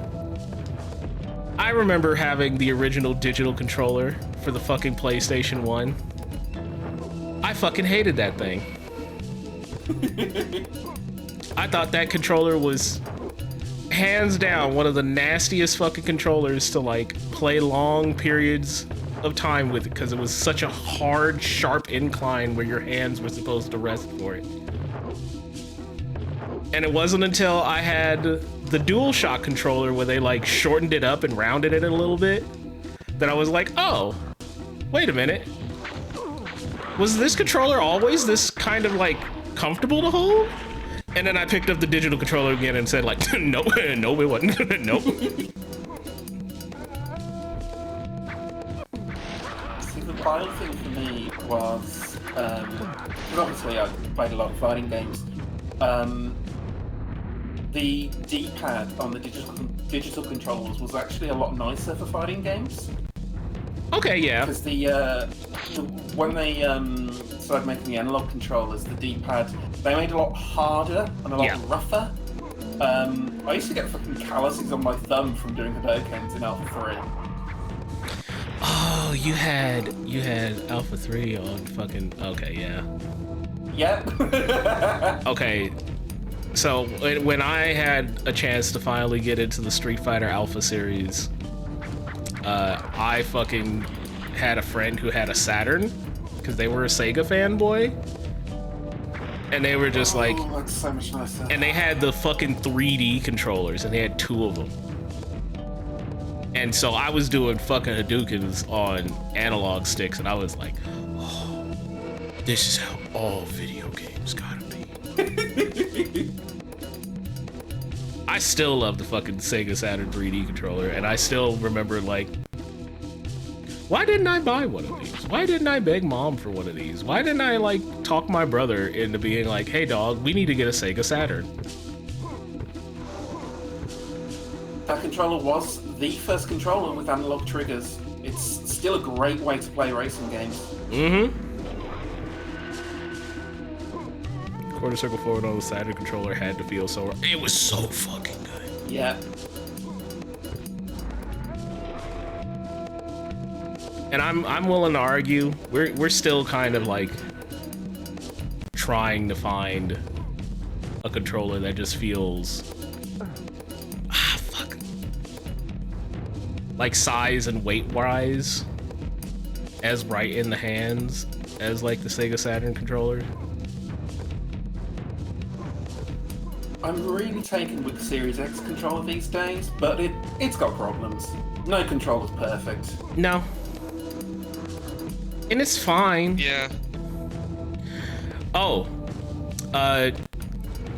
[SPEAKER 1] I remember having the original digital controller for the fucking PlayStation 1. I fucking hated that thing. I thought that controller was hands down one of the nastiest fucking controllers to like play long periods of time with, because it was such a hard, sharp incline where your hands were supposed to rest for it. And it wasn't until I had the DualShock controller where they like shortened it up and rounded it a little bit that I was like, oh, wait a minute. Was this controller always this kind of like comfortable to hold? And then I picked up the digital controller again and said like, nope, nope, it wasn't, nope.
[SPEAKER 4] See, the wild thing for me was, because obviously I played a lot of fighting games, the D-pad on the digital controllers was actually a lot nicer for fighting games.
[SPEAKER 1] Okay, yeah.
[SPEAKER 4] Because when they started making the analog controllers, the D-pad, they made it a lot harder and a lot rougher. I used to get fucking calluses on my thumb from doing Hadokens in Alpha 3.
[SPEAKER 1] Oh, you had Alpha 3 on fucking, okay, yeah.
[SPEAKER 4] Yep.
[SPEAKER 1] Okay, so when I had a chance to finally get into the Street Fighter Alpha series, I fucking had a friend who had a Saturn, because they were a Sega fanboy. And they were just like,
[SPEAKER 4] that's so much nicer.
[SPEAKER 1] And they had the fucking 3D controllers, and they had 2 of them. And so I was doing fucking Hadoukens on analog sticks, and I was like, oh, this is how all video games gotta be. I still love the fucking Sega Saturn 3D controller, and I still remember, like, why didn't I buy one of these? Why didn't I beg mom for one of these? Why didn't I, like, talk my brother into being like, hey dog, we need to get a Sega Saturn?
[SPEAKER 4] That controller was the first controller with analog triggers. It's still a great way to play racing games.
[SPEAKER 1] Mm-hmm. Quarter circle forward on the Saturn controller had to feel so... It was so fucking good.
[SPEAKER 4] Yeah.
[SPEAKER 1] And I'm willing to argue, we're still kind of like trying to find a controller that just feels like size and weight wise as right in the hands as like the Sega Saturn controller.
[SPEAKER 4] I'm really taken with the Series X controller these days, but it's got problems. No controller's perfect.
[SPEAKER 1] No. And it's fine.
[SPEAKER 5] Yeah.
[SPEAKER 1] Oh,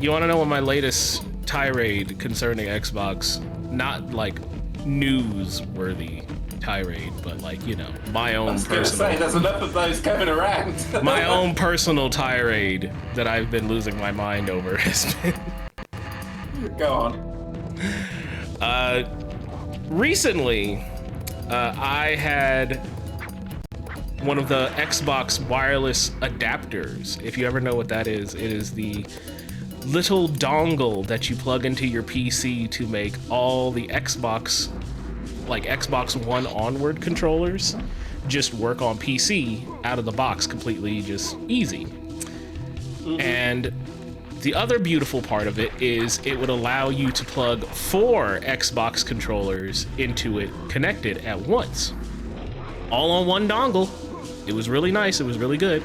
[SPEAKER 1] you want to know what my latest tirade concerning Xbox, not like newsworthy tirade, but like, you know, my own personal... I was gonna
[SPEAKER 4] say, there's enough of those coming around.
[SPEAKER 1] My own personal tirade that I've been losing my mind over has been...
[SPEAKER 4] Go on.
[SPEAKER 1] Recently, I had one of the Xbox wireless adapters. If you ever know what that is, it is the little dongle that you plug into your PC to make all the Xbox, like Xbox One onward controllers, just work on PC out of the box completely, just easy. And the other beautiful part of it is it would allow you to plug 4 Xbox controllers into it connected at once, all on one dongle. It was really nice, it was really good.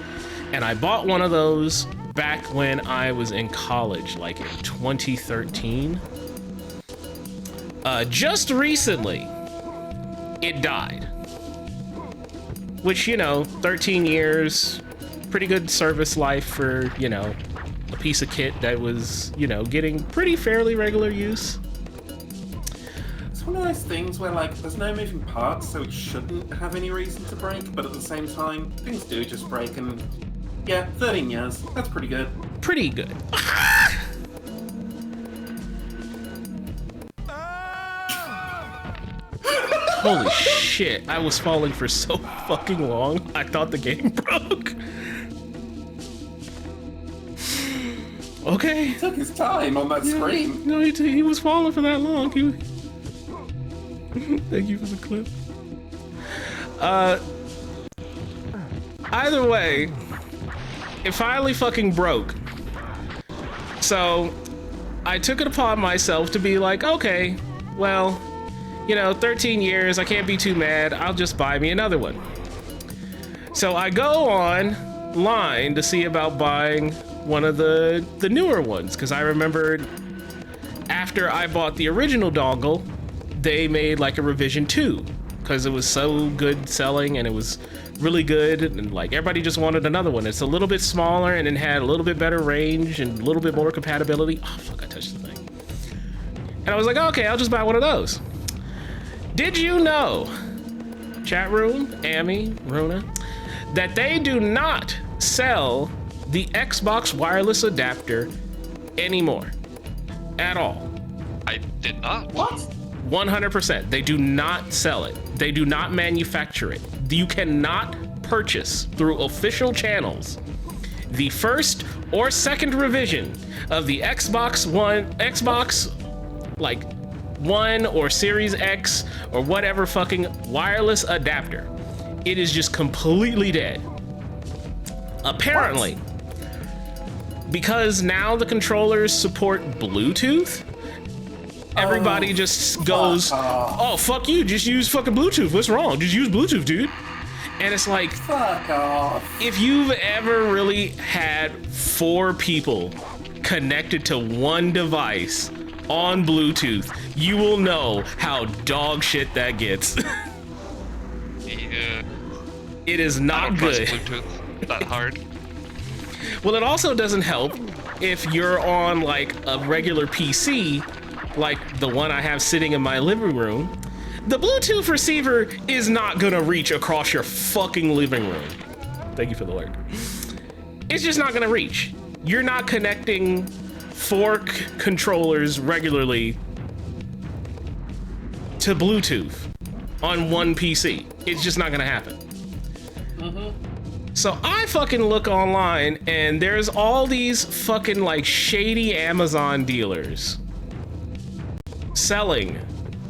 [SPEAKER 1] And I bought one of those back when I was in college, like in 2013. Just recently, it died. Which, you know, 13 years, pretty good service life for, you know, a piece of kit that was, you know, getting pretty fairly regular use.
[SPEAKER 4] It's one of those things where, like, there's no moving parts, so it shouldn't have any reason to break, but at the same time, things do just break, and yeah, 13 years, that's pretty good.
[SPEAKER 1] Pretty good. Holy shit, I was falling for so fucking long, I thought the game broke. Okay.
[SPEAKER 4] He took his time on that screen.
[SPEAKER 1] No, he was falling for that long. Thank you for the clip. Either way, it finally fucking broke. So, I took it upon myself to be like, okay, well, you know, 13 years, I can't be too mad. I'll just buy me another one. So I go online to see about buying one of the newer ones, because I remembered after I bought the original dongle, they made like a revision 2, because it was so good selling and it was really good, and like everybody just wanted another one. It's a little bit smaller and it had a little bit better range and a little bit more compatibility. Oh fuck, I touched the thing. And I was like, okay, I'll just buy one of those. Did you know, chat room, Amy, Runa, that they do not sell the Xbox wireless adapter anymore at all?
[SPEAKER 5] I did not.
[SPEAKER 4] What?
[SPEAKER 1] 100%. They do not sell it. They do not manufacture it. You cannot purchase through official channels the first or second revision of the Xbox like One or Series X or whatever fucking wireless adapter. It is just completely dead. Apparently, because now the controllers support Bluetooth, everybody just goes, oh, fuck you, just use fucking Bluetooth. What's wrong? Just use Bluetooth, dude. And it's like,
[SPEAKER 4] Fuck off.
[SPEAKER 1] if you've ever really had 4 people connected to one device on Bluetooth, you will know how dog shit that gets.
[SPEAKER 5] Yeah.
[SPEAKER 1] It is
[SPEAKER 5] I
[SPEAKER 1] not
[SPEAKER 5] don't trust
[SPEAKER 1] good.
[SPEAKER 5] Bluetooth that hard.
[SPEAKER 1] Well, it also doesn't help if you're on like a regular PC, like the one I have sitting in my living room. The Bluetooth receiver is not gonna reach across your fucking living room. Thank you for the alert. It's just not gonna reach. You're not connecting 4 controllers regularly to Bluetooth on one PC. It's just not gonna happen. So I fucking look online and there's all these fucking like shady Amazon dealers selling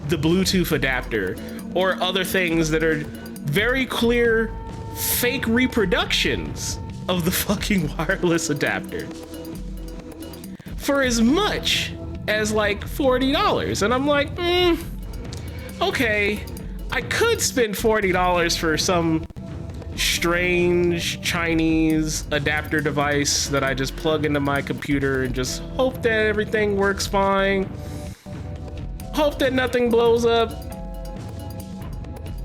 [SPEAKER 1] the Bluetooth adapter or other things that are very clear fake reproductions of the fucking wireless adapter for as much as like $40. And I'm like, okay, I could spend $40 for some strange Chinese adapter device that I just plug into my computer and just hope that everything works fine. Hope that nothing blows up.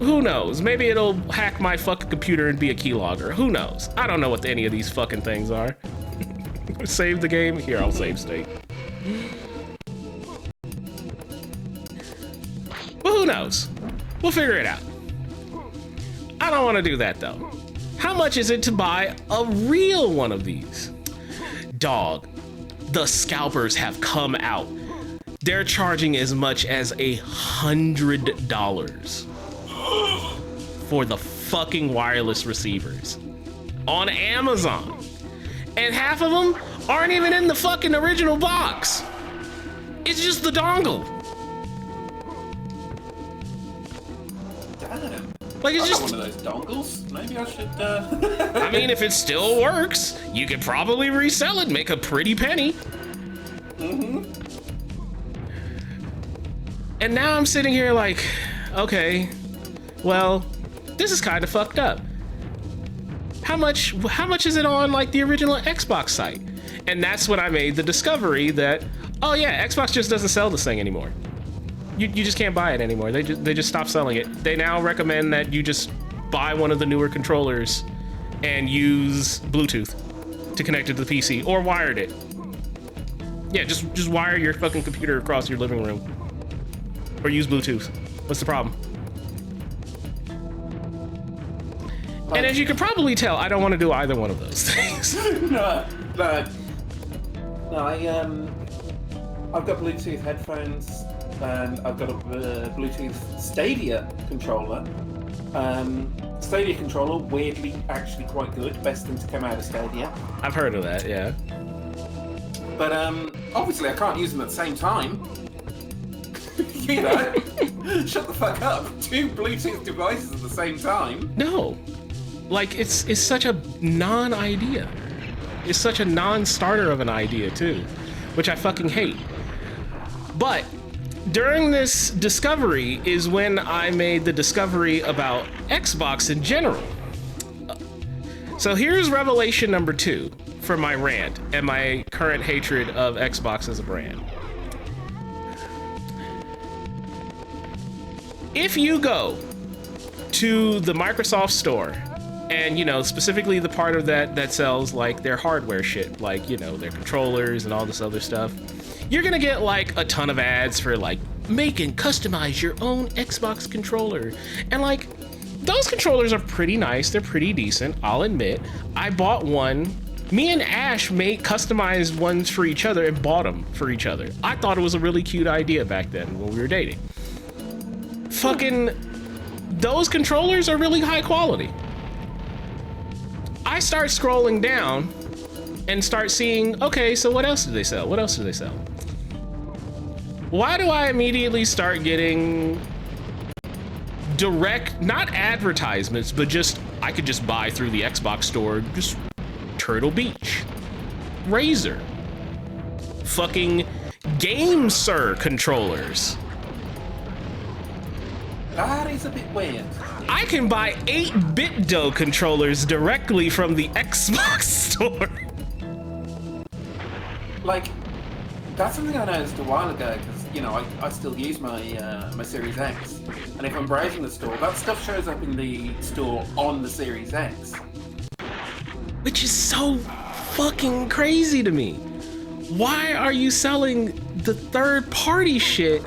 [SPEAKER 1] Who knows? Maybe it'll hack my fucking computer and be a keylogger. Who knows? I don't know what any of these fucking things are. Save the game? Here, I'll save state. But who knows? We'll figure it out. I don't want to do that though. How much is it to buy a real one of these? Dog, the scalpers have come out. They're charging as much as $100 for the fucking wireless receivers on Amazon. And half of them aren't even in the fucking original box. It's just the dongle.
[SPEAKER 4] Damn.
[SPEAKER 1] Like, it's
[SPEAKER 4] I
[SPEAKER 1] just
[SPEAKER 4] got one of those dongles. Maybe I should.
[SPEAKER 1] I mean, if it still works, you could probably resell it, make a pretty penny.
[SPEAKER 4] Mm-hmm.
[SPEAKER 1] And now I'm sitting here like, okay, well, this is kind of fucked up. How much is it on like the original Xbox site? And that's when I made the discovery that, oh yeah, Xbox just doesn't sell this thing anymore. You just can't buy it anymore. They just stopped selling it. They now recommend that you just buy one of the newer controllers and use Bluetooth to connect it to the PC, or wired it. Yeah, just wire your fucking computer across your living room. Or use Bluetooth. What's the problem? And as you can probably tell, I don't want to do either one of those things.
[SPEAKER 4] No, I've got Bluetooth headphones, and I've got a Bluetooth Stadia controller. Stadia controller, weirdly, actually quite good. Best thing to come out of Stadia.
[SPEAKER 1] I've heard of that, yeah.
[SPEAKER 4] But obviously, I can't use them at the same time. You know, shut the fuck up. 2 Bluetooth devices at the same time.
[SPEAKER 1] No, like it's such a non-idea. It's such a non-starter of an idea too, which I fucking hate. But during this discovery is when I made the discovery about Xbox in general. So here's revelation number 2 for my rant and my current hatred of Xbox as a brand. If you go to the Microsoft store and, you know, specifically the part of that sells like their hardware shit, like, you know, their controllers and all this other stuff, you're gonna get like a ton of ads for like make and customize your own Xbox controller. And like, those controllers are pretty nice, they're pretty decent, I'll admit. I bought one. Me and Ash made customized ones for each other and bought them for each other. I thought it was a really cute idea back then when we were dating. Fucking, those controllers are really high quality. I start scrolling down and start seeing, okay, so what else do they sell? What else do they sell? Why do I immediately start getting direct, not advertisements, but just, I could just buy through the Xbox store, just Turtle Beach, Razer, fucking Game Sir controllers.
[SPEAKER 4] That is a bit weird.
[SPEAKER 1] I can buy 8-bit controllers directly from the Xbox store.
[SPEAKER 4] Like, that's something I noticed a while ago, because, you know, I still use my my Series X. And if I'm browsing the store, that stuff shows up in the store on the Series X.
[SPEAKER 1] Which is so fucking crazy to me. Why are you selling the third-party shit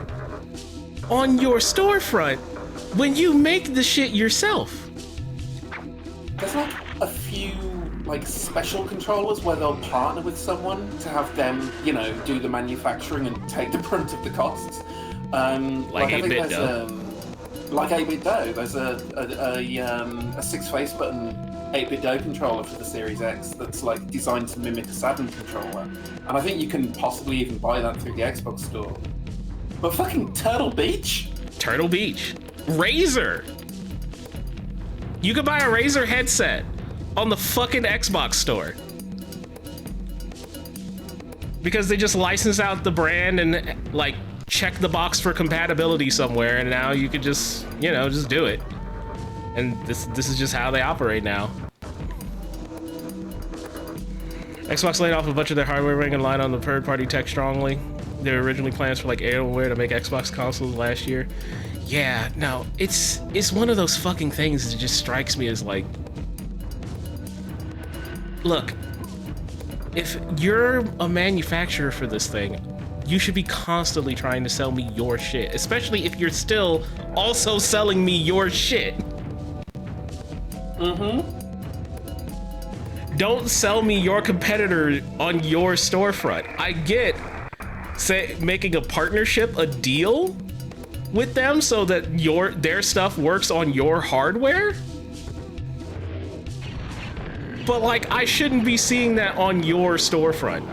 [SPEAKER 1] on your storefront when you make the shit yourself?
[SPEAKER 4] There's like a few like special controllers where they'll partner with someone to have them, you know, do the manufacturing and take the brunt of the costs. Like I think there's like 8-bit Do. There's a 6-face button 8-bit Do controller for the Series X that's like designed to mimic a Saturn controller, and I think you can possibly even buy that through the Xbox store. But fucking Turtle Beach, Razer. You could buy a Razer headset on the fucking Xbox store because they just license out the brand and like check the box for compatibility somewhere, and now you could just, you know, just do it. And this is just how they operate now. Xbox laid off a bunch of their hardware ring and relied on the third-party tech strongly. There were originally plans for like Alienware to make Xbox consoles last year. Yeah, no, it's one of those fucking things that just strikes me as like, look, if you're a manufacturer for this thing, you should be constantly trying to sell me your shit, especially if you're still also selling me your shit. Don't sell me your competitor on your storefront. I get, say, making a partnership, a deal with them so that their stuff works on your hardware.
[SPEAKER 1] But like, I shouldn't be seeing that on your storefront.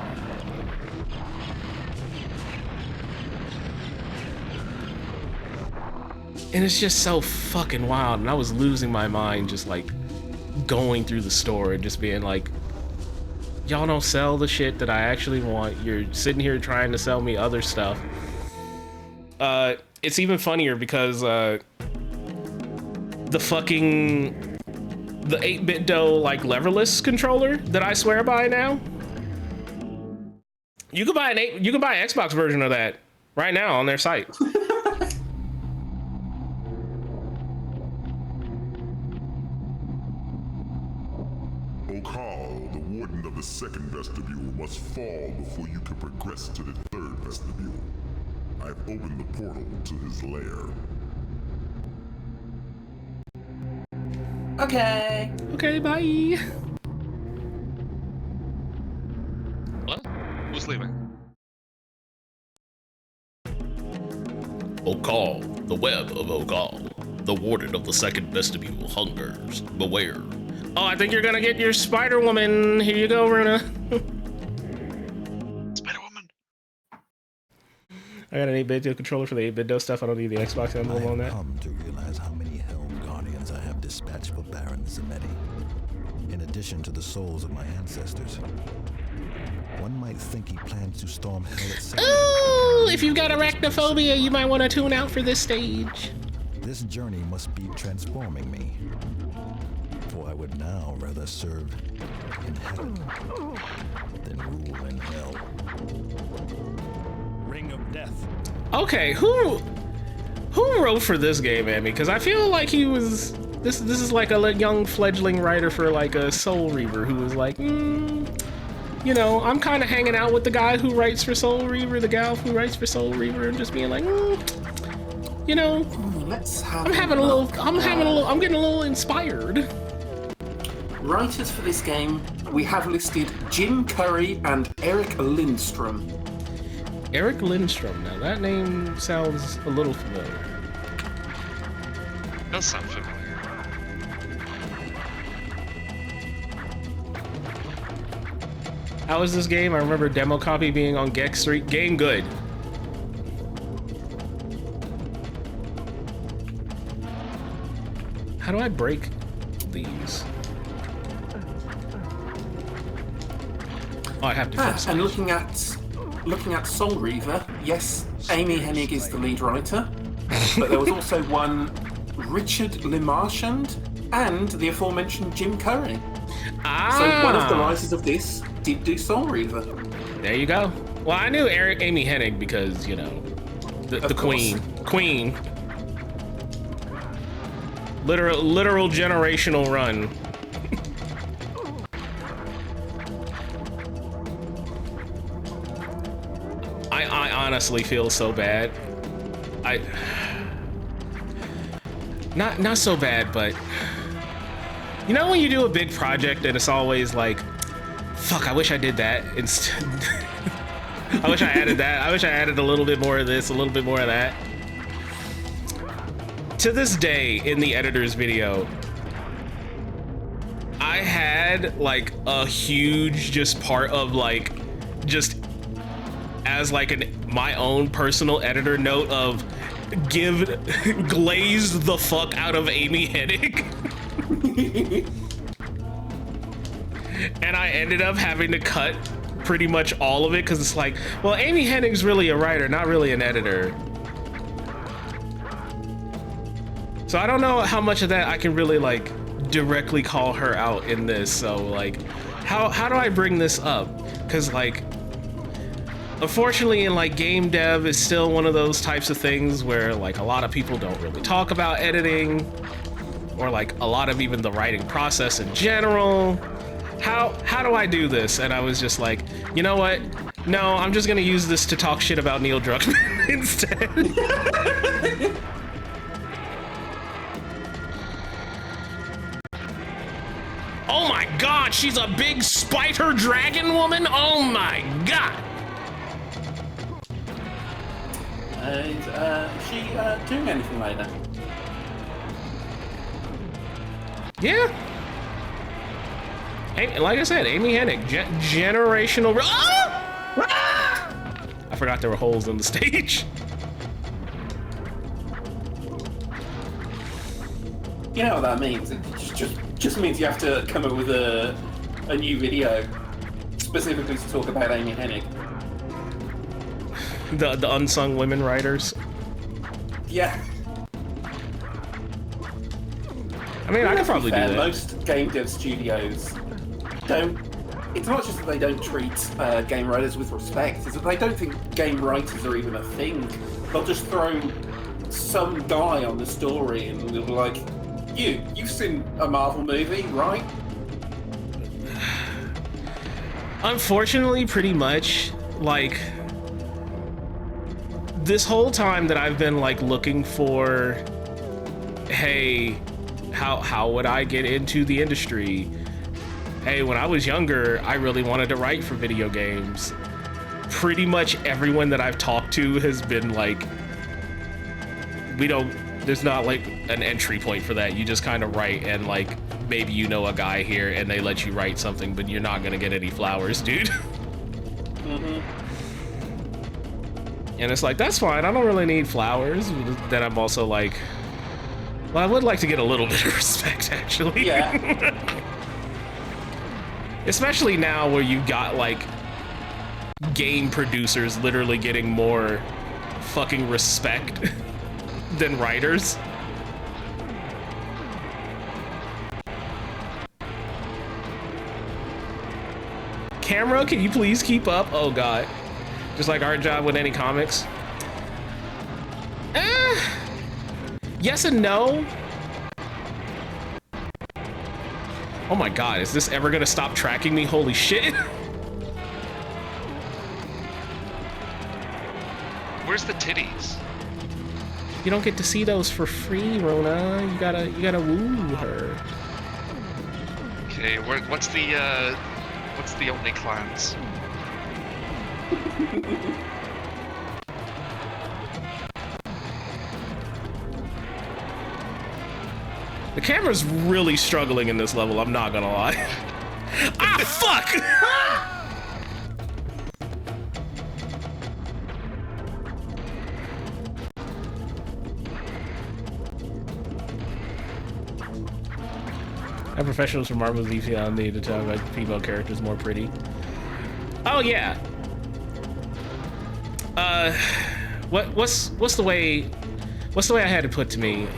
[SPEAKER 1] And it's just so fucking wild, and I was losing my mind just like going through the store and just being like, y'all don't sell the shit that I actually want. You're sitting here trying to sell me other stuff. It's even funnier because the 8-bit dough like leverless controller that I swear by now. You can buy an Xbox version of that right now on their site.
[SPEAKER 6] Okal, the warden of the second vestibule, must fall before you can progress to the third vestibule. I've opened the portal to his lair.
[SPEAKER 4] Okay.
[SPEAKER 1] Okay, bye.
[SPEAKER 5] What? Who's leaving?
[SPEAKER 1] Okal, the web of Okal, the warden of the second vestibule hungers. Beware. Oh, I think you're gonna get your Spider-Woman. Here you go, Runa.
[SPEAKER 5] Spider-Woman.
[SPEAKER 1] I got an 8-bit controller for the 8-bit dough stuff. I don't need the Xbox emblem on
[SPEAKER 2] I
[SPEAKER 1] that.
[SPEAKER 2] have come to realize how many Helm Guardians I have dispatched for Baron Zemetti. In addition to the souls of my ancestors. One might think he plans to storm hell itself.
[SPEAKER 1] Ooh, if you've got arachnophobia, you might want to tune out for this stage.
[SPEAKER 2] This journey must be transforming me. For I would now rather serve in heaven than rule in hell. Ring of Death.
[SPEAKER 1] Okay, who wrote for this game, Amy? Because I feel like he was this is like a young fledgling writer for like a Soul Reaver who was like, you know, I'm kind of hanging out with the guy who writes for Soul Reaver, the gal who writes for Soul Reaver, and just being like, you know, I'm getting a little inspired.
[SPEAKER 4] Writers for this game, we have listed Jim Curry and Eric Lindstrom.
[SPEAKER 1] Eric Lindstrom. Now that name sounds a little familiar.
[SPEAKER 5] Does sound familiar.
[SPEAKER 1] How was this game? I remember demo copy being on Gex Street. Game good. How do I break these? Oh, I have to.
[SPEAKER 4] And looking at Soul Reaver, yes, Amy Hennig is the lead writer, but there was also one Richard LeMarchand and the aforementioned Jim Curry. So one of the writers of this did do Soul Reaver.
[SPEAKER 1] There you go. Well, I knew Amy Hennig because, you know, the queen. Queen. Literal generational run. I honestly feel so bad. Not so bad, but you know when you do a big project and it's always like, fuck, I wish I did that instead. I wish I added that. I wish I added a little bit more of this, a little bit more of that. To this day, in the editor's video, I had like a huge just part of like, just as like my own personal editor note of glaze the fuck out of Amy Hennig. And I ended up having to cut pretty much all of it because it's like, well, Amy Hennig's really a writer, not really an editor. So I don't know how much of that I can really like directly call her out in this. So like, how do I bring this up? Because like, unfortunately in like game dev is still one of those types of things where like a lot of people don't really talk about editing or like a lot of even the writing process in general. How do I do this? And I was just like, you know what? No, I'm just gonna use this to talk shit about Neil Druckmann instead. Oh my god, she's a big spider dragon woman? Oh my god!
[SPEAKER 4] Is she doing anything later?
[SPEAKER 1] Yeah. Like I said, Amy Hennig, generational. I forgot there were holes in the stage.
[SPEAKER 4] You know what that means? It just means you have to come up with a new video specifically to talk about Amy Hennig.
[SPEAKER 1] The unsung women writers.
[SPEAKER 4] Yeah.
[SPEAKER 1] I mean, I could probably do that.
[SPEAKER 4] Most game dev studios don't. It's not just that they don't treat game writers with respect, it's that they don't think game writers are even a thing. They'll just throw some guy on the story and they'll be like, you've seen a Marvel movie, right?
[SPEAKER 1] Unfortunately, pretty much, like, this whole time that I've been, like, looking for, hey, how would I get into the industry? Hey, when I was younger, I really wanted to write for video games. Pretty much everyone that I've talked to has been like, there's not like an entry point for that. You just kind of write and like, maybe you know a guy here and they let you write something, but you're not gonna get any flowers, dude.
[SPEAKER 4] Mm-hmm.
[SPEAKER 1] And it's like, that's fine, I don't really need flowers. Then I'm also like, well, I would like to get a little bit of respect, actually.
[SPEAKER 4] Yeah.
[SPEAKER 1] Especially now where you got like game producers literally getting more fucking respect than writers. Camera, can you please keep up? Oh god. Just like our job with any comics. Yes and no. Oh my god, is this ever gonna stop tracking me? Holy shit.
[SPEAKER 5] Where's the titties?
[SPEAKER 1] You don't get to see those for free, Rona. You gotta woo her.
[SPEAKER 5] Okay, what's the OnlyClans?
[SPEAKER 1] The camera's really struggling in this level, I'm not gonna lie. Ah, fuck! Our professionals from Marvel's DC need to talk about female characters more pretty. Oh yeah. What's the way I had it put to me?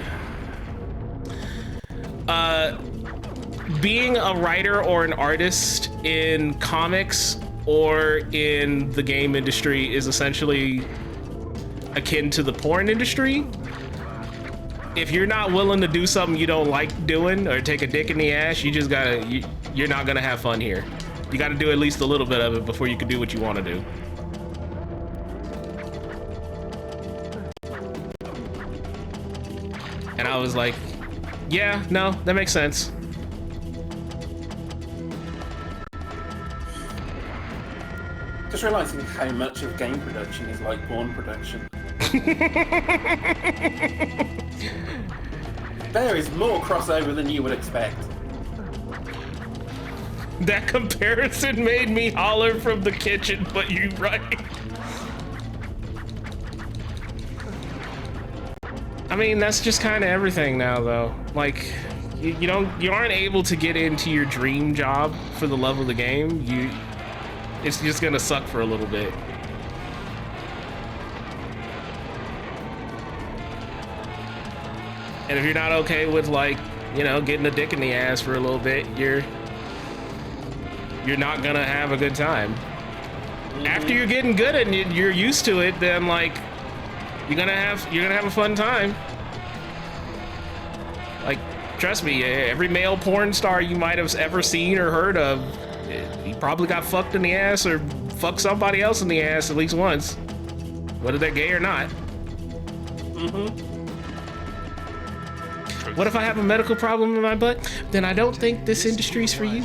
[SPEAKER 1] Being a writer or an artist in comics or in the game industry is essentially akin to the porn industry. If you're not willing to do something you don't like doing or take a dick in the ass, you're not gonna have fun here. You gotta do at least a little bit of it before you can do what you want to do. And I was like, yeah, no, that makes sense.
[SPEAKER 4] Just realising how much of game production is like porn production. There is more crossover than you would expect.
[SPEAKER 1] That comparison made me holler from the kitchen, but you right. I mean, that's just kind of everything now, though. Like, you aren't able to get into your dream job for the love of the game. It's just gonna suck for a little bit. And if you're not okay with, like, you know, getting a dick in the ass for a little bit, you're not gonna have a good time. After you're getting good and you're used to it, then like you're gonna have a fun time. Like, trust me, every male porn star you might have ever seen or heard of, he probably got fucked in the ass or fucked somebody else in the ass at least once, whether they're gay or not.
[SPEAKER 4] Mm-hmm.
[SPEAKER 1] What if I have a medical problem in my butt? Then I don't think this industry's for you.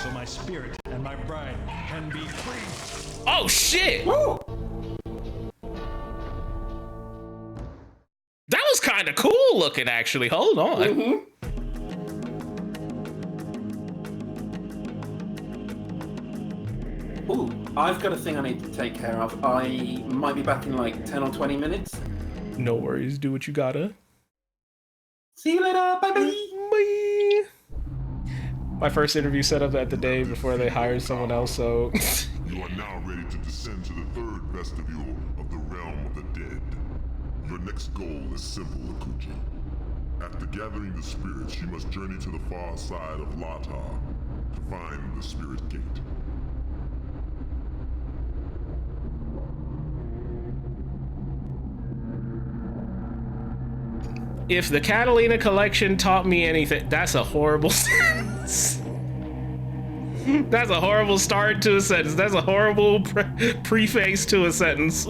[SPEAKER 2] So my spirit and my bride can be free.
[SPEAKER 1] Oh shit!
[SPEAKER 4] Woo!
[SPEAKER 1] That was kind of cool looking, actually. Hold on.
[SPEAKER 4] Mm-hmm. I've got a thing I need to take care of. I might be back in like 10 or 20 minutes.
[SPEAKER 1] No worries, do what you gotta.
[SPEAKER 4] See you later, bye bye!
[SPEAKER 1] Bye! My first interview set up at the day before they hired someone else, so...
[SPEAKER 6] You are now ready to descend to the third vestibule of the realm of the dead. Your next goal is simple, Akuji. After gathering the spirits, you must journey to the far side of Lata to find the spirit gate.
[SPEAKER 1] If the Catalina collection taught me anything, that's a horrible sentence. That's a horrible start to a sentence. That's a horrible preface to a sentence.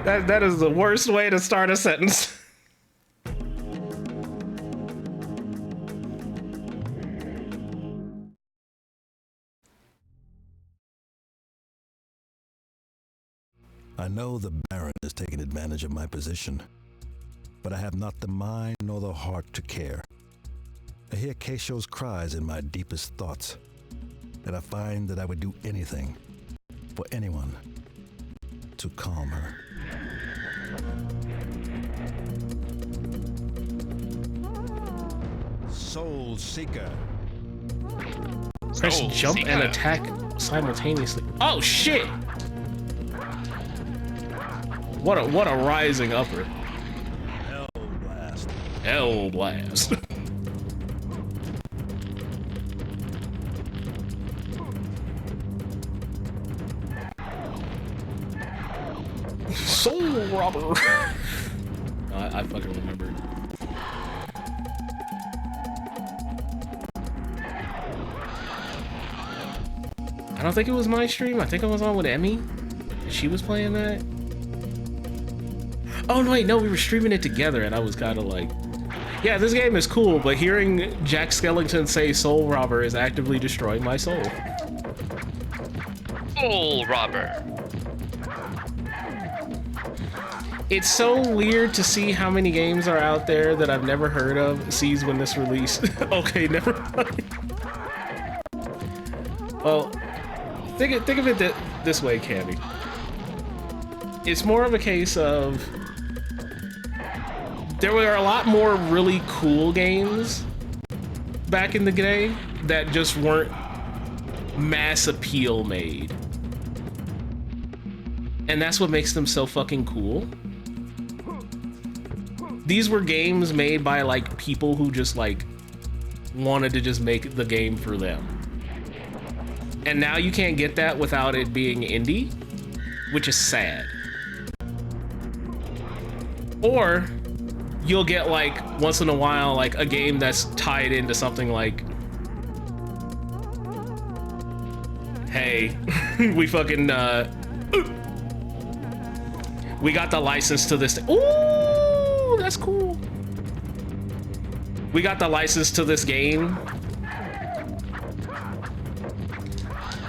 [SPEAKER 1] That is the worst way to start a sentence.
[SPEAKER 2] I know the Baron is taking advantage of my position, but I have not the mind nor the heart to care. I hear Keisho's cries in my deepest thoughts, and I find that I would do anything for anyone to calm her. Soul Seeker.
[SPEAKER 1] Press
[SPEAKER 5] Soul
[SPEAKER 1] jump
[SPEAKER 5] Seeker.
[SPEAKER 1] and attack simultaneously. Oh shit! What a rising upper.
[SPEAKER 2] Hell Blast.
[SPEAKER 1] Hell blast. Soul robber. I fucking remember. I don't think it was my stream. I think I was on with Emmy. She was playing that. Oh no, wait, no, we were streaming it together, and I was kind of like, yeah, this game is cool, but hearing Jack Skellington say Soul Robber is actively destroying my soul.
[SPEAKER 5] Soul robber.
[SPEAKER 1] It's so weird to see how many games are out there that I've never heard of sees when this release. Okay, never mind. Well, think of it this way, Candy. It's more of a case of there were a lot more really cool games back in the day that just weren't mass appeal made. And that's what makes them so fucking cool. These were games made by like people who just like wanted to just make the game for them. And now you can't get that without it being indie, which is sad. Or you'll get like once in a while like a game that's tied into something like, hey, we fucking we got the license to this. Ooh, that's cool. We got the license to this game,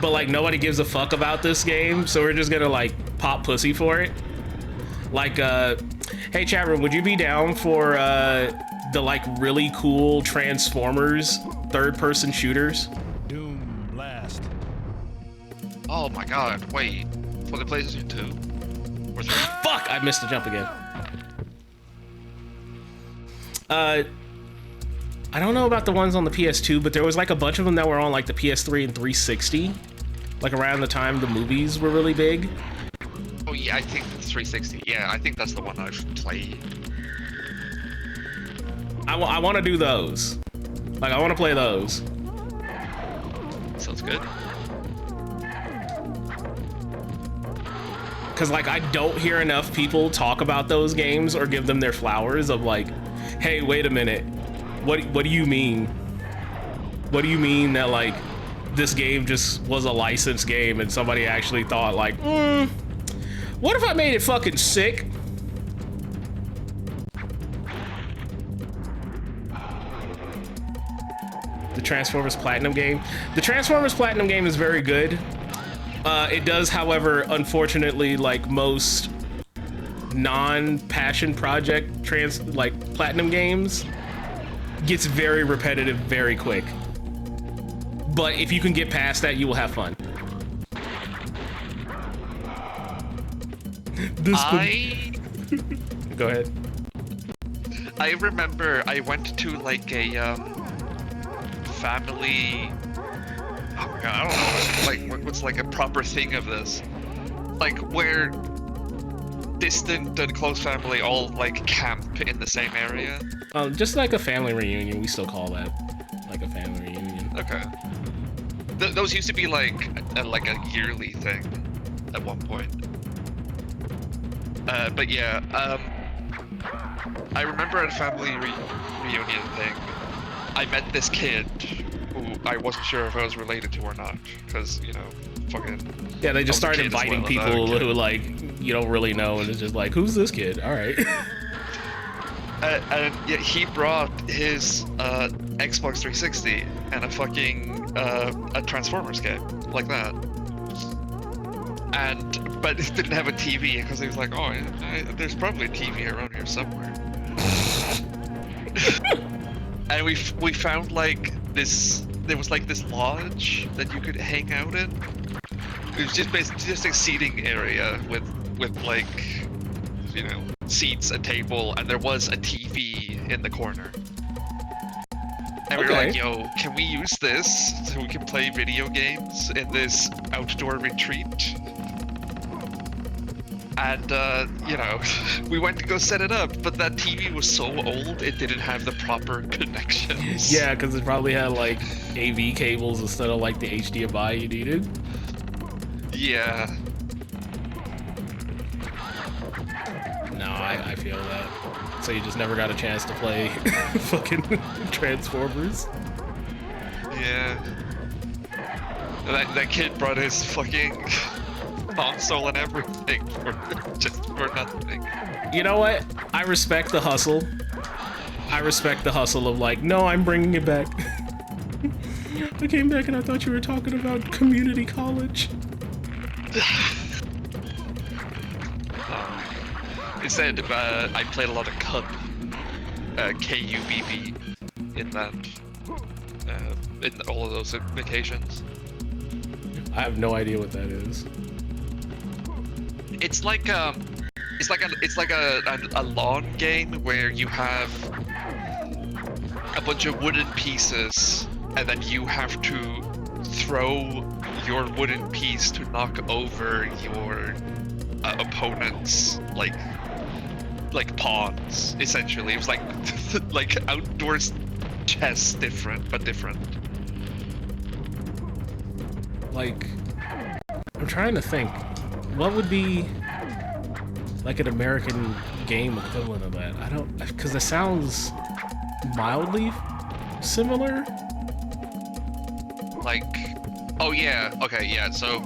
[SPEAKER 1] but like nobody gives a fuck about this game, so we're just gonna like pop pussy for it. Like hey chat room, would you be down for the like really cool Transformers third-person shooters?
[SPEAKER 2] Doom Blast.
[SPEAKER 5] Oh my god, wait. For the PlayStation 2 or 3?
[SPEAKER 1] Fuck, I missed the jump again. I don't know about the ones on the PS2, but there was like a bunch of them that were on like the PS3 and 360, like around the time the movies were really big.
[SPEAKER 5] Oh yeah, I think it's 360. Yeah, I think that's the one I should play.
[SPEAKER 1] I want to do those. Like, I want to play those.
[SPEAKER 5] Sounds good.
[SPEAKER 1] Because, like, I don't hear enough people talk about those games or give them their flowers of, like, hey, wait a minute. What do you mean? What do you mean that, like, this game just was a licensed game and somebody actually thought, like, what if I made it fucking sick? The Transformers Platinum game. The Transformers Platinum game is very good. It does, however, unfortunately, like most non-passion project Platinum games, gets very repetitive very quick. but if you can get past that, you will have fun. Go ahead.
[SPEAKER 5] I remember I went to like a family. Oh my god, I don't know. Like, what's like a proper thing of this? Like where distant and close family all like camp in the same area.
[SPEAKER 1] Just like a family reunion. We still call that like a family reunion.
[SPEAKER 5] Okay. Those used to be like a yearly thing at one point. But yeah, I remember at a family reunion thing, I met this kid who I wasn't sure if I was related to or not, because, you know, fucking...
[SPEAKER 1] Yeah, they just started inviting people who, like, you don't really know, and it's just like, who's this kid? Alright.
[SPEAKER 5] And yeah, he brought his Xbox 360 and a fucking a Transformers game, like that. But it didn't have a TV because he was like, oh, there's probably a TV around here somewhere. And we found like this. There was like this lodge that you could hang out in. It was just basically just a seating area with like, you know, seats, a table, and there was a TV in the corner. And we were like, yo, can we use this so we can play video games in this outdoor retreat? And, you know, we went to go set it up, but that TV was so old, it didn't have the proper connections.
[SPEAKER 1] Yeah, because it probably had, like, AV cables instead of, like, the HDMI you needed.
[SPEAKER 5] Yeah.
[SPEAKER 1] No, I feel that. So you just never got a chance to play fucking Transformers?
[SPEAKER 5] Yeah. That kid brought his fucking... console and everything for nothing.
[SPEAKER 1] You know what? I respect the hustle. I respect the hustle of like, no, I'm bringing it back. I came back and I thought you were talking about community college.
[SPEAKER 5] Instead, I played a lot of Cub, K-U-B-B, in that, in all of those occasions.
[SPEAKER 1] I have no idea what that is.
[SPEAKER 5] It's like a lawn game where you have a bunch of wooden pieces, and then you have to throw your wooden piece to knock over your opponent's like pawns. Essentially, it was like like outdoors chess, different.
[SPEAKER 1] Like, I'm trying to think. What would be like an American game equivalent of that? I don't, because it sounds mildly similar.
[SPEAKER 5] Like, oh yeah, okay, yeah. So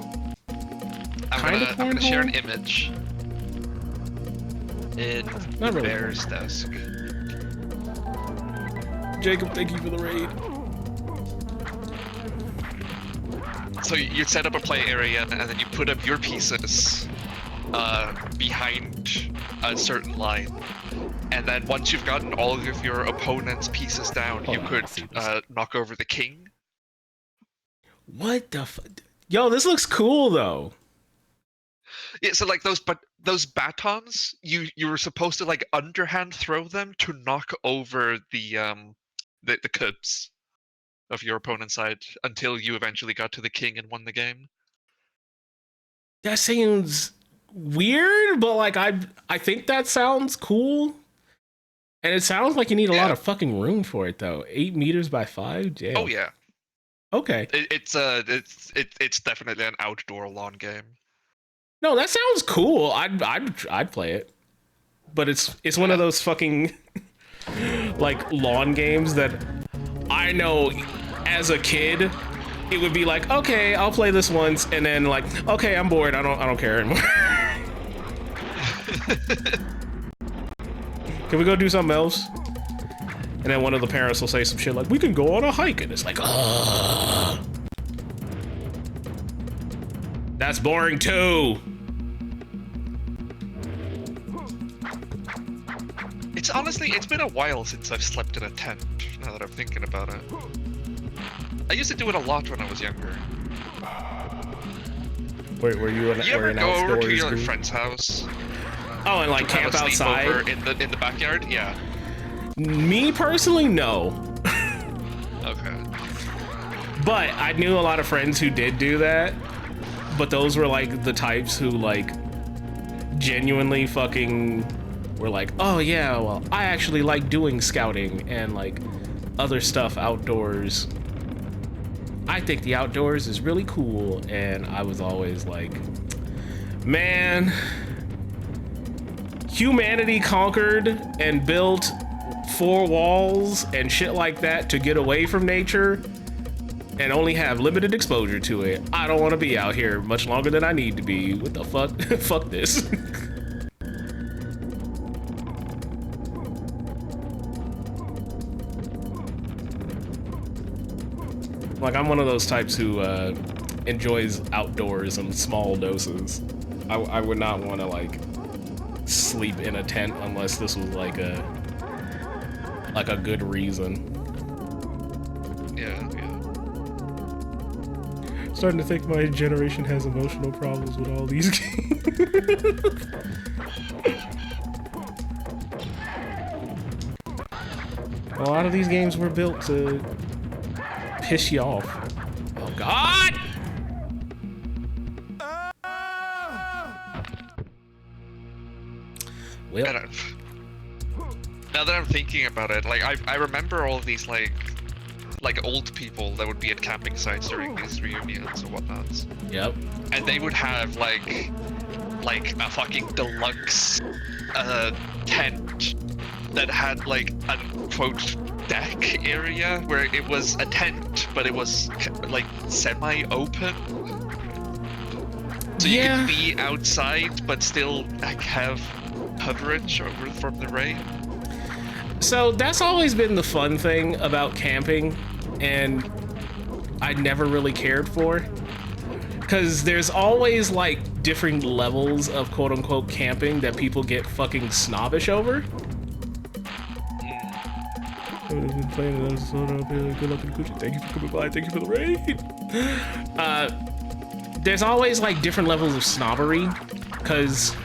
[SPEAKER 5] I'm gonna share an image in
[SPEAKER 1] Not really.
[SPEAKER 5] Bear's desk.
[SPEAKER 1] Jacob, thank you for the raid.
[SPEAKER 5] So you set up a play area, and then you put up your pieces behind a certain line. And then once you've gotten all of your opponent's pieces down, you could knock over the king.
[SPEAKER 1] What the Yo, this looks cool though.
[SPEAKER 5] Yeah, so like those batons, you were supposed to like underhand throw them to knock over the cubs of your opponent's side until you eventually got to the king and won the game.
[SPEAKER 1] That seems weird, but like I think that sounds cool. And it sounds like you need a lot of fucking room for it though. 8 meters by 5? Damn.
[SPEAKER 5] Oh yeah.
[SPEAKER 1] Okay.
[SPEAKER 5] It's definitely an outdoor lawn game.
[SPEAKER 1] No, that sounds cool. I'd play it. But it's one of those fucking like lawn games that I know as a kid it would be like, okay, I'll play this once, and then like, okay, I'm bored. I don't care anymore. Can we go do something else? And then one of the parents will say some shit like, we can go on a hike, and it's like, ugh. That's boring too.
[SPEAKER 5] It's been a while since I've slept in a tent, now that I'm thinking about it. I used to do it a lot when I was younger.
[SPEAKER 1] Were you an,
[SPEAKER 5] You ever
[SPEAKER 1] an
[SPEAKER 5] go over to
[SPEAKER 1] outdoors
[SPEAKER 5] your
[SPEAKER 1] group?
[SPEAKER 5] friend's house?
[SPEAKER 1] Oh, and like
[SPEAKER 5] to have
[SPEAKER 1] camp
[SPEAKER 5] a
[SPEAKER 1] outside?
[SPEAKER 5] sleepover in the backyard? Yeah.
[SPEAKER 1] Me personally, no.
[SPEAKER 5] Okay.
[SPEAKER 1] But I knew a lot of friends who did do that. But those were like the types who like genuinely fucking were like, oh yeah, well, I actually like doing scouting and like other stuff outdoors. I think the outdoors is really cool. And I was always like, man, humanity conquered and built 4 walls and shit like that to get away from nature and only have limited exposure to it. I don't want to be out here much longer than I need to be. What the fuck? Fuck this. Like, I'm one of those types who enjoys outdoors in small doses. I would not want to like sleep in a tent unless this was like a good reason.
[SPEAKER 5] Yeah.
[SPEAKER 1] Starting to think my generation has emotional problems with all these games. A lot of these games were built to piss you off. Oh God! Well,
[SPEAKER 5] now that I'm thinking about it, like I remember all these like old people that would be at camping sites during these reunions and whatnot.
[SPEAKER 1] yep.
[SPEAKER 5] And they would have like a fucking deluxe tent that had like a quote deck area where it was a tent but it was like semi-open, so you could be outside but still like have coverage over from the rain.
[SPEAKER 1] So that's always been the fun thing about camping, and I never really cared for, because there's always like different levels of quote unquote camping that people get fucking snobbish over. I've been playing an episode up here. Good luck in Akuji. Thank you for coming by. Thank you for the raid. There's always like different levels of snobbery, because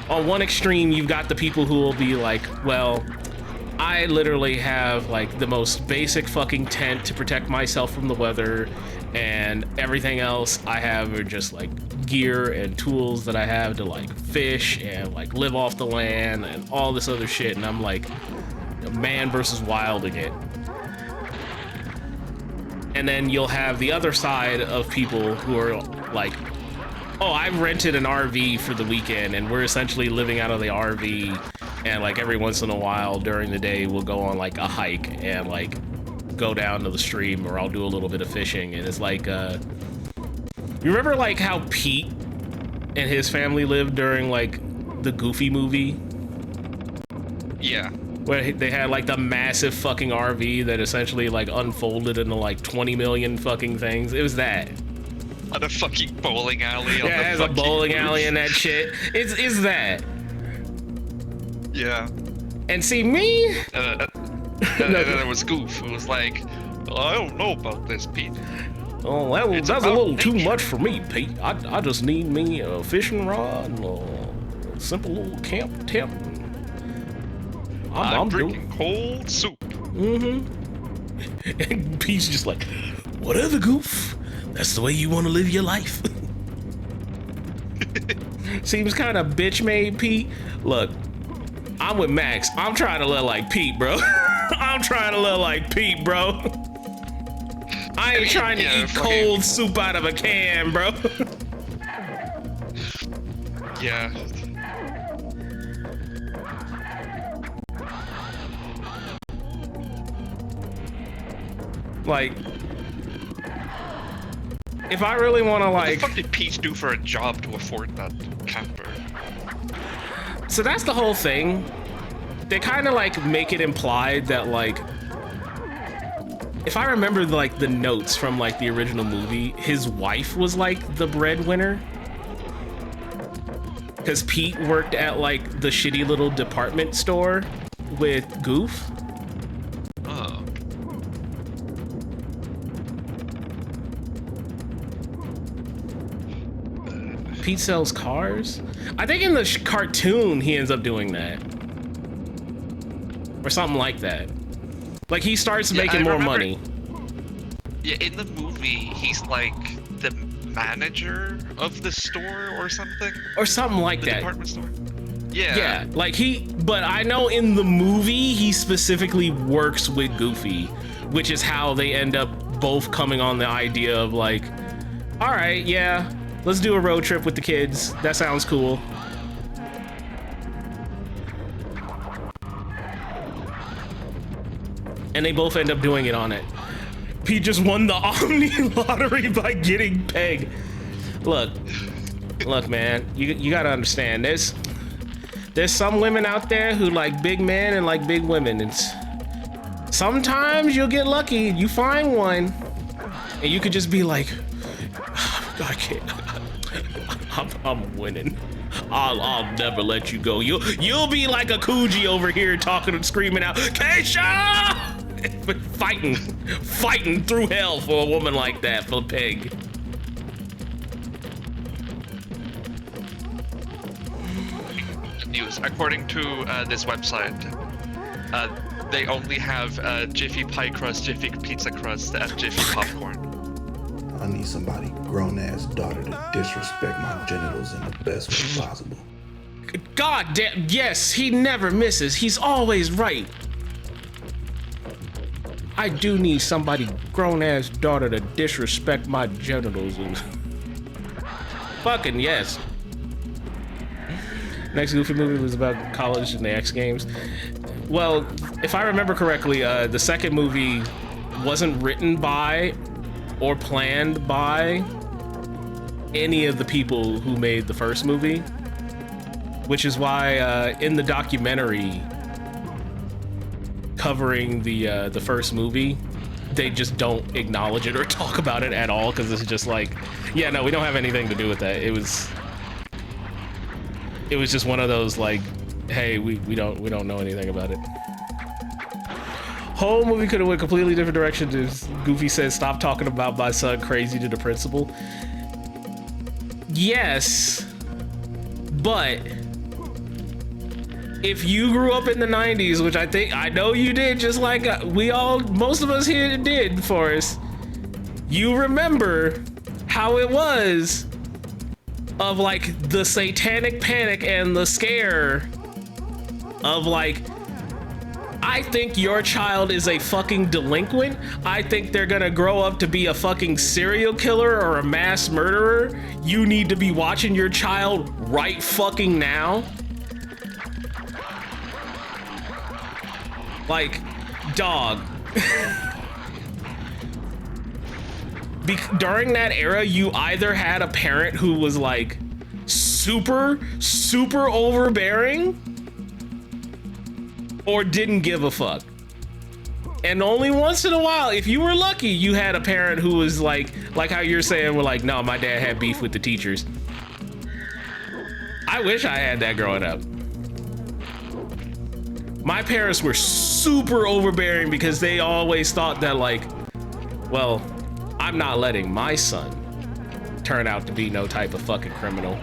[SPEAKER 1] on one extreme you've got the people who will be like, well, I literally have like the most basic fucking tent to protect myself from the weather, and everything else I have are just like gear and tools that I have to like fish and like live off the land and all this other shit. And I'm like, man versus wilding it. And then you'll have the other side of people who are like, oh, I've rented an RV for the weekend and we're essentially living out of the RV, and like every once in a while during the day we'll go on like a hike and like go down to the stream, or I'll do a little bit of fishing. And it's like, you remember like how Pete and his family lived during like the Goofy movie?
[SPEAKER 5] Yeah.
[SPEAKER 1] Where they had like the massive fucking RV that essentially like unfolded into like 20 million fucking things. It was that.
[SPEAKER 5] On a fucking bowling alley.
[SPEAKER 1] Yeah, it has a bowling alley and that shit. It's that.
[SPEAKER 5] Yeah.
[SPEAKER 1] And see me?
[SPEAKER 5] And then there was Goof, who was like, I don't know about this, Pete.
[SPEAKER 1] Oh, that's a little too much for me, Pete. I just need me a fishing rod and a simple little camp tent.
[SPEAKER 5] I'm drinking cold soup.
[SPEAKER 1] Mm-hmm. And Pete's just like, whatever, Goof. That's the way you want to live your life. Seems kind of bitch-made, Pete. Look, I'm with Max. I'm trying to live like Pete, bro. I'm trying to live like Pete, bro. I ain't trying to eat cold soup out of a can, bro.
[SPEAKER 5] Yeah.
[SPEAKER 1] Like, if I really want to, like...
[SPEAKER 5] What the fuck did Pete do for a job to afford that camper?
[SPEAKER 1] So that's the whole thing. They kind of, like, make it implied that, like... If I remember, like, the notes from, like, the original movie, his wife was, like, the breadwinner. Because Pete worked at, like, the shitty little department store with Goof. Pete sells cars? I think in the cartoon he ends up doing that. Or something like that. Like he starts making more money.
[SPEAKER 5] Yeah, in the movie, he's like the manager of the store or something.
[SPEAKER 1] Or something like that.
[SPEAKER 5] Department store. Yeah.
[SPEAKER 1] Yeah, like but I know in the movie, he specifically works with Goofy, which is how they end up both coming on the idea of like, all right, yeah, let's do a road trip with the kids. That sounds cool. And they both end up doing it on it. Pete just won the Omni lottery by getting Peg. Look, man, you gotta understand. There's some women out there who like big men and like big women. Sometimes you'll get lucky, you find one, and you could just be like, I can't. I'm winning. I'll never let you go. You'll be like Akuji over here talking and screaming out, Keisha! Fighting through hell for a woman like that, for Peg.
[SPEAKER 5] News. According to this website, they only have Jiffy pie crust, Jiffy pizza crust, and Jiffy popcorn.
[SPEAKER 7] I need somebody grown-ass daughter to disrespect my genitals in the best way possible.
[SPEAKER 1] God damn, yes, he never misses. He's always right. I do need somebody grown-ass daughter to disrespect my genitals. Fucking yes. Next Goofy movie was about college and the X Games. Well, if I remember correctly, the second movie wasn't written by or planned by any of the people who made the first movie, which is why in the documentary covering the first movie, they just don't acknowledge it or talk about it at all, because it's just like, yeah, no, we don't have anything to do with that. It was just one of those like, hey, we don't know anything about it. Whole movie could have went completely different direction. Goofy says, "Stop talking about my son crazy" to the principal. Yes, but if you grew up in the 90s, which I know you did, just like most of us here did, Forrest, you remember how it was of like the satanic panic and the scare of like, I think your child is a fucking delinquent. I think they're gonna grow up to be a fucking serial killer or a mass murderer. You need to be watching your child right fucking now. Like, dog. During that era, you either had a parent who was like super overbearing or didn't give a fuck. And only once in a while, if you were lucky, you had a parent who was like how you're saying, we're like, no, my dad had beef with the teachers. I wish I had that growing up. My parents were super overbearing because they always thought that like, well, I'm not letting my son turn out to be no type of fucking criminal.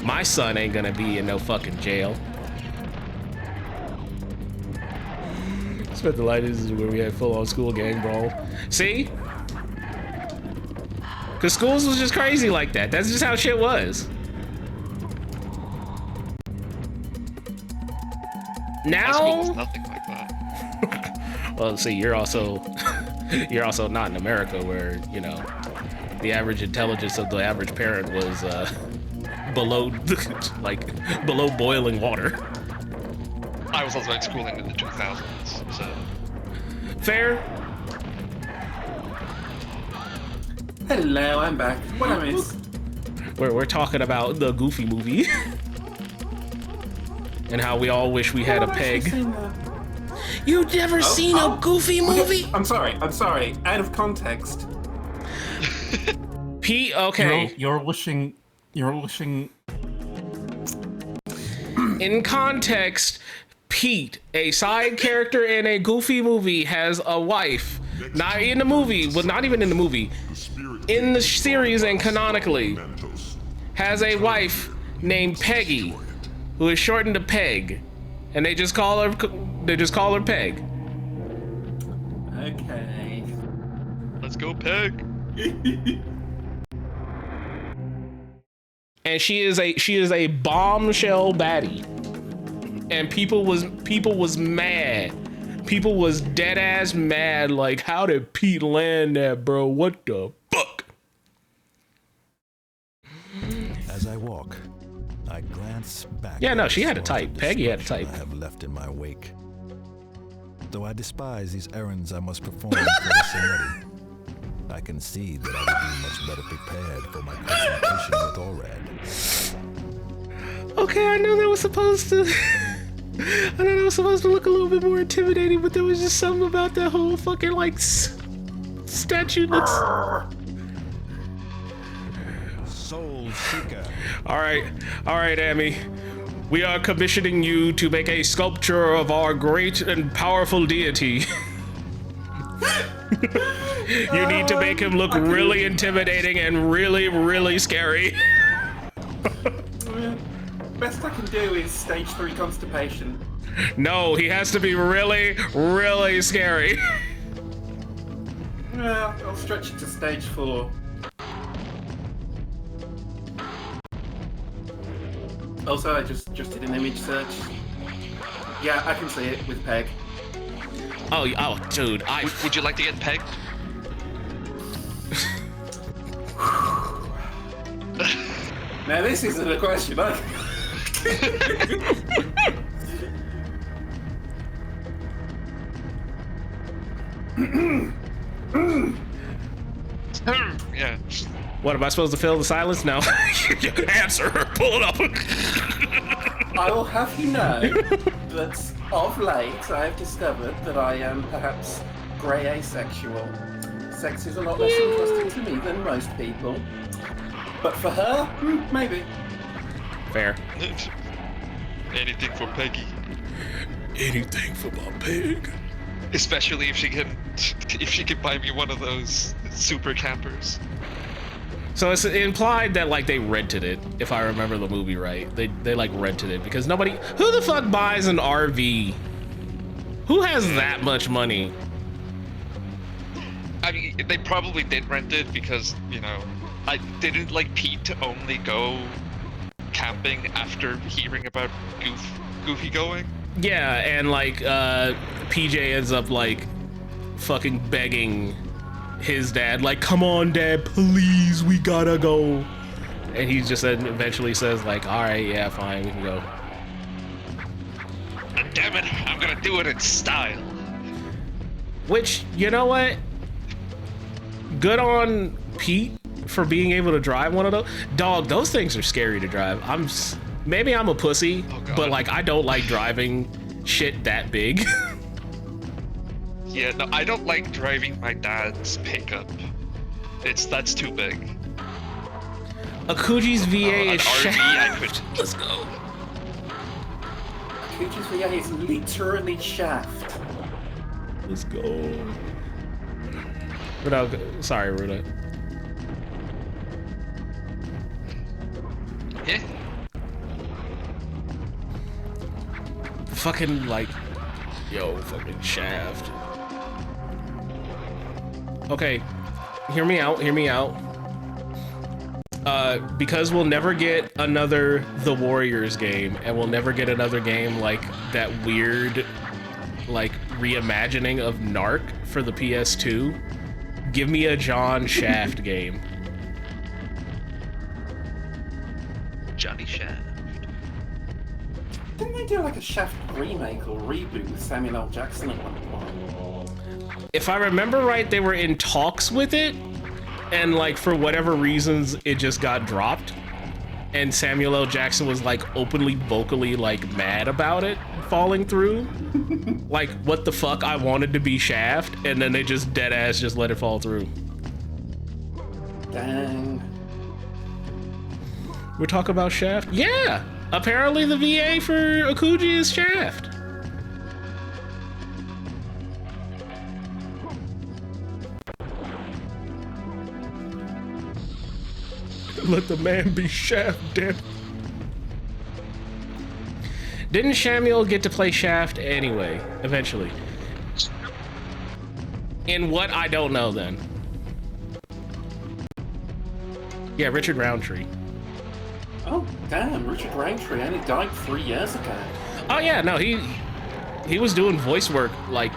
[SPEAKER 1] My son ain't gonna be in no fucking jail. Spent the lightest is where we had full-on school gang brawl. See? Cause schools was just crazy like that. That's just how shit was. Now,
[SPEAKER 5] Nothing like that.
[SPEAKER 1] well, see, you're also not in America, where you know the average intelligence of the average parent was below below boiling water.
[SPEAKER 5] I was also in schooling in the 2000s, so
[SPEAKER 1] Fair.
[SPEAKER 4] Hello, I'm back. What I miss?
[SPEAKER 1] We're talking about the Goofy movie. And how we all wish we had a Peg. You've never seen a Goofy movie?
[SPEAKER 4] I'm sorry. Out of context.
[SPEAKER 1] Pete, okay.
[SPEAKER 8] You're wishing.
[SPEAKER 1] In context, Pete, a side character in a Goofy movie, has a wife. Not in the movie, well, not even in the movie. In the series and canonically. has a wife named Peggy, who is shortened to Peg, and they just call her Peg.
[SPEAKER 4] Okay.
[SPEAKER 5] Let's go, Peg.
[SPEAKER 1] And she is a bombshell baddie. And people was mad. People was dead ass mad. Like, how did Pete land that, bro? What the fuck?
[SPEAKER 2] As I walk, I glance back.
[SPEAKER 1] Yeah, no, she had a type. Peggy had a type.
[SPEAKER 2] I have left in my wake. Though I despise these errands I must perform for the Senetti, I can see that I would be much better prepared for my confrontation with Orad.
[SPEAKER 1] Okay, I know that was supposed to look a little bit more intimidating, but there was just something about that whole fucking like statue looks.
[SPEAKER 2] Soul Seeker.
[SPEAKER 1] All right, Amy. We are commissioning you to make a sculpture of our great and powerful deity. You need to make him look really intimidating and really, really scary.
[SPEAKER 4] Best I can do is stage 3 constipation.
[SPEAKER 1] No, he has to be really, really scary.
[SPEAKER 4] Well, I'll stretch it to stage 4. Also, I just did an image search. Yeah, I can see it with Peg.
[SPEAKER 1] Oh, dude,
[SPEAKER 5] Would you like to get pegged?
[SPEAKER 4] Now this isn't a question,
[SPEAKER 5] Yeah.
[SPEAKER 1] What, am I supposed to fill the silence? No. Answer her. Pull it up.
[SPEAKER 4] I will have you know that of late I have discovered that I am perhaps grey asexual. Sex is a lot less interesting to me than most people. But for her, maybe.
[SPEAKER 1] Fair.
[SPEAKER 5] Anything for Peggy.
[SPEAKER 1] Anything for my pig.
[SPEAKER 5] Especially if she can buy me one of those super campers.
[SPEAKER 1] So it's implied that like they rented it, if I remember the movie right. They like rented it because who the fuck buys an RV? Who has that much money?
[SPEAKER 5] I mean, they probably did rent it because, you know, I didn't like Pete to only go camping after hearing about Goofy going.
[SPEAKER 1] Yeah, and like PJ ends up like fucking begging his dad, like, come on dad, please, we gotta go. And he just then eventually says like, all right, yeah, fine, we can go.
[SPEAKER 5] Damn it, I'm gonna do it in style.
[SPEAKER 1] Which, you know what? Good on Pete for being able to drive one of those. Dog, those things are scary to drive. Maybe I'm a pussy, but like I don't like driving shit that big.
[SPEAKER 5] Yeah, no, I don't like driving my dad's pickup. That's too big.
[SPEAKER 1] Akuji's VA is
[SPEAKER 5] shaft.
[SPEAKER 1] Let's go.
[SPEAKER 4] Akuji's VA is literally shaft.
[SPEAKER 1] Let's go. Sorry, Ruda.
[SPEAKER 5] Yeah.
[SPEAKER 1] Fucking like, yo, fucking shaft. Okay, hear me out. Because we'll never get another The Warriors game, and we'll never get another game like that weird, like, reimagining of Narc for the PS2. Give me a John Shaft game.
[SPEAKER 5] Johnny Shaft.
[SPEAKER 4] Didn't they do like a Shaft remake or reboot with Samuel L. Jackson at one point?
[SPEAKER 1] If I remember right, they were in talks with it, and like for whatever reasons, it just got dropped. And Samuel L. Jackson was like openly, vocally like mad about it falling through. Like, what the fuck? I wanted to be Shaft, and then they just dead ass just let it fall through.
[SPEAKER 4] Dang.
[SPEAKER 1] We're talking about Shaft? Yeah! Apparently the VA for Akuji is Shaft. Let the man be Shaft, damn. Didn't Samuel get to play Shaft anyway, eventually? In what? I don't know then. Yeah, Richard Roundtree.
[SPEAKER 4] Oh, damn, Richard Roundtree only died 3 years ago.
[SPEAKER 1] Oh yeah, no, he was doing voice work like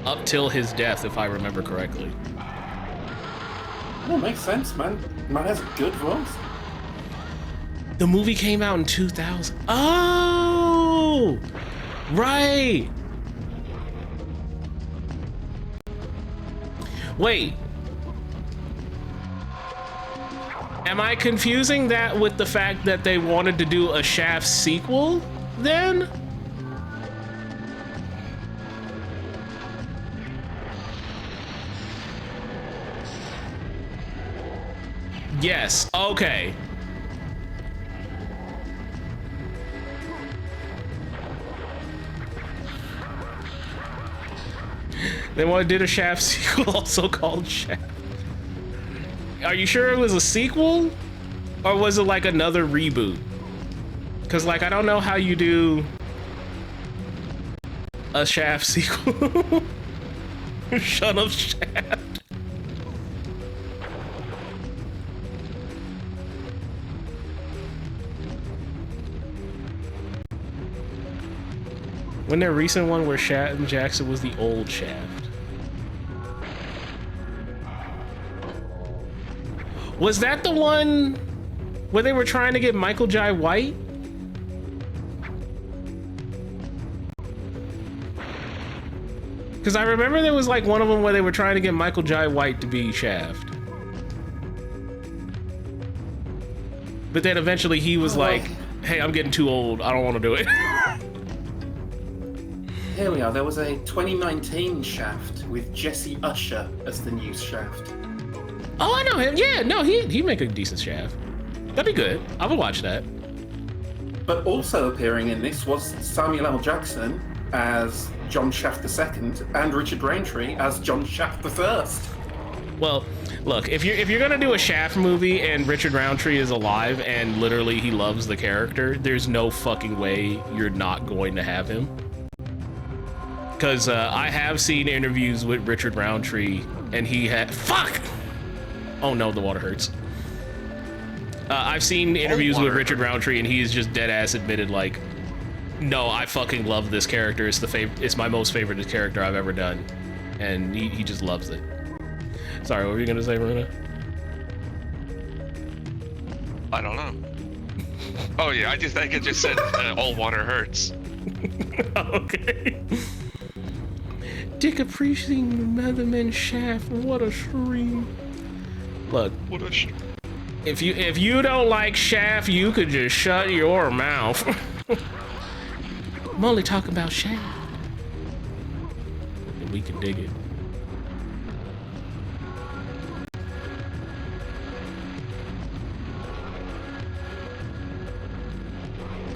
[SPEAKER 1] up till his death, if I remember correctly.
[SPEAKER 4] That makes sense, man. Man has a good voice.
[SPEAKER 1] The movie came out in 2000. Oh, right. Wait. Am I confusing that with the fact that they wanted to do a Shaft sequel then? Yes, okay. They did a Shaft sequel also called Shaft. Are you sure it was a sequel? Or was it like another reboot? Because like, I don't know how you do a Shaft sequel. Shut up, Shaft. When their recent one where Shaft and Jackson was the old Shaft. Was that the one where they were trying to get Michael Jai White? Because I remember there was like one of them where they were trying to get Michael Jai White to be Shaft. But then eventually he was like, hey, I'm getting too old. I don't want to do it.
[SPEAKER 4] Here we are. There was a 2019 Shaft with Jesse Usher as the new Shaft.
[SPEAKER 1] Oh, I know him. Yeah, no, he'd make a decent Shaft. That'd be good. I would watch that.
[SPEAKER 4] But also appearing in this was Samuel L. Jackson as John Shaft II and Richard Roundtree as John Shaft I.
[SPEAKER 1] Well, look, if you're gonna do a Shaft movie and Richard Roundtree is alive and literally he loves the character, there's no fucking way you're not going to have him. Because I have seen interviews with Richard Roundtree and he had... Fuck! Oh no, the water hurts. I've seen interviews with Richard Roundtree and he's just dead ass admitted like, no, I fucking love this character. It's my most favorite character I've ever done. And he just loves it. Sorry, what were you gonna say, Marina?
[SPEAKER 5] I don't know. Oh yeah, I think it just said all water hurts.
[SPEAKER 1] Okay. Dick appreciating Motherman Shaft. What a stream. Look,
[SPEAKER 5] What a
[SPEAKER 1] if you don't like Shaft, you could just shut your mouth. I'm only talking about Shaft. And we can dig it.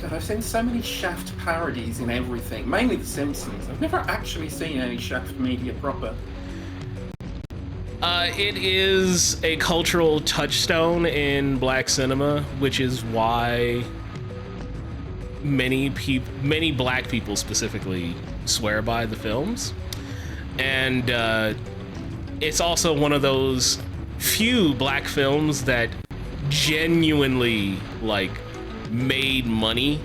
[SPEAKER 4] God, I've seen so many Shaft parodies in everything, mainly The Simpsons. I've never actually seen any Shaft media proper.
[SPEAKER 1] It is a cultural touchstone in black cinema, which is why many black people specifically swear by the films. And it's also one of those few black films that genuinely like made money,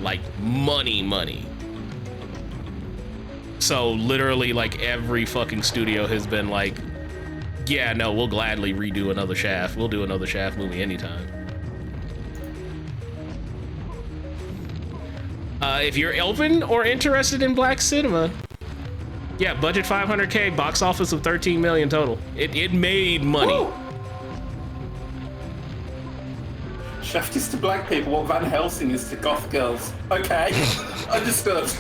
[SPEAKER 1] like money. So literally like every fucking studio has been like, yeah, no, we'll gladly redo another Shaft. We'll do another Shaft movie anytime. If you're open or interested in black cinema, yeah, budget $500K, box office of $13 million total. It made money.
[SPEAKER 4] Woo! Shaft is to black people what Van Helsing is to goth girls. Okay, understood.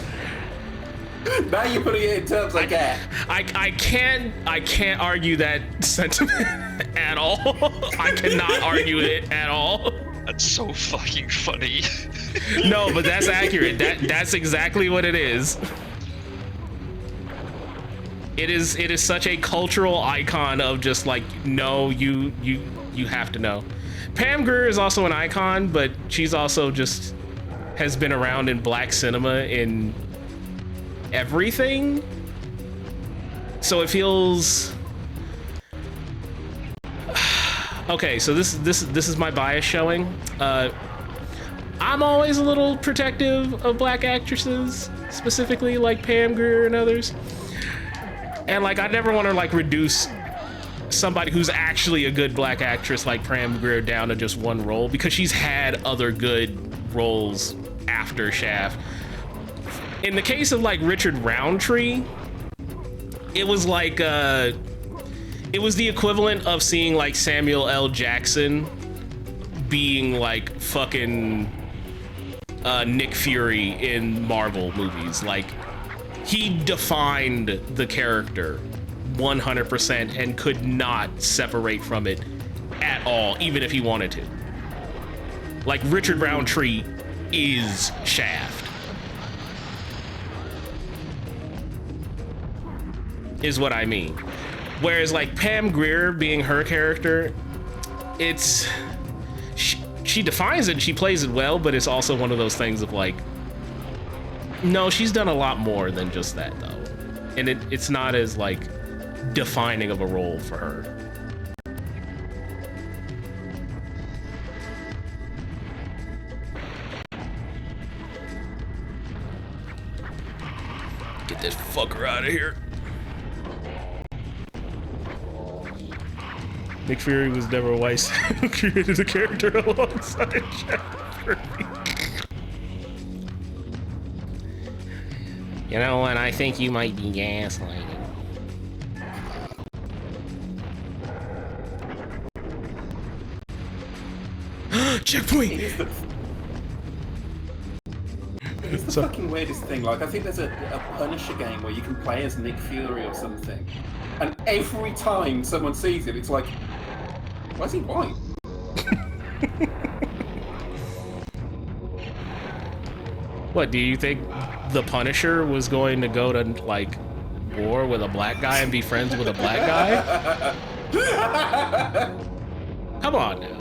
[SPEAKER 4] Now you're putting it in terms I get.
[SPEAKER 1] I can't argue that sentiment at all. I cannot argue it at all.
[SPEAKER 5] That's so fucking funny.
[SPEAKER 1] No, but that's accurate. That's exactly what it is. It is such a cultural icon of just like, no, you have to know. Pam Grier is also an icon, but she's also just has been around in black cinema in everything. So it feels okay. So this is my bias showing. I'm always a little protective of black actresses, specifically like Pam Grier and others. And like I never want to like reduce somebody who's actually a good black actress like Pam Grier down to just one role, because she's had other good roles after Shaft. In the case of like Richard Roundtree, it was like it was the equivalent of seeing like Samuel L. Jackson being like fucking Nick Fury in Marvel movies. Like he defined the character 100% and could not separate from it at all, even if he wanted to. Like Richard Roundtree is Shaft, is what I mean. Whereas like Pam Grier being her character, it's she defines it and she plays it well, but it's also one of those things of like, no, she's done a lot more than just that though, and it's not as like defining of a role for her. Get this fucker out of here. Nick Fury was never Weiss who created the character alongside Shaft. You know what? I think you might be gaslighting. Checkpoint!
[SPEAKER 4] It's the fucking weirdest thing. Like, I think there's a Punisher game where you can play as Nick Fury or something, and every time someone sees it, it's like, why is he white?
[SPEAKER 1] What, do you think the Punisher was going to go to, like, war with a black guy and be friends with a black guy? Come on now.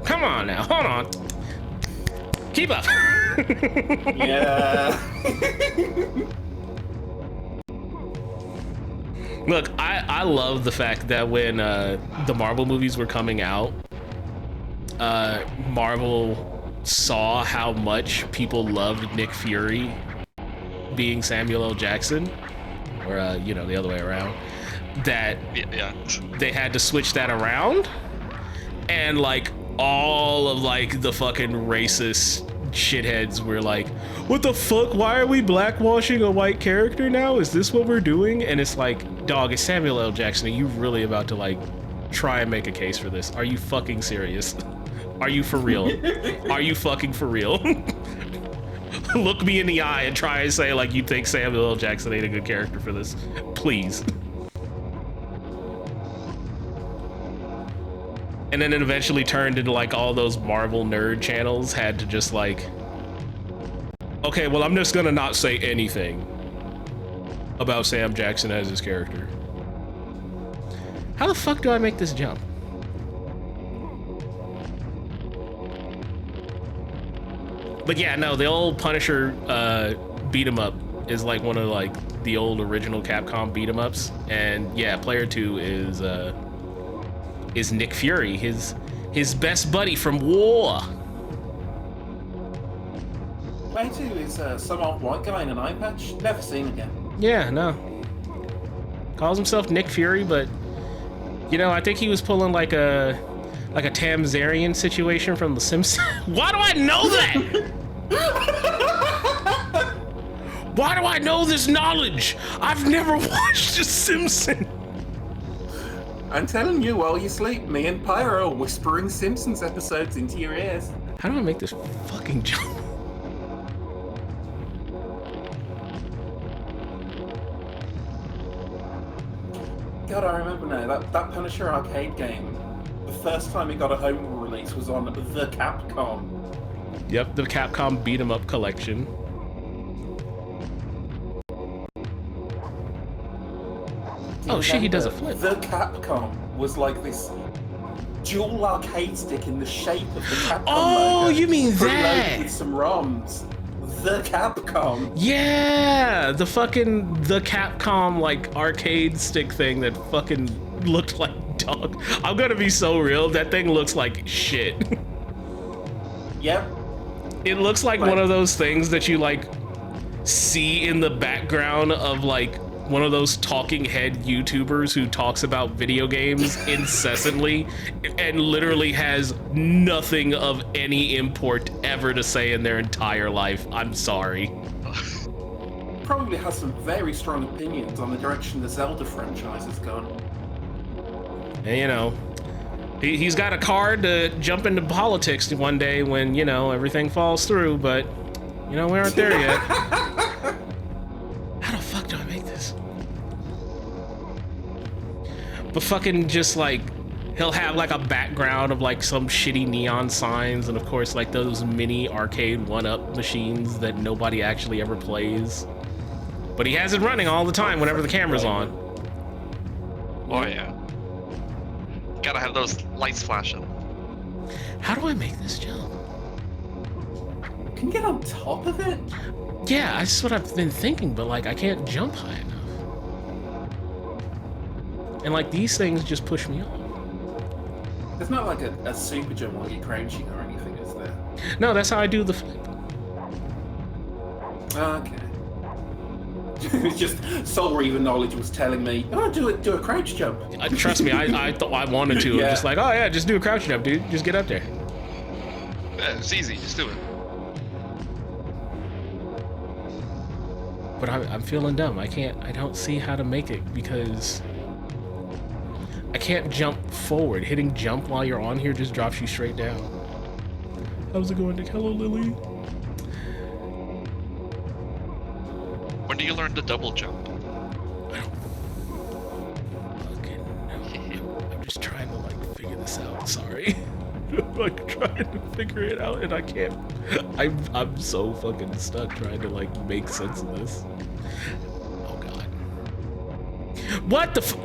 [SPEAKER 1] Come on now. Hold on. Keep up.
[SPEAKER 4] Yeah.
[SPEAKER 1] Look, I love the fact that when the Marvel movies were coming out, Marvel saw how much people loved Nick Fury being Samuel L. Jackson, or you know, the other way around, that they had to switch that around, and like all of like the fucking racist shitheads were like, what the fuck, why are we blackwashing a white character now? Is this what we're doing? And it's like, dog, it's Samuel L. Jackson. Are you really about to like try and make a case for this? Are you fucking serious? Are you for real? Are you fucking for real? Look me in the eye and try and say like you think Samuel L. Jackson ain't a good character for this, please. And then it eventually turned into like all those Marvel nerd channels had to just like, okay, well, I'm just gonna not say anything about Sam Jackson as his character. How the fuck do I make this jump? But yeah, no, the old Punisher beat 'em up is like one of like the old original Capcom beat 'em ups, and yeah, player 2 is Nick Fury, his best buddy from War.
[SPEAKER 4] Player 2 is some old white guy in an eye patch. Never seen again.
[SPEAKER 1] Yeah, no. Calls himself Nick Fury, but you know, I think he was pulling like a Tamzarian situation from The Simpsons. Why do I know that? Why do I know this knowledge? I've never watched The Simpsons.
[SPEAKER 4] I'm telling you, while you sleep, me and Pyro are whispering Simpsons episodes into your ears.
[SPEAKER 1] How do I make this fucking jump?
[SPEAKER 4] God, I remember now, that Punisher arcade game, the first time it got a home release was on the Capcom.
[SPEAKER 1] Yep, the Capcom beat 'em up collection. Oh shit, he does a flip.
[SPEAKER 4] The Capcom was like this dual arcade stick in the shape of the Capcom
[SPEAKER 1] Oh,
[SPEAKER 4] logo,
[SPEAKER 1] you mean
[SPEAKER 4] preloaded
[SPEAKER 1] that?
[SPEAKER 4] with some ROMs. The Capcom.
[SPEAKER 1] Yeah, the Capcom like arcade stick thing that fucking looked like dog. I'm gonna be so real. That thing looks like shit.
[SPEAKER 4] Yep.
[SPEAKER 1] It looks like one of those things that you like see in the background of like one of those talking head YouTubers who talks about video games incessantly and literally has nothing of any import ever to say in their entire life. I'm sorry.
[SPEAKER 4] Probably has some very strong opinions on the direction the Zelda franchise has gone.
[SPEAKER 1] And you know, he's got a card to jump into politics one day when, you know, everything falls through, but, you know, we aren't there yet. How the fuck do I make this? But fucking just like, he'll have like a background of like some shitty neon signs and of course like those mini arcade 1-up machines that nobody actually ever plays. But he has it running all the time whenever the camera's on.
[SPEAKER 5] Oh yeah. Gotta have those lights flashing.
[SPEAKER 1] How do I make this jump?
[SPEAKER 4] Can you get on top of it?
[SPEAKER 1] Yeah, that's what I've been thinking, but like I can't jump high enough. And like these things just push me off.
[SPEAKER 4] There's not like a super jump while you're crouching or anything, is there?
[SPEAKER 1] No, that's how I do the flip.
[SPEAKER 4] Okay. Just Soul Reaver knowledge was telling me, oh, do a crouch jump.
[SPEAKER 1] Trust me, I thought I wanted to.
[SPEAKER 4] Yeah.
[SPEAKER 1] I'm just like, oh yeah, just do a crouch jump, dude. Just get up there.
[SPEAKER 5] Yeah, it's easy. Just do it.
[SPEAKER 1] But I'm feeling dumb. I don't see how to make it because I can't jump forward. Hitting jump while you're on here just drops you straight down. How's it going, Nick? Hello, Lily.
[SPEAKER 5] When do you learn to double jump?
[SPEAKER 1] I don't fucking know. I'm just trying to like figure this out. Sorry. I'm like trying to figure it out and I can't. I'm so fucking stuck trying to like make sense of this. Oh god. What the f-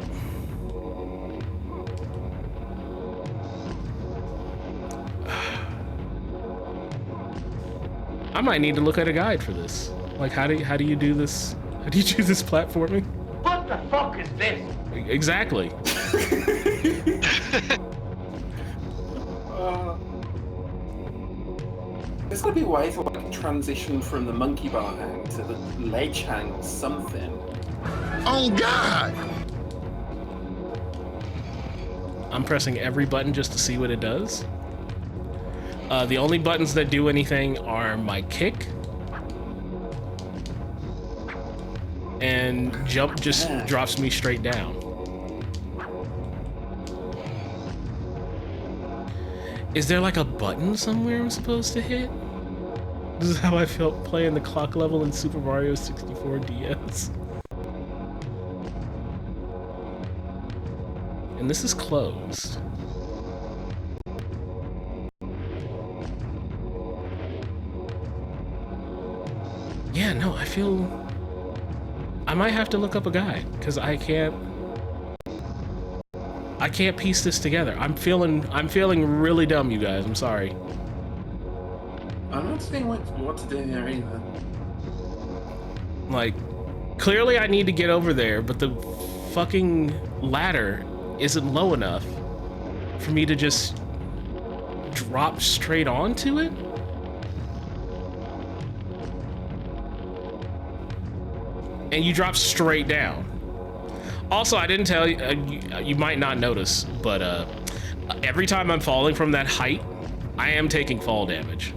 [SPEAKER 1] I might need to look at a guide for this. Like how do you do this? How do you do this platforming?
[SPEAKER 8] What the fuck is this?
[SPEAKER 1] Exactly.
[SPEAKER 4] There's gotta be a way to like transition from the monkey bar hang to the ledge hang or something.
[SPEAKER 6] Oh God!
[SPEAKER 1] I'm pressing every button just to see what it does. The only buttons that do anything are my kick and jump just drops me straight down. Is there like a button somewhere I'm supposed to hit? This is how I felt playing the clock level in Super Mario 64 DS. And this is closed. Yeah, no, I feel... I might have to look up a guide, because I can't piece this together. I'm feeling really dumb, you guys. I'm sorry.
[SPEAKER 4] I'm not seeing what to do here either.
[SPEAKER 1] Like, clearly I need to get over there, but the fucking ladder isn't low enough for me to just drop straight onto it. And you drop straight down. Also, I didn't tell you, you might not notice, but every time I'm falling from that height, I am taking fall damage.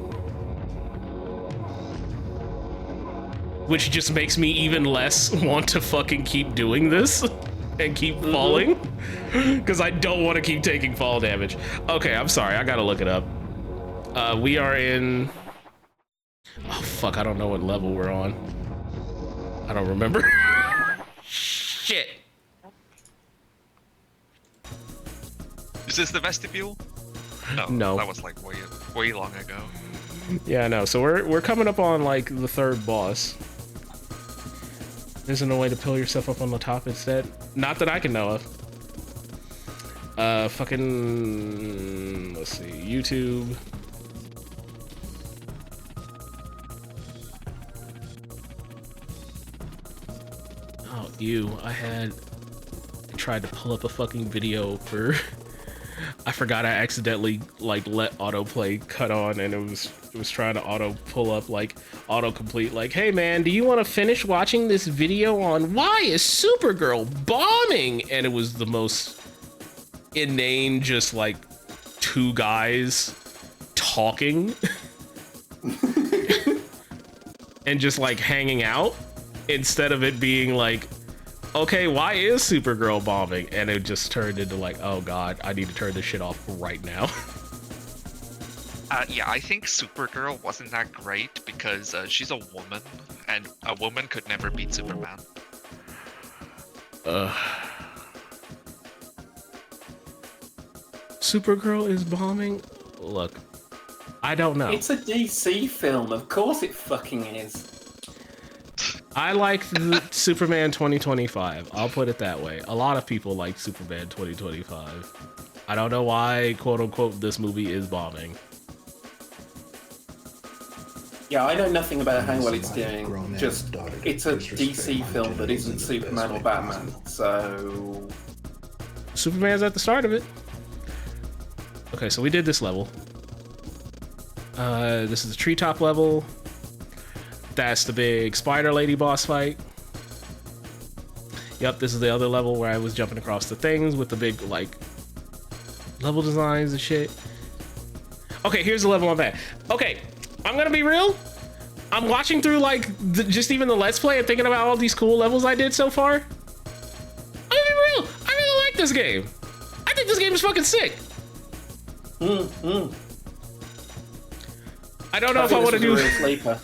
[SPEAKER 1] Which just makes me even less want to fucking keep doing this and keep falling. Because I don't want to keep taking fall damage. Okay, I'm sorry, I gotta look it up. We are in... Oh fuck, I don't know what level we're on. I don't remember. Shit.
[SPEAKER 5] Is this the vestibule? No.
[SPEAKER 1] No.
[SPEAKER 5] That was like way long ago.
[SPEAKER 1] Yeah, no. So we're coming up on like the third boss. Isn't a way to pull yourself up on the top instead? Not that I can know of. Fucking, let's see, YouTube. Oh, ew, I tried to pull up a fucking video for, I forgot I accidentally like let autoplay cut on, and it was trying to auto pull up like autocomplete, like, hey man, do you want to finish watching this video on why is Supergirl bombing? And it was the most inane, just like two guys talking and just like hanging out, instead of it being like, okay, why is Supergirl bombing? And it just turned into like, oh god, I need to turn this shit off right now.
[SPEAKER 5] Yeah, I think Supergirl wasn't that great because she's a woman, and a woman could never beat Superman.
[SPEAKER 1] Supergirl is bombing? Look, I don't know.
[SPEAKER 4] It's a DC film, of course it fucking is.
[SPEAKER 1] I like Superman 2025. I'll put it that way. A lot of people like Superman 2025. I don't know why, quote unquote, this movie is bombing.
[SPEAKER 4] Yeah, I know nothing about how well it's doing. Just, it's a DC film that isn't Superman or Batman, so...
[SPEAKER 1] Superman's at the start of it. Okay, so we did this level. This is the treetop level. That's the big spider lady boss fight. Yep, this is the other level where I was jumping across the things with the big, like, level designs and shit. Okay, here's the level I'm at. Okay, I'm gonna be real. I'm watching through, like, just even the Let's Play and thinking about all these cool levels I did so far. I'm gonna be real. I really like this game. I think this game is fucking sick. I don't know if I want to do...
[SPEAKER 4] Sleeper.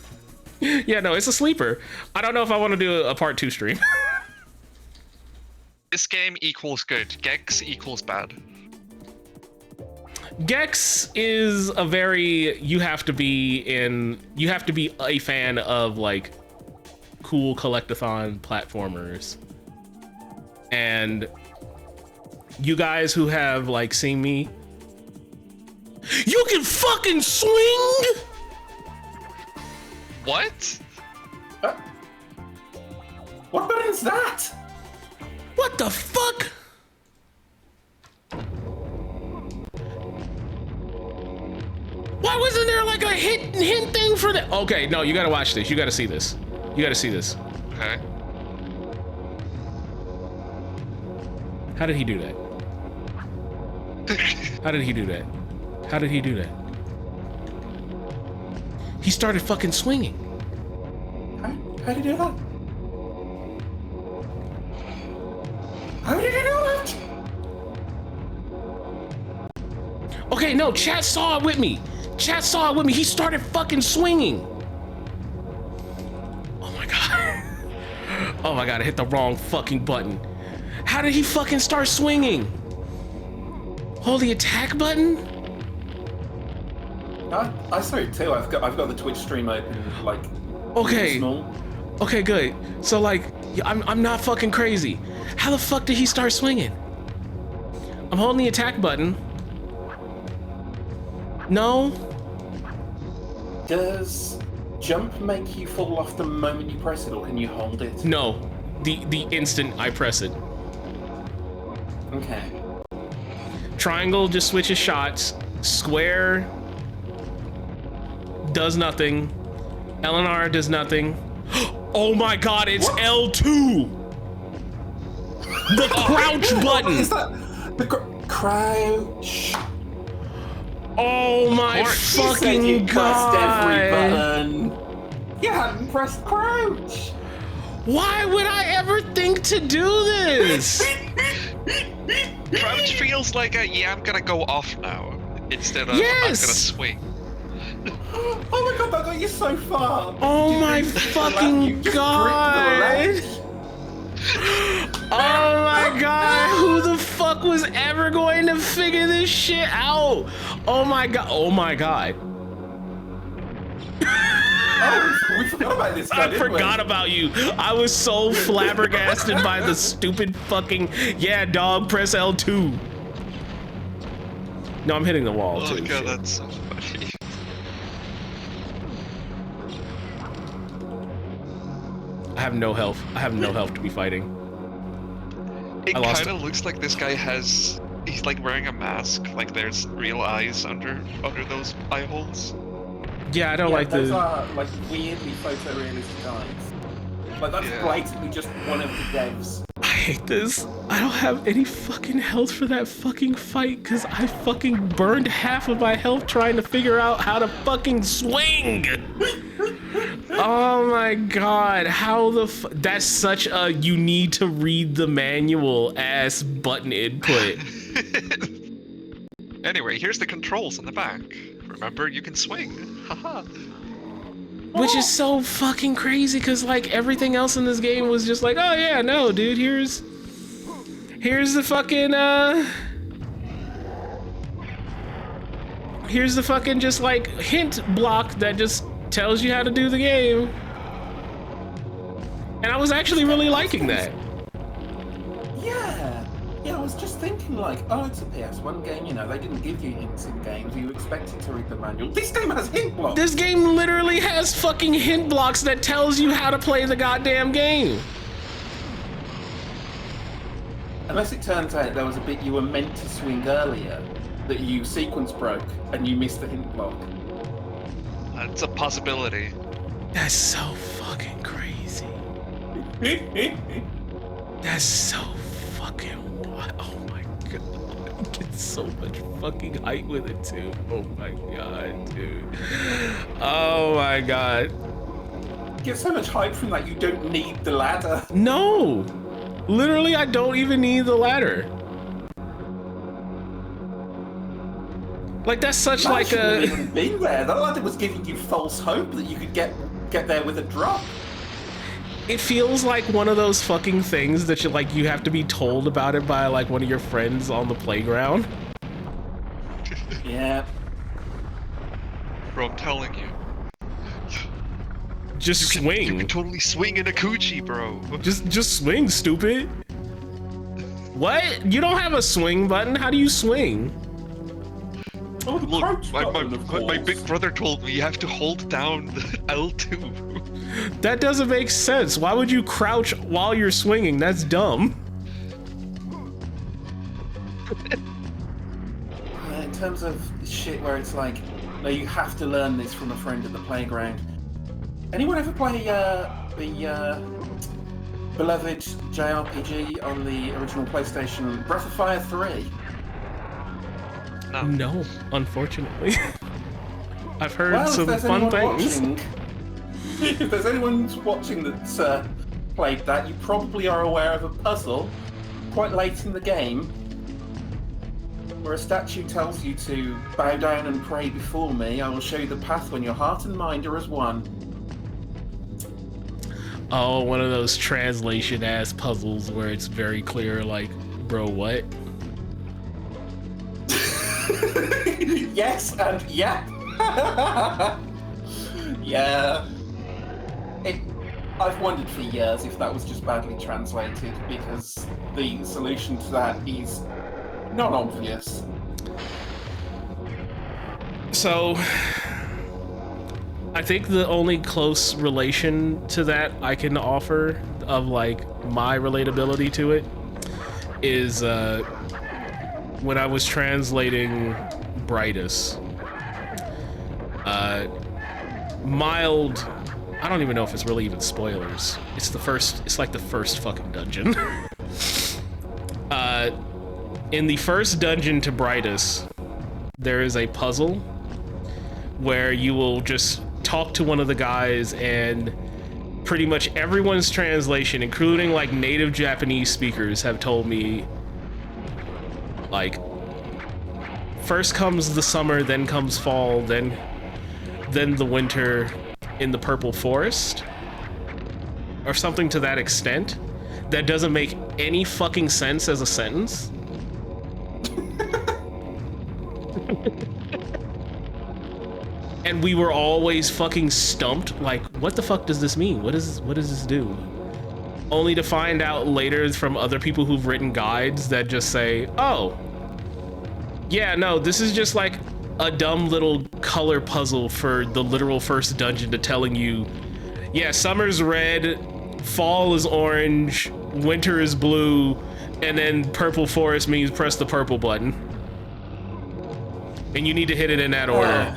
[SPEAKER 1] Yeah, no, it's a sleeper. I don't know if I want to do a part 2 stream.
[SPEAKER 5] This game equals good. Gex equals bad.
[SPEAKER 1] Gex is a very, you have to be a fan of like cool collectathon platformers. And you guys who have like seen me, you can fucking swing.
[SPEAKER 5] What?
[SPEAKER 4] What button is that?
[SPEAKER 1] What the fuck? Why wasn't there like a hint thing for that? Okay, no, you gotta watch this. You gotta see this. You gotta see this.
[SPEAKER 5] Okay.
[SPEAKER 1] How did he do that? How did he do that? How did he do that? He started fucking swinging.
[SPEAKER 4] How did he do that? How did he do that?
[SPEAKER 1] Okay, no, chat saw it with me. Chat saw it with me. He started fucking swinging. Oh my god. Oh my god, I hit the wrong fucking button. How did he fucking start swinging? Hold the attack button?
[SPEAKER 4] I saw it too. I've got the Twitch stream open, like,
[SPEAKER 1] okay.
[SPEAKER 4] Small.
[SPEAKER 1] Okay, good. So like, I'm not fucking crazy. How the fuck did he start swinging? I'm holding the attack button. No.
[SPEAKER 4] Does jump make you fall off the moment you press it, or can you hold it?
[SPEAKER 1] No. The instant I press it.
[SPEAKER 4] Okay.
[SPEAKER 1] Triangle just switches shots. Square does nothing. LNR does nothing. Oh my god, it's what? L2! The crouch button!
[SPEAKER 4] What is that? The crouch.
[SPEAKER 1] Oh my fucking god!
[SPEAKER 4] Pressed every button. You hadn't pressed crouch.
[SPEAKER 1] Why would I ever think to do this?
[SPEAKER 5] Crouch feels like a, yeah, I'm gonna go off now, instead of
[SPEAKER 1] yes!
[SPEAKER 5] I'm gonna swing.
[SPEAKER 4] Oh my god, that got you so far!
[SPEAKER 1] Oh my fucking god! Oh my god, who the fuck was ever going to figure this shit out? Oh my god, oh my god.
[SPEAKER 4] Oh, we forgot about this guy,
[SPEAKER 1] I forgot about you. I was so flabbergasted by the stupid fucking, yeah, dog, press L2. No, I'm hitting the wall,
[SPEAKER 5] Oh
[SPEAKER 1] too.
[SPEAKER 5] god,
[SPEAKER 1] shit.
[SPEAKER 5] that's so funny.
[SPEAKER 1] I have no health. I have no health to be fighting.
[SPEAKER 5] It
[SPEAKER 1] I lost
[SPEAKER 5] kind of looks like this guy has... He's like wearing a mask, like there's real eyes under those eye holes.
[SPEAKER 1] Yeah, I don't like
[SPEAKER 4] those
[SPEAKER 1] the...
[SPEAKER 4] are like weirdly photorealistic eyes. Like that's
[SPEAKER 5] Yeah.
[SPEAKER 4] blatantly just one of the devs.
[SPEAKER 1] I hate this. I don't have any fucking health for that fucking fight because I fucking burned half of my health trying to figure out how to fucking swing. Oh my god, how the that's such a you need to read the manual ass button input.
[SPEAKER 5] Anyway, here's the controls on the back. Remember, you can swing. Haha.
[SPEAKER 1] Which is so fucking crazy because like everything else in this game was just like, oh yeah, no, dude, here's the fucking here's the fucking just like hint block that just tells you how to do the game. And I was actually really liking that.
[SPEAKER 4] Yeah, I was just thinking like, oh, it's a PS1 game, you know, they didn't give you hints in games, you expected to read the manual. This game has hint blocks!
[SPEAKER 1] This game literally has fucking hint blocks that tells you how to play the goddamn game.
[SPEAKER 4] Unless it turns out there was a bit you were meant to swing earlier that you sequence broke and you missed the hint block.
[SPEAKER 5] It's a possibility.
[SPEAKER 1] That's so fucking crazy. That's so fucking oh my god. I get so much fucking height with it too. Oh my god, dude. Oh my god.
[SPEAKER 4] You get so much hype from that you don't need the ladder.
[SPEAKER 1] No! Literally, I don't even need the ladder. Like that's such
[SPEAKER 4] That
[SPEAKER 1] like
[SPEAKER 4] shouldn't
[SPEAKER 1] a
[SPEAKER 4] have even been there. That ladder was giving you false hope that you could get there with a drop.
[SPEAKER 1] it feels like one of those fucking things that you have to be told about it by like one of your friends on the playground.
[SPEAKER 4] Yeah.
[SPEAKER 5] Bro, I'm telling you.
[SPEAKER 1] Just
[SPEAKER 5] You
[SPEAKER 1] swing.
[SPEAKER 5] can totally swing in Akuji, bro.
[SPEAKER 1] Just swing, stupid. What? You don't have a swing button? How do you swing?
[SPEAKER 4] Oh, the
[SPEAKER 5] Look,
[SPEAKER 4] crouch button, of
[SPEAKER 5] my
[SPEAKER 4] course.
[SPEAKER 5] big brother told me you have to hold down the L2.
[SPEAKER 1] That doesn't make sense. Why would you crouch while you're swinging? That's dumb.
[SPEAKER 4] In terms of shit where it's like, no, you have to learn this from a friend at the playground. Anyone ever play the beloved JRPG on the original PlayStation, Breath of Fire 3?
[SPEAKER 5] No.
[SPEAKER 1] No, unfortunately. I've heard
[SPEAKER 4] Well,
[SPEAKER 1] some fun things.
[SPEAKER 4] If there's anyone watching that's played that, you probably are aware of a puzzle quite late in the game where a statue tells you to bow down and pray before me. I will show you the path when your heart and mind are as one.
[SPEAKER 1] Oh, one of those translation ass puzzles where it's very clear, like, bro, what?
[SPEAKER 4] Yes, and yeah. Yeah. I've wondered for years if that was just badly translated, because the solution to that is not obvious.
[SPEAKER 1] So, I think the only close relation to that I can offer of like my relatability to it is when I was translating Brightest. Mild, I don't even know if it's really even spoilers. It's like the first fucking dungeon. In the first dungeon to Brightest, there is a puzzle where you will just talk to one of the guys, and pretty much everyone's translation, including like native Japanese speakers, have told me like first comes the summer, then comes fall, then the winter in the purple forest, or something to that extent. That doesn't make any fucking sense as a sentence. And we were always fucking stumped, like, what the fuck does this mean? What does this do? Only to find out later from other people who've written guides that just say, oh, Yeah, no, this is just like a dumb little color puzzle for the literal first dungeon to telling you, yeah, summer's red, fall is orange, winter is blue, and then purple forest means press the purple button. And you need to hit it in that order.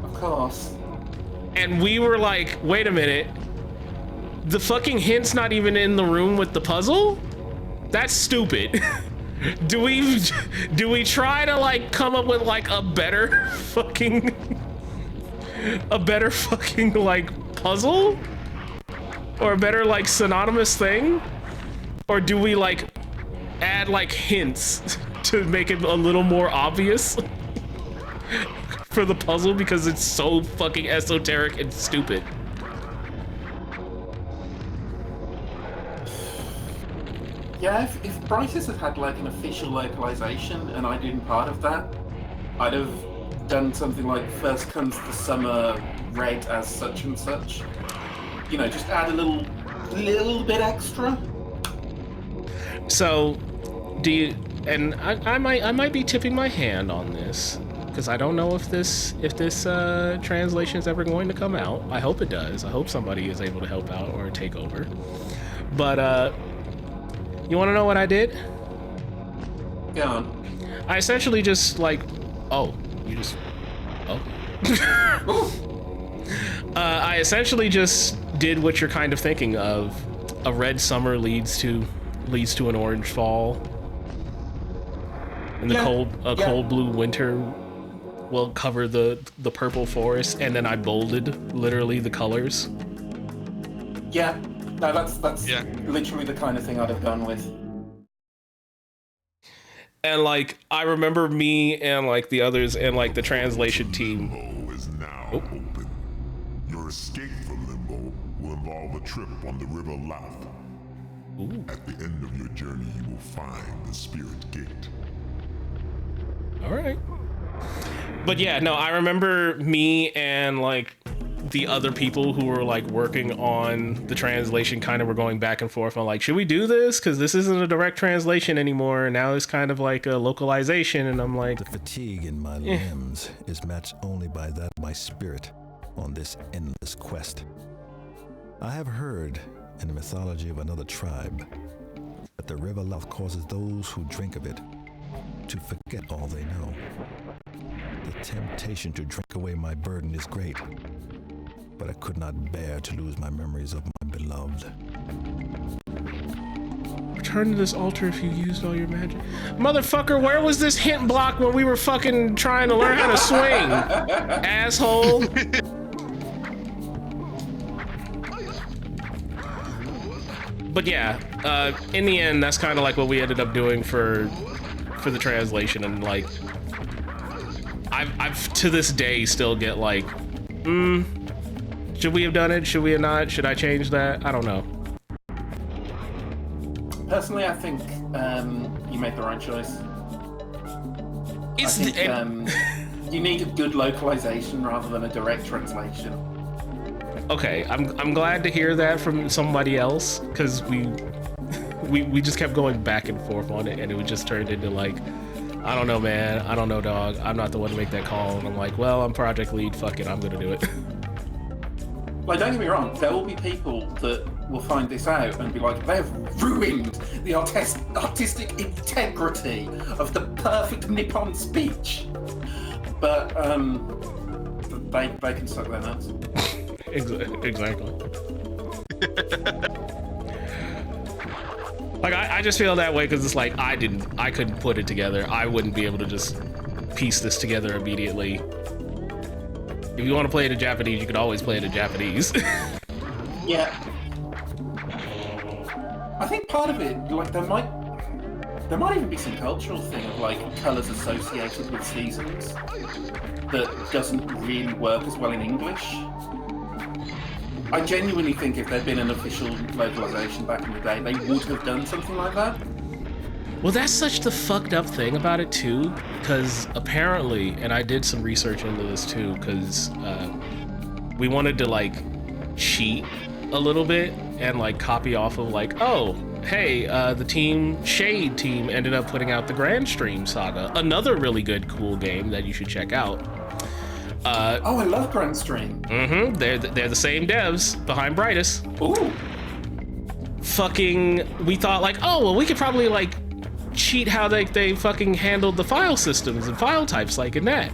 [SPEAKER 4] Of course.
[SPEAKER 1] And we were like, wait a minute. The fucking hint's not even in the room with the puzzle? That's stupid. Do we try to like come up with like a better fucking like puzzle? Or a better like synonymous thing? Or do we like add like hints to make it a little more obvious for the puzzle because it's so fucking esoteric and stupid?
[SPEAKER 4] Yeah, if Brightest had had like an official localization and I'd been part of that, I'd have done something like first comes the summer red as such and such. You know, just add a little bit extra.
[SPEAKER 1] So, do you? And I might be tipping my hand on this because I don't know if this translation is ever going to come out. I hope it does. I hope somebody is able to help out or take over. But you want to know what I did?
[SPEAKER 4] Go on.
[SPEAKER 1] I essentially just like, I essentially just did what you're kind of thinking of. A red summer leads to an orange fall. And the cold blue winter will cover the purple forest, and then I bolded literally the colors.
[SPEAKER 4] Yeah. No, that's literally the kind of thing I'd have gone with.
[SPEAKER 1] And like I remember me and like the others and like the translation team.
[SPEAKER 6] Limbo is now open. Your escape from Limbo will involve a trip on the River Louth. At the end of your journey, you will find the Spirit Gate.
[SPEAKER 1] All right. But yeah, no, I remember me and like the other people who were like working on the translation kind of were going back and forth on like, should we do this? Because this isn't a direct translation anymore. Now it's kind of like a localization. And I'm like,
[SPEAKER 2] The fatigue in my limbs is matched only by that of my spirit on this endless quest. I have heard in the mythology of another tribe that the River Louth causes those who drink of it to forget all they know. The temptation to drink away my burden is great, but I could not bear to lose my memories of my beloved.
[SPEAKER 1] return to this altar if you used all your magic. Motherfucker, where was this hint block when we were fucking trying to learn how to swing? Asshole. But yeah, in the end, that's kind of like what we ended up doing for the translation, and like, I've to this day still get like, should we have done it? Should we have not? Should I change that? I don't know.
[SPEAKER 4] Personally, I think you made the right choice. You need a good localization rather than a direct translation.
[SPEAKER 1] Okay, I'm glad to hear that from somebody else, because we just kept going back and forth on it, and it just turned into like, I don't know, man, I don't know, dog, I'm not the one to make that call. And I'm like, well, I'm project lead, fuck it, I'm gonna do it.
[SPEAKER 4] Like, don't get me wrong, there will be people that will find this out and be like, they've ruined the artistic integrity of the perfect Nippon speech. But they can suck their nuts.
[SPEAKER 1] Exactly. Like, I just feel that way because it's like I couldn't put it together. I wouldn't be able to just piece this together immediately. If you want to play it in Japanese, you could always play it in Japanese.
[SPEAKER 4] Yeah. I think part of it, like, there might even be some cultural thing of like colours associated with seasons that doesn't really work as well in English. I genuinely think if there'd been an official localization back in the day, they would have done something like that.
[SPEAKER 1] Well, that's such the fucked up thing about it too, because apparently, and I did some research into this too, because we wanted to like cheat a little bit and like copy off of like, oh, hey, the Shade team ended up putting out the Grand Stream Saga, another really good, cool game that you should check out.
[SPEAKER 4] Oh, I love Grand Stream.
[SPEAKER 1] Mm-hmm. They're the same devs behind Brightest.
[SPEAKER 4] Ooh.
[SPEAKER 1] We thought like, oh, well, we could probably like cheat how they fucking handled the file systems and file types like in that.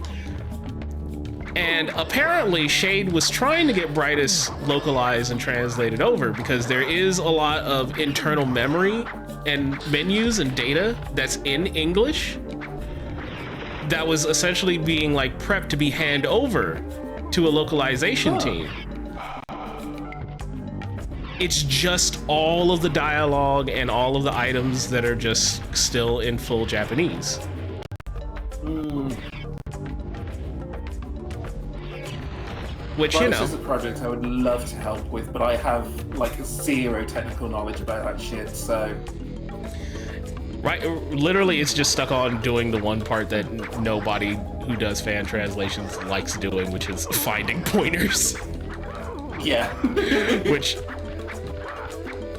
[SPEAKER 1] And apparently Shade was trying to get Brightest localized and translated over because there is a lot of internal memory and menus and data that's in English that was essentially being like prepped to be handed over to a localization team. It's just all of the dialogue and all of the items that are just still in full Japanese. Which, you know,
[SPEAKER 4] this is a project I would love to help with, but I have like zero technical knowledge about that shit, so...
[SPEAKER 1] Right, literally it's just stuck on doing the one part that nobody who does fan translations likes doing, which is finding pointers.
[SPEAKER 4] Yeah.
[SPEAKER 1] Which,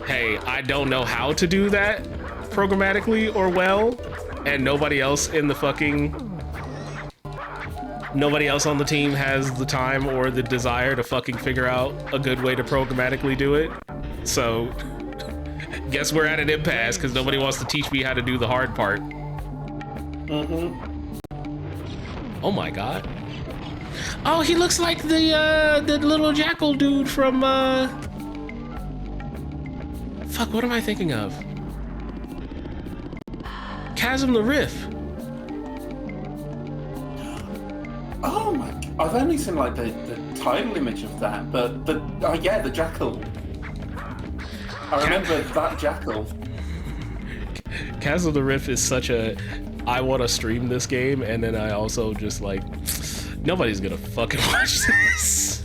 [SPEAKER 1] hey, I don't know how to do that programmatically or well, and nobody else on the team has the time or the desire to fucking figure out a good way to programmatically do it. So, guess we're at an impasse because nobody wants to teach me how to do the hard part. Oh my god. Oh, he looks like the little jackal dude from fuck, what am I thinking of? Chasm the Rift.
[SPEAKER 4] Oh my... I've only seen like the title image of that, but yeah, the jackal. I remember that jackal.
[SPEAKER 1] Chasm the Rift is such a... I want to stream this game, and then I also just like... Nobody's gonna fucking watch this.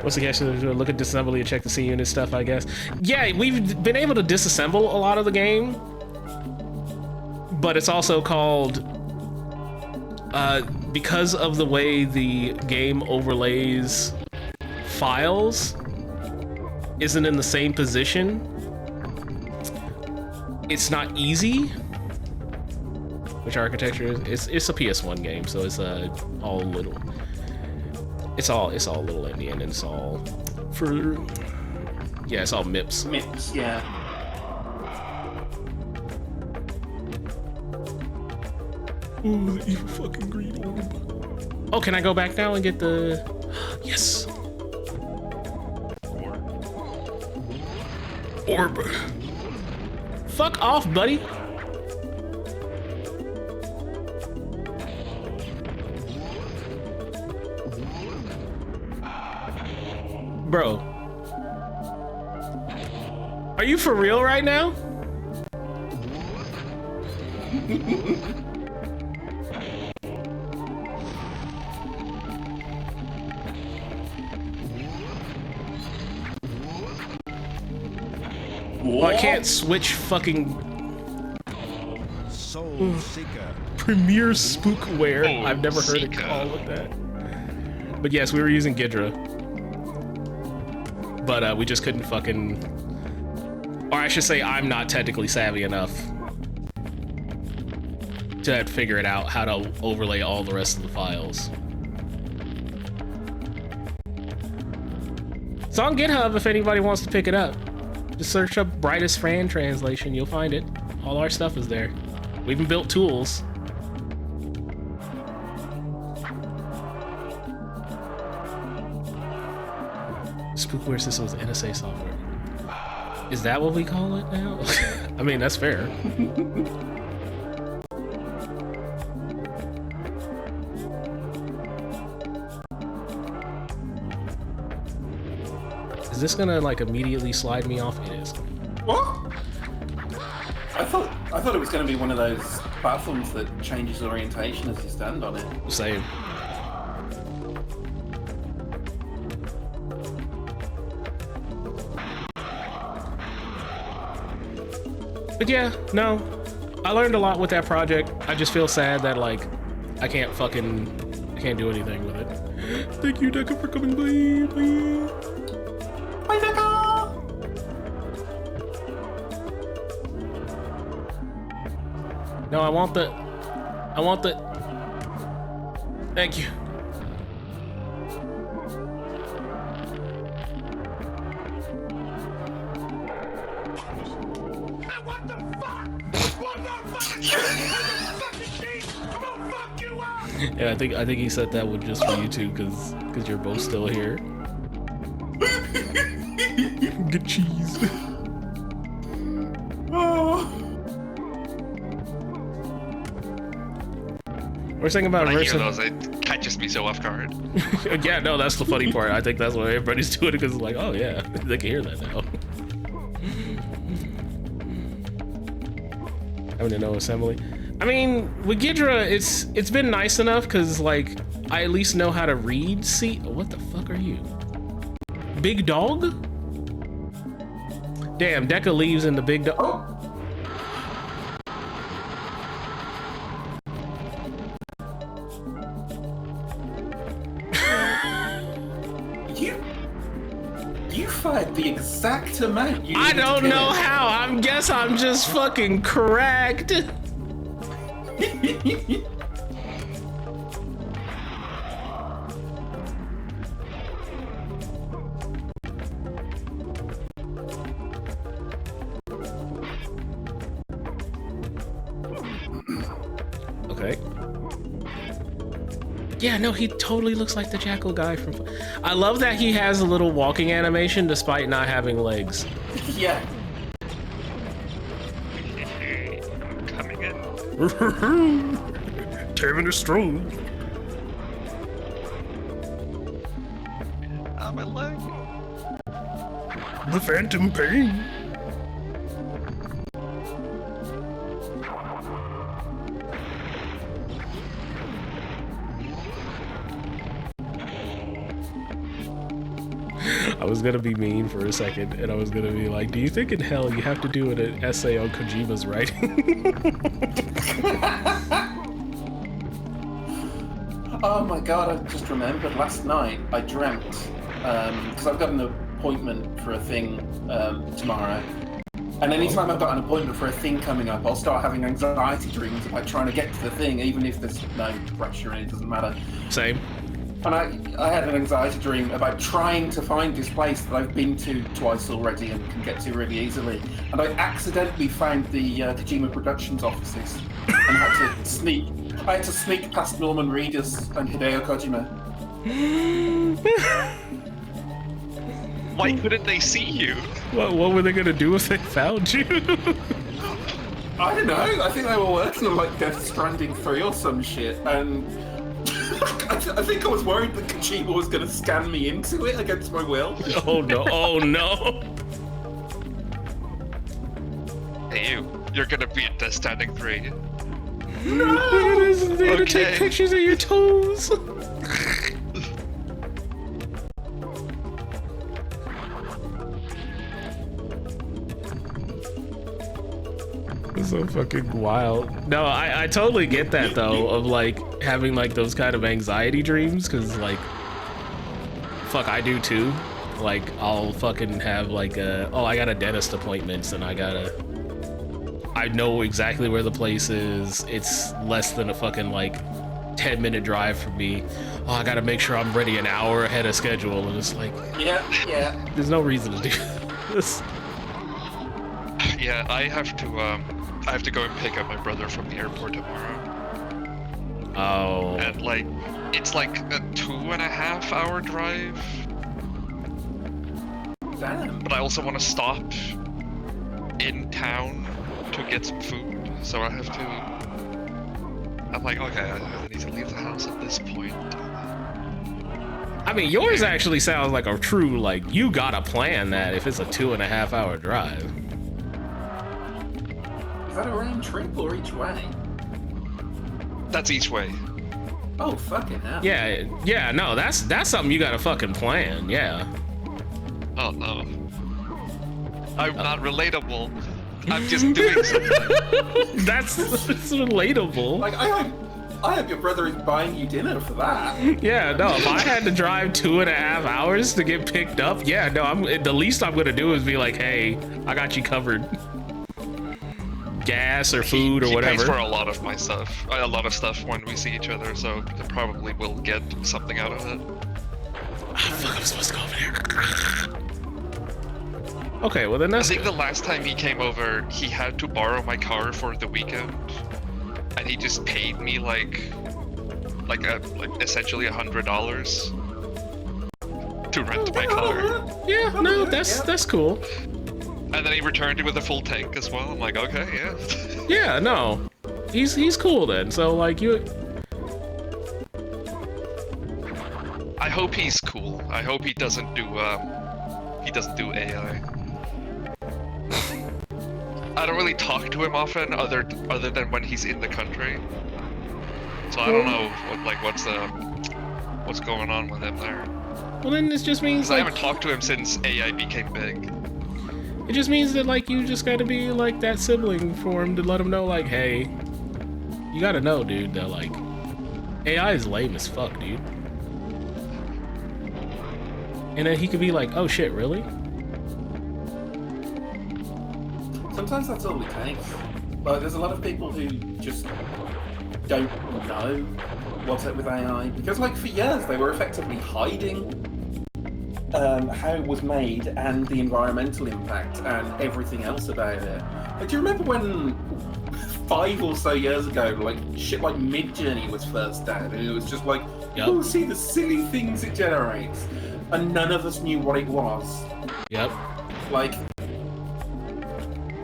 [SPEAKER 1] What's the case? Look at disassembly and check the C unit stuff, I guess. Yeah, we've been able to disassemble a lot of the game, but it's also called... because of the way the game overlays files isn't in the same position, it's not easy. Which architecture is it's a PS1 game, so it's all little. It's all little Indian, and it's all for it's all MIPS.
[SPEAKER 4] MIPS, yeah.
[SPEAKER 1] Oh, the evil fucking green orb. Oh, can I go back now and get the... Yes. Orb. Fuck off, buddy. Bro. Are you for real right now? Well, I can't switch fucking
[SPEAKER 2] Soul Seeker.
[SPEAKER 1] Premier Spookware. I've never heard it called like that. But yes, we were using Ghidra. But we just couldn't fucking... Or I should say I'm not technically savvy enough to figure it out how to overlay all the rest of the files. It's on GitHub if anybody wants to pick it up. Just search up Brightest Fan Translation, you'll find it. All our stuff is there. We even built tools. Spookware system is NSA software. Is that what we call it now? I mean, that's fair. Is this gonna like immediately slide me off? It is.
[SPEAKER 4] What? I thought it was going to be one of those platforms that changes orientation as you stand on it.
[SPEAKER 1] Same. But yeah, no, I learned a lot with that project. I just feel sad that like I can't do anything with it. Thank you, Deca, for coming by.
[SPEAKER 4] Bye, Deca!
[SPEAKER 1] No, I want the... Thank you.
[SPEAKER 8] What the fuck? What the fuck?
[SPEAKER 1] Yeah, I think he said that one just for you two, because you're both still here. Get cheese. We're saying about
[SPEAKER 5] when I hear
[SPEAKER 1] versus.
[SPEAKER 5] those, it catches me so off guard.
[SPEAKER 1] Yeah, no, that's the funny part. I think that's why everybody's doing it, because it's like, oh yeah, they can hear that now. Having to know assembly. I mean, with Ghidra, it's been nice enough because like I at least know how to read. See, what the fuck are you? Big dog? Damn, Deca leaves in the big dog. Oh.
[SPEAKER 4] You fired the exact amount you
[SPEAKER 1] I don't know how. I guess I'm just fucking cracked. Okay. Yeah, no, he totally looks like the jackal guy from... I love that he has a little walking animation despite not having legs.
[SPEAKER 4] Yeah.
[SPEAKER 5] Coming in.
[SPEAKER 1] Taking a stroll.
[SPEAKER 5] Ah, my leg.
[SPEAKER 1] The phantom pain. I was gonna be mean for a second, and I was gonna be like, do you think in hell you have to do an essay on Kojima's writing?
[SPEAKER 4] Oh my god, I just remembered last night I dreamt, because I've got an appointment for a thing tomorrow. And anytime I've got an appointment for a thing coming up, I'll start having anxiety dreams about trying to get to the thing, even if there's no pressure and it doesn't matter.
[SPEAKER 1] Same.
[SPEAKER 4] And I had an anxiety dream about trying to find this place that I've been to twice already and can get to really easily. And I accidentally found the Kojima Productions offices and had to sneak past Norman Reedus and Hideo Kojima.
[SPEAKER 5] Why couldn't they see you?
[SPEAKER 1] What were they gonna do if they found you?
[SPEAKER 4] I don't know. I think they were working on like Death Stranding 3 or some shit, and I think I was worried that Kojima was going to scan me into it against my will.
[SPEAKER 1] Oh no, oh no.
[SPEAKER 5] Hey you're gonna be at Death Stranding 3.
[SPEAKER 1] No! They're gonna take pictures of your toes. It's so fucking wild. No, I totally get that though, of like having like those kind of anxiety dreams, because like fuck, I do too. Like I'll fucking have like I got a dentist appointment and I know exactly where the place is. It's less than a fucking like 10-minute drive from me. Oh, I gotta make sure I'm ready an hour ahead of schedule, and it's like,
[SPEAKER 4] yeah.
[SPEAKER 1] There's no reason to do this.
[SPEAKER 5] Yeah, I have to go and pick up my brother from the airport tomorrow.
[SPEAKER 1] Oh.
[SPEAKER 5] And like, it's like a 2.5 hour drive.
[SPEAKER 4] Damn.
[SPEAKER 5] But I also want to stop in town to get some food, so I have to... I'm like, okay, I need to leave the house at this point.
[SPEAKER 1] I mean, yours actually sounds like a true, like, you gotta plan that if it's a 2.5 hour drive.
[SPEAKER 4] Is that a round trip or each way?
[SPEAKER 5] That's each way.
[SPEAKER 4] Oh, fucking hell.
[SPEAKER 1] Yeah, no, that's something you gotta fucking plan, yeah.
[SPEAKER 5] Oh no. I'm not relatable. I'm just doing something.
[SPEAKER 1] That's relatable.
[SPEAKER 4] Like, I hope your brother is buying you dinner for that.
[SPEAKER 1] Yeah, no, if I had to drive 2.5 hours to get picked up, yeah, no, the least I'm gonna do is be like, hey, I got you covered. gas or food or
[SPEAKER 5] he
[SPEAKER 1] whatever.
[SPEAKER 5] pays for a lot of my stuff, a lot of stuff when we see each other, so I probably will get something out of it.
[SPEAKER 1] Fuck, I'm supposed to go over there. Okay, well then
[SPEAKER 5] I
[SPEAKER 1] that's
[SPEAKER 5] think
[SPEAKER 1] good.
[SPEAKER 5] the last time he came over, he had to borrow my car for the weekend, and he just paid me like essentially $100 to rent my car.
[SPEAKER 1] Yeah, no, that's cool.
[SPEAKER 5] And then he returned it with a full tank as well. I'm like, okay, yeah.
[SPEAKER 1] Yeah, no, he's cool then. So like you.
[SPEAKER 5] I hope he's cool. I hope he doesn't do AI. I don't really talk to him often, other than when he's in the country. So I don't know what's going on with him there.
[SPEAKER 1] Well, then this just means
[SPEAKER 5] I
[SPEAKER 1] like
[SPEAKER 5] haven't talked to him since AI became big.
[SPEAKER 1] it just means that like you just gotta be like that sibling for him to let him know like, hey, you gotta know, dude, that like AI is lame as fuck, dude. And then he could be like, oh shit, really?
[SPEAKER 4] Sometimes that's all it takes. Like, there's a lot of people who just don't know what's up with AI because, like, for years they were effectively hiding how it was made and the environmental impact and everything else about it. Like, do you remember when 5 or so years ago, like shit like Midjourney was first out, and it was just like, oh, see the silly things it generates, and none of us knew what it was.
[SPEAKER 1] Yep.
[SPEAKER 4] Like,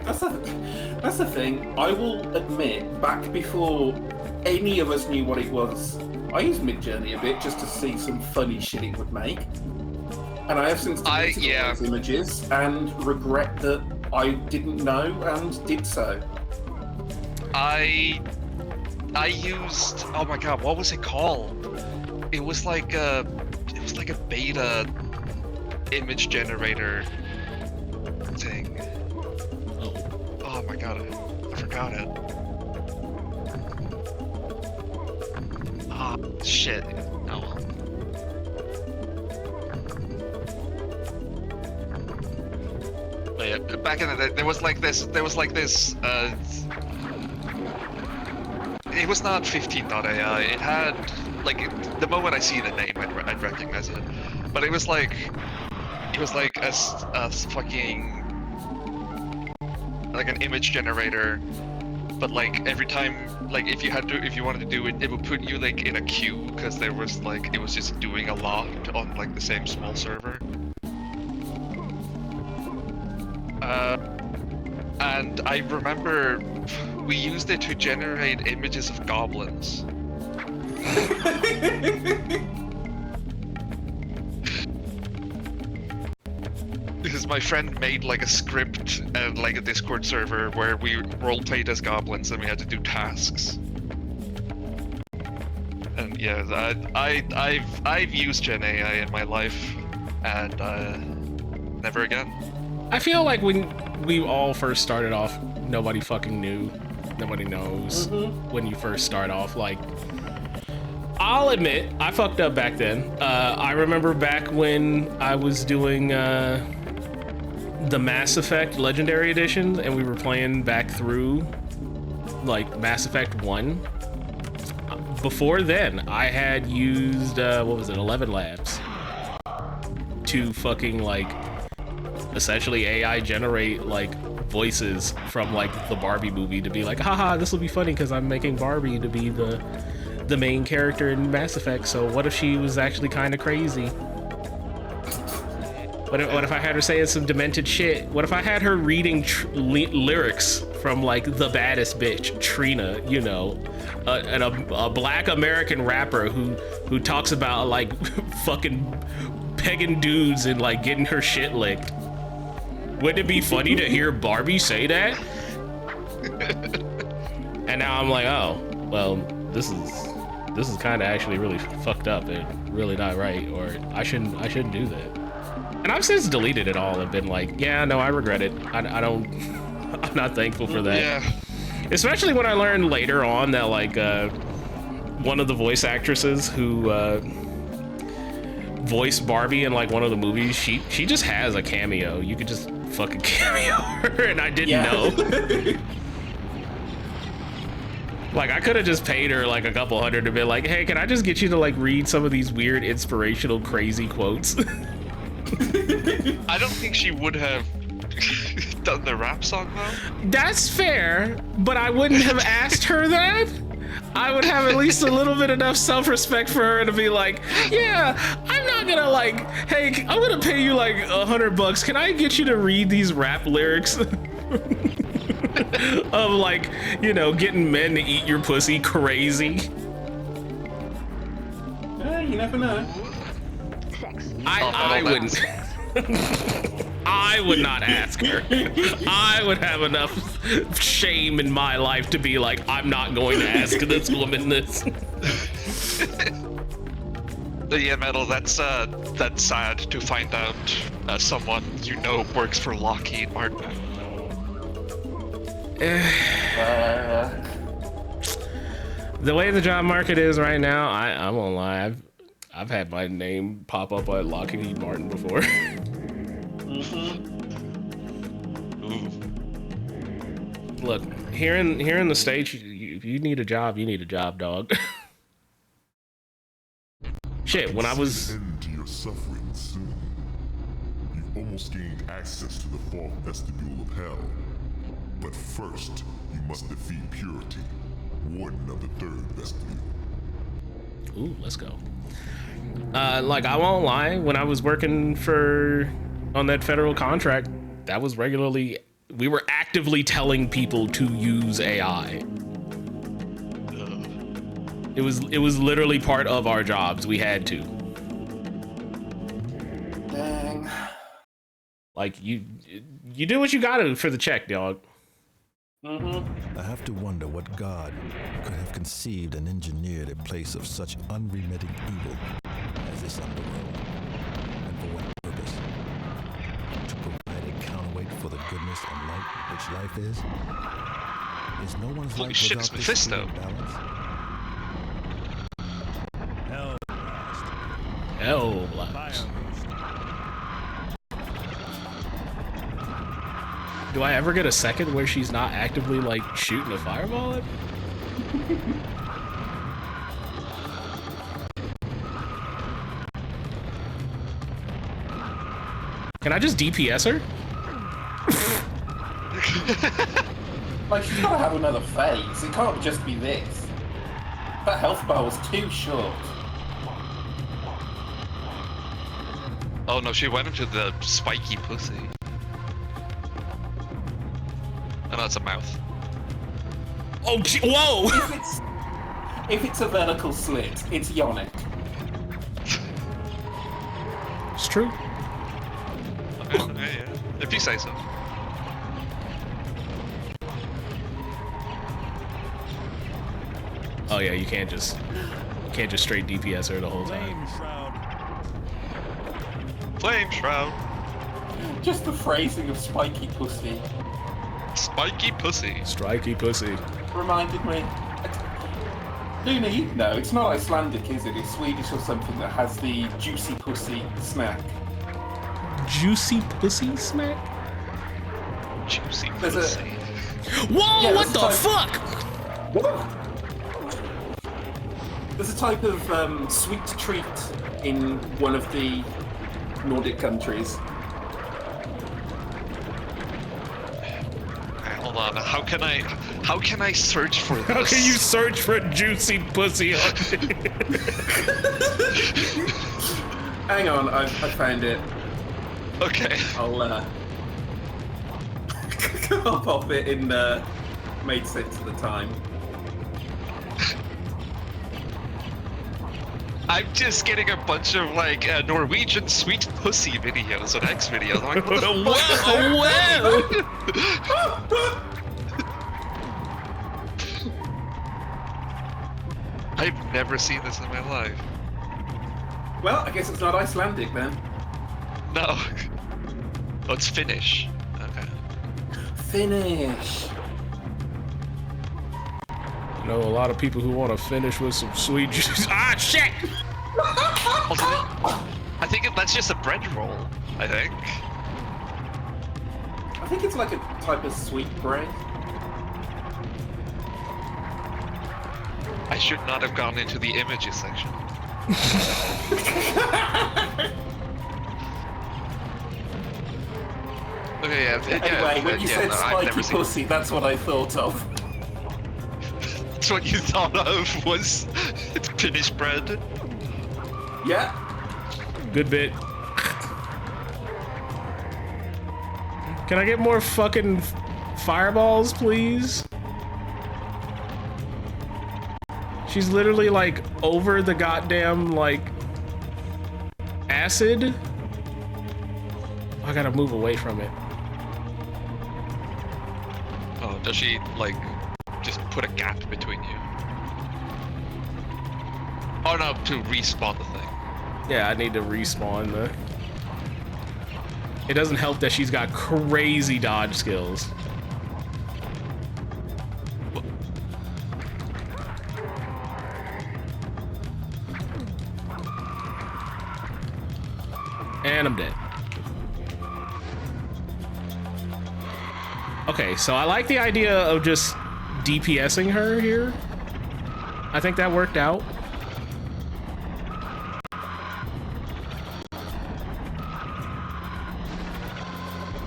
[SPEAKER 4] that's the thing. I will admit, back before any of us knew what it was, I used Midjourney a bit just to see some funny shit it would make. And I have since deleted all those images and regret that I didn't know and did so.
[SPEAKER 5] I used, oh my god, what was it called? It was like a beta image generator thing. Oh my god, I forgot it. Ah, shit. Oh well. But yeah, back in the day, there was like this, it was not 15.ai, it had, like, the moment I see the name, I'd recognize it. But it was like a fucking, like an image generator, but like every time, like if you wanted to do it, it would put you like in a queue, because there was like, it was just doing a lot on like the same small server. And I remember we used it to generate images of goblins. Because my friend made like a script and like a Discord server where we role-played as goblins and we had to do tasks. And yeah, I've used Gen AI in my life, and never again.
[SPEAKER 1] I feel like when we all first started off, nobody fucking knew. Nobody knows when you first start off. Like, I'll admit, I fucked up back then. I remember back when I was doing the Mass Effect Legendary Edition, and we were playing back through, like, Mass Effect 1. Before then, I had used, 11 Labs to fucking, like, essentially AI generate like voices from like the Barbie movie to be like, haha, this will be funny because I'm making Barbie to be the main character in Mass Effect. So what if she was actually kind of crazy? What if I had her saying some demented shit? What if I had her reading lyrics from like the baddest bitch, Trina, you know, and a black American rapper who talks about like fucking pegging dudes and like getting her shit licked? Wouldn't it be funny to hear Barbie say that? And now I'm like, oh, well, this is kind of actually really fucked up and really not right, or I shouldn't do that. And I've since deleted it all and been like, yeah, no, I regret it. I'm not thankful for that.
[SPEAKER 5] Yeah.
[SPEAKER 1] Especially when I learned later on that like one of the voice actresses who voiced Barbie in like one of the movies, she just has a cameo. You could just fucking cameo her, and I didn't know. Like, I could have just paid her like a couple hundred to be like, hey, can I just get you to like read some of these weird, inspirational, crazy quotes?
[SPEAKER 5] I don't think she would have done the rap song though.
[SPEAKER 1] That's fair, but I wouldn't have asked her that. I would have at least a little bit enough self-respect for her to be like, yeah, I'm not gonna like, hey, I'm gonna pay you like $100. Can I get you to read these rap lyrics? Of like, you know, getting men to eat your pussy crazy.
[SPEAKER 4] Yeah, you never know.
[SPEAKER 1] I wouldn't. I would not ask her. I would have enough shame in my life to be like, I'm not going to ask this woman this.
[SPEAKER 5] Yeah, Metal, that's sad to find out someone you know works for Lockheed Martin.
[SPEAKER 1] The way the job market is right now, I won't lie. I've had my name pop up at Lockheed Martin before. Look, here in the States, if you need a job, you need a job, dog. Shit, when I was...
[SPEAKER 6] End to your suffering soon. You've almost gained access to the fourth vestibule of hell. But first, you must defeat Purity, warden of the third vestibule.
[SPEAKER 1] Ooh, let's go. Like, I won't lie, when I was working on that federal contract, that was regularly, we were actively telling people to use AI. It was literally part of our jobs. We had to.
[SPEAKER 4] Dang.
[SPEAKER 1] Like, you do what you gotta for the check, dog.
[SPEAKER 2] I have to wonder what God could have conceived and engineered a place of such unremitting evil as this underworld, and for what purpose? To provide a counterweight for the goodness and light which life is? Is no one's
[SPEAKER 5] Holy
[SPEAKER 2] life
[SPEAKER 5] shit,
[SPEAKER 2] without
[SPEAKER 5] it's
[SPEAKER 2] this
[SPEAKER 5] Mephisto.
[SPEAKER 2] sweet balance?
[SPEAKER 1] Hell blast. Do I ever get a second where she's not actively like shooting a fireball at me? Can I just DPS her?
[SPEAKER 4] Like, she's gotta have another phase. It can't just be this. That health bar was too short.
[SPEAKER 5] Oh no, she went into the spiky pussy. Oh, that's a mouth.
[SPEAKER 1] Oh, whoa!
[SPEAKER 4] If it's a vertical slit, it's yonic.
[SPEAKER 1] It's true.
[SPEAKER 5] Yeah. If you say so.
[SPEAKER 1] Oh yeah, you can't just straight DPS her the whole time.
[SPEAKER 5] Flame Shroud.
[SPEAKER 4] Just the phrasing of spiky pussy
[SPEAKER 5] Spiky pussy.
[SPEAKER 1] Strikey pussy.
[SPEAKER 4] reminded me. Luna, you know, it's not Icelandic, is it? It's Swedish or something that has the juicy pussy snack.
[SPEAKER 1] Juicy pussy smack?
[SPEAKER 5] Juicy
[SPEAKER 4] There's
[SPEAKER 5] pussy.
[SPEAKER 1] Whoa,
[SPEAKER 4] Yeah,
[SPEAKER 1] what the
[SPEAKER 4] there's
[SPEAKER 1] fuck?
[SPEAKER 4] There's a type of sweet treat in one of the Nordic countries.
[SPEAKER 5] Hold on, how can I search for this?
[SPEAKER 1] How can you search for juicy pussy?
[SPEAKER 4] Hang on, I found it.
[SPEAKER 5] Okay.
[SPEAKER 4] I'll pop it in made sense at the time.
[SPEAKER 5] I'm just getting a bunch of like Norwegian sweet pussy videos on X videos. I'm like, what the fuck? I've never seen this in my life.
[SPEAKER 4] Well, I guess it's not Icelandic then.
[SPEAKER 5] No. Oh, it's Finnish. Okay.
[SPEAKER 4] Finnish.
[SPEAKER 1] You know, a lot of people who want to finish with some sweet juice. Ah, shit!
[SPEAKER 5] I think that's just a bread roll, I think.
[SPEAKER 4] I think it's like a type of sweet bread.
[SPEAKER 5] I should not have gone into the images section. Okay,
[SPEAKER 4] Anyway, when you said spiky pussy, that's what I thought of.
[SPEAKER 5] That's what you thought of was finished bread?
[SPEAKER 4] Yeah.
[SPEAKER 1] Good bit. Can I get more fucking fireballs, please? She's literally like over the goddamn like acid. I gotta move away from it.
[SPEAKER 5] Oh, does she like just put a gap between you? Oh no, to respawn the thing.
[SPEAKER 1] Yeah, I need to respawn the... It doesn't help that she's got crazy dodge skills. And I'm dead. Okay, so I like the idea of just DPSing her here. I think that worked out.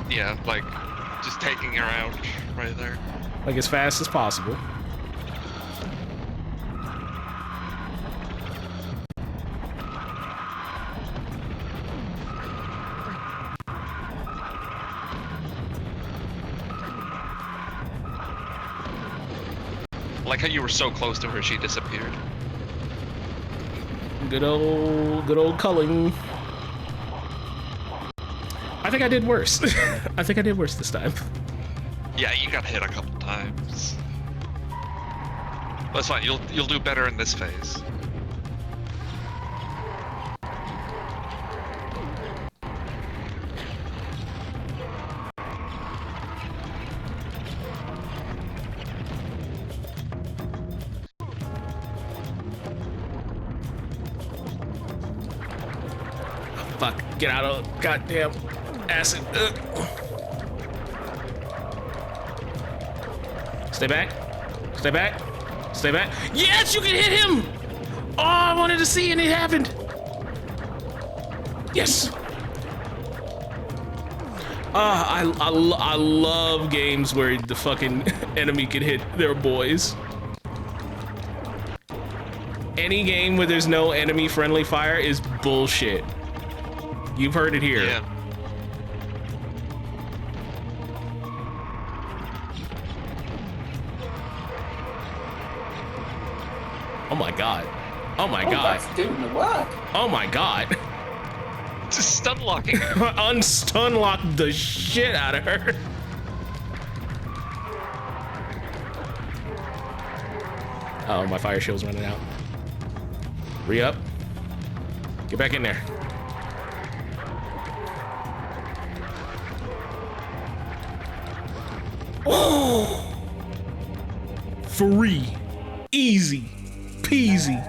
[SPEAKER 5] Yeah, like just taking her out right there.
[SPEAKER 1] Like as fast as possible.
[SPEAKER 5] Like how you were so close to her, she disappeared.
[SPEAKER 1] Good old culling. I think I did worse. I think I did worse this time.
[SPEAKER 5] Yeah, you got hit a couple times. That's fine. You'll do better in this phase.
[SPEAKER 1] Fuck, get out of goddamn acid. Ugh. Stay back. Stay back. Stay back. Yes, you can hit him! Oh, I wanted to see and it happened. Yes. I love games where the fucking enemy can hit their boys. Any game where there's no enemy friendly fire is bullshit. You've heard it here.
[SPEAKER 5] Yeah.
[SPEAKER 1] Oh my god. Oh my god.
[SPEAKER 4] That's doing the work.
[SPEAKER 1] Oh my god.
[SPEAKER 5] Just stun locking.
[SPEAKER 1] Unstun lock the shit out of her. Oh, my fire shield's running out. Re-up. Get back in there. Oh! Free. Easy. Peasy.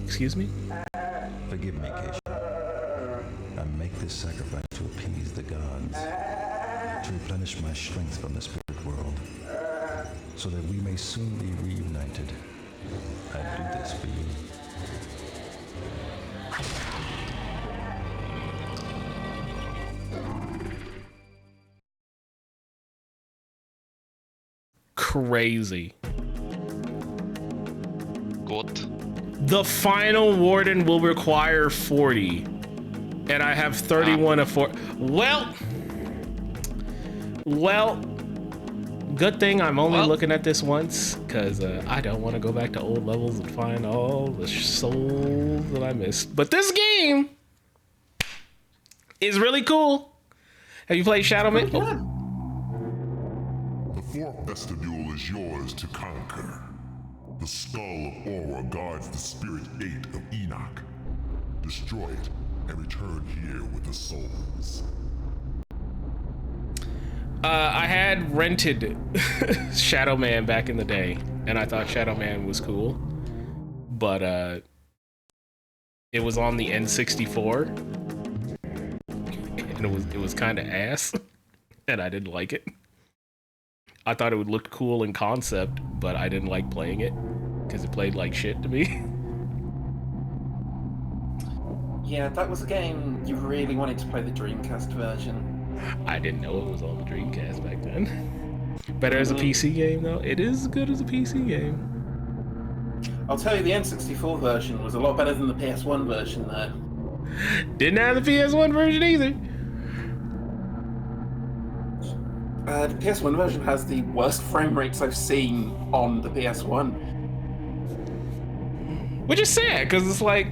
[SPEAKER 1] Excuse me?
[SPEAKER 2] Forgive me, Keisha. I make this sacrifice to appease the gods, to replenish my strength from the spirit world, so that we may soon be reunited. I do this for you.
[SPEAKER 1] Crazy.
[SPEAKER 5] Good.
[SPEAKER 1] The final warden will require 40. And I have 31 of 4. Well, good thing I'm only looking at this once, because I don't want to go back to old levels and find all the souls that I missed. But this game is really cool. Have you played Shadow Man? Oh.
[SPEAKER 6] The fourth vestibule is yours to conquer. The skull of Aura guards the spirit 8 of Enoch. Destroy it and return here with the souls.
[SPEAKER 1] I had rented Shadow Man back in the day, and I thought Shadow Man was cool, but it was on the N64, and it was kind of ass, and I didn't like it. I thought it would look cool in concept, but I didn't like playing it. because it played like shit to me.
[SPEAKER 4] Yeah, that was a game you really wanted to play the Dreamcast version.
[SPEAKER 1] I didn't know it was on the Dreamcast back then. Better as a PC game, though. It is as good as a PC game.
[SPEAKER 4] I'll tell you, the N64 version was a lot better than the PS1 version, though.
[SPEAKER 1] Didn't have the PS1 version either.
[SPEAKER 4] The PS1 version has the worst frame rates I've seen on the PS1.
[SPEAKER 1] Which is sad, because it's like,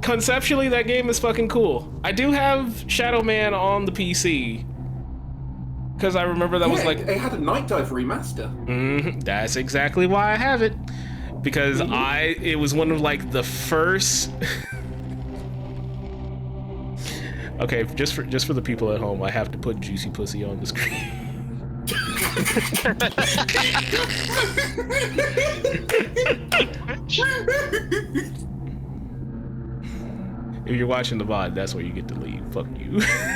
[SPEAKER 1] conceptually, that game is fucking cool. I do have Shadow Man on the PC. Because I remember that was like...
[SPEAKER 4] it had a Night Dive remaster.
[SPEAKER 1] That's exactly why I have it. Because it was one of like the first... Okay, just for the people at home, I have to put Juicy Pussy on the screen. If you're watching the VOD, that's where you get to leave. Fuck you.